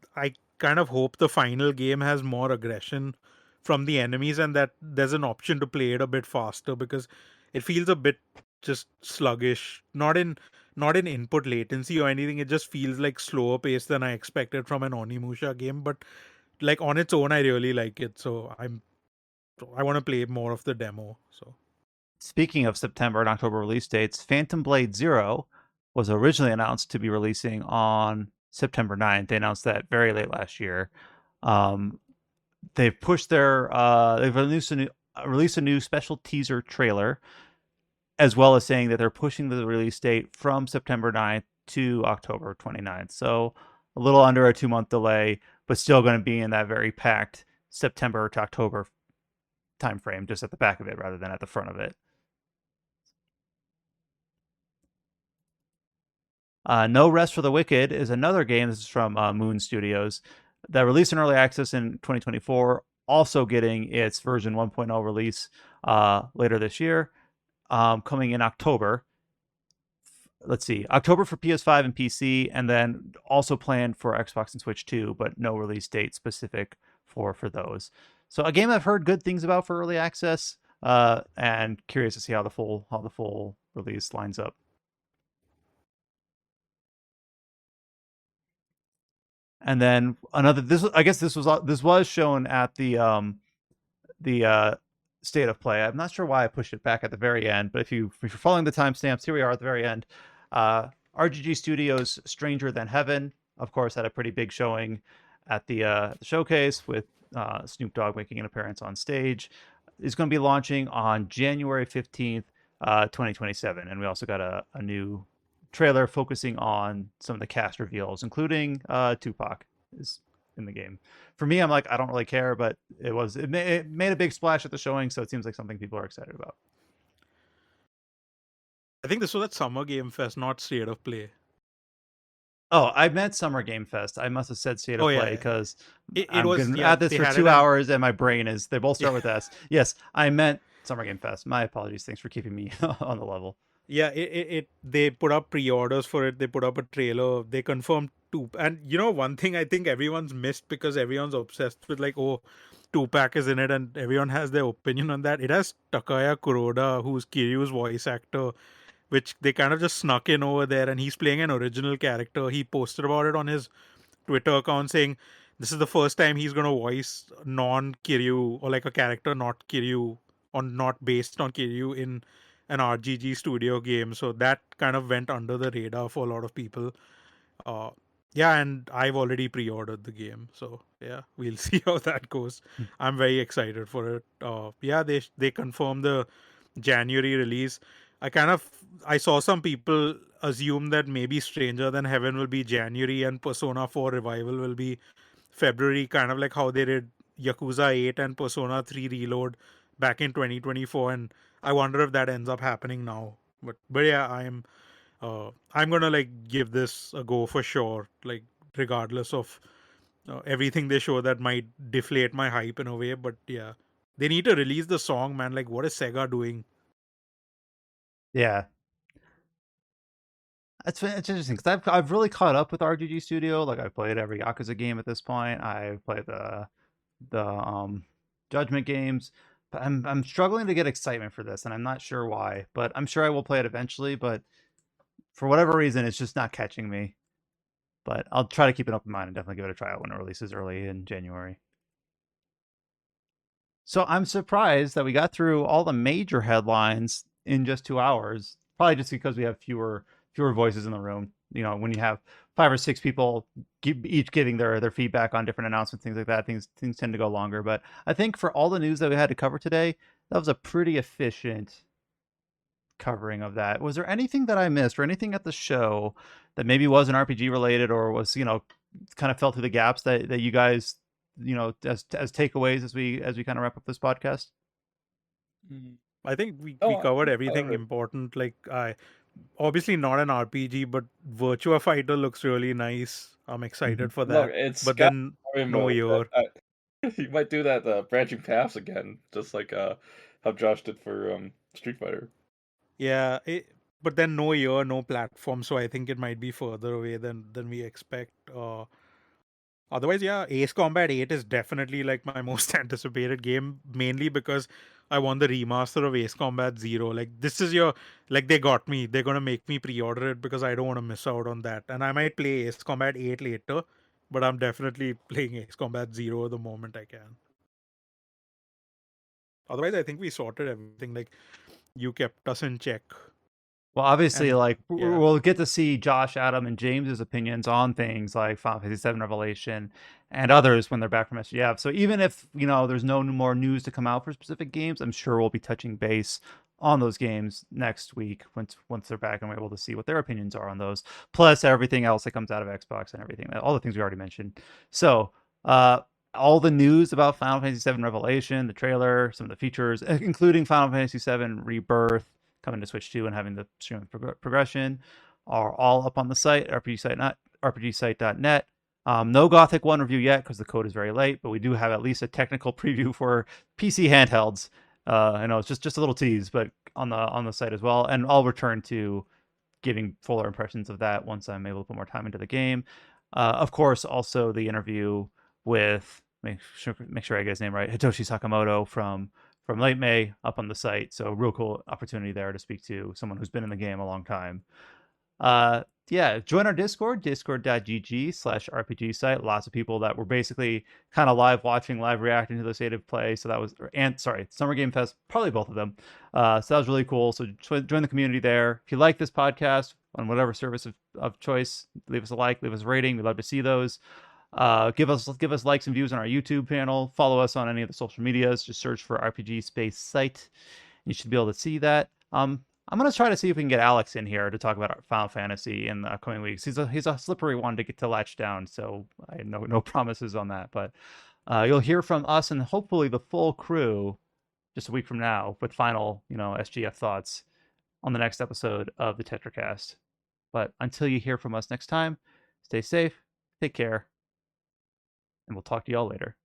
kind of hope the final game has more aggression from the enemies and that there's an option to play it a bit faster because it feels a bit just sluggish. Not in input latency or anything. It just feels like slower pace than I expected from an Onimusha game. But like on its own, I really like it. So I want to play more of the demo. So Speaking of September and October release dates, Phantom Blade Zero was originally announced to be releasing on September 9th. They announced that very late last year. Um, they've pushed their they've released a new special teaser trailer, as well as saying that they're pushing the release date from September 9th to October 29th. So a little under a 2-month delay, but still going to be in that very packed September to October timeframe, just at the back of it rather than at the front of it. No Rest for the Wicked is another game. This is from Moon Studios that released in early access in 2024, also getting its version 1.0 release later this year, coming in October. Let's see, October for PS5 and PC, and then also planned for Xbox and Switch too, but no release date specific for those. So a game I've heard good things about for early access, and curious to see how the full release lines up. And then another, this was shown at the state of play. I'm not sure why I pushed it back at the very end, but if you're following the timestamps, here we are at the very end. RGG Studios' Stranger Than Heaven, of course, had a pretty big showing at the showcase with Snoop Dogg making an appearance on stage. It's going to be launching on January 15th, 2027, and we also got a new trailer focusing on some of the cast reveals, including Tupac is in the game. For me, I'm like, I don't really care, but it made a big splash at the showing, so it seems like something people are excited about. I think this was at Summer Game Fest, not State of Play. Oh, I meant Summer Game Fest. I must have said State of Play because I'm was going to yeah. add this They for had 2 it at, hours, and my brain is they both start with S. Yes, I meant Summer Game Fest. My apologies. Thanks for keeping me on the level. Yeah, they put up pre-orders for it. They put up a trailer. They confirmed two. And one thing I think everyone's missed because everyone's obsessed with like, oh, Tupac is in it, and everyone has their opinion on that. It has Takaya Kuroda, who's Kiryu's voice actor, which they kind of just snuck in over there, and he's playing an original character. He posted about it on his Twitter account saying this is the first time he's gonna voice non-Kiryu or like a character not Kiryu or not based on Kiryu in an RGG studio game. So that kind of went under the radar for a lot of people. Uh, yeah, and I've already pre-ordered the game, so yeah, we'll see how that goes. I'm very excited for it. Yeah, they confirmed the January release. I saw some people assume that maybe Stranger Than Heaven will be January and Persona 4 Revival will be February, kind of like how they did Yakuza 8 and Persona 3 Reload back in 2024. And I wonder if that ends up happening now. But yeah, I'm gonna like give this a go for sure. Like regardless of everything they show that might deflate my hype in a way. But yeah, they need to release the song, man. Like, what is Sega doing? Yeah, it's interesting because I've really caught up with RGG Studio. Like I've played every Yakuza game at this point. I've played the Judgment games. But I'm struggling to get excitement for this, and I'm not sure why. But I'm sure I will play it eventually. But for whatever reason, it's just not catching me. But I'll try to keep an open mind and definitely give it a try out when it releases early in January. So I'm surprised that we got through all the major headlines in just 2 hours. Probably just because we have fewer voices in the room. When you have 5 or 6 people each giving their feedback on different announcements, things like that, things tend to go longer. But I think for all the news that we had to cover today, that was a pretty efficient covering of that. Was there anything that I missed or anything at the show that maybe wasn't RPG related or was, kind of fell through the gaps that you guys, as takeaways as we kind of wrap up this podcast? I think we Oh, covered everything important. Like, I obviously not an RPG, but Virtua Fighter looks really nice. I'm excited for look, that. it's But got then story no mode. year. You might do that branching paths again, just like how Josh did for Street Fighter. Yeah, but then no year, no platform. So I think it might be further away than we expect. Otherwise, yeah, Ace Combat 8 is definitely like my most anticipated game, mainly because I want the remaster of Ace Combat Zero. Like this is your like they got me. They're gonna make me pre-order it because I don't want to miss out on that. And I might play Ace Combat 8 later, but I'm definitely playing Ace Combat Zero the moment I can. Otherwise, I think we sorted everything. Like you kept us in check. Well, obviously, And like yeah. we'll get to see Josh, Adam, and James's opinions on things like Final Fantasy VII Revelation and others when they're back from SGF. So even if there's no more news to come out for specific games, I'm sure we'll be touching base on those games next week once they're back and we're able to see what their opinions are on those. Plus everything else that comes out of Xbox and everything, all the things we already mentioned. So all the news about Final Fantasy VII Revelation, the trailer, some of the features, including Final Fantasy VII Rebirth coming to Switch 2 and having the stream progression, are all up on the site, rpgsite.net. No Gothic 1 review yet because the code is very late, but we do have at least a technical preview for PC handhelds. I know it's just a little tease, but on the site as well. And I'll return to giving fuller impressions of that once I'm able to put more time into the game. Of course, also the interview with make sure I get his name right, Hitoshi Sakimoto from Late May up on the site. So real cool opportunity there to speak to someone who's been in the game a long time. Yeah, join our Discord, discord.gg/RPG site. Lots of people that were basically kind of live watching, live reacting to the state of play. So that was, Summer Game Fest, probably both of them. So that was really cool. So join the community there. If you like this podcast on whatever service of choice, leave us a like, leave us a rating. We'd love to see those. Give us likes and views on our YouTube channel. Follow us on any of the social medias. Just search for RPG Space Site. You should be able to see that. I'm gonna try to see if we can get Alex in here to talk about Final Fantasy in the upcoming weeks. He's a slippery one to get to latch down, so I no promises on that. But you'll hear from us and hopefully the full crew just a week from now with final SGF thoughts on the next episode of the Tetracast. But until you hear from us next time, stay safe, take care, and we'll talk to y'all later.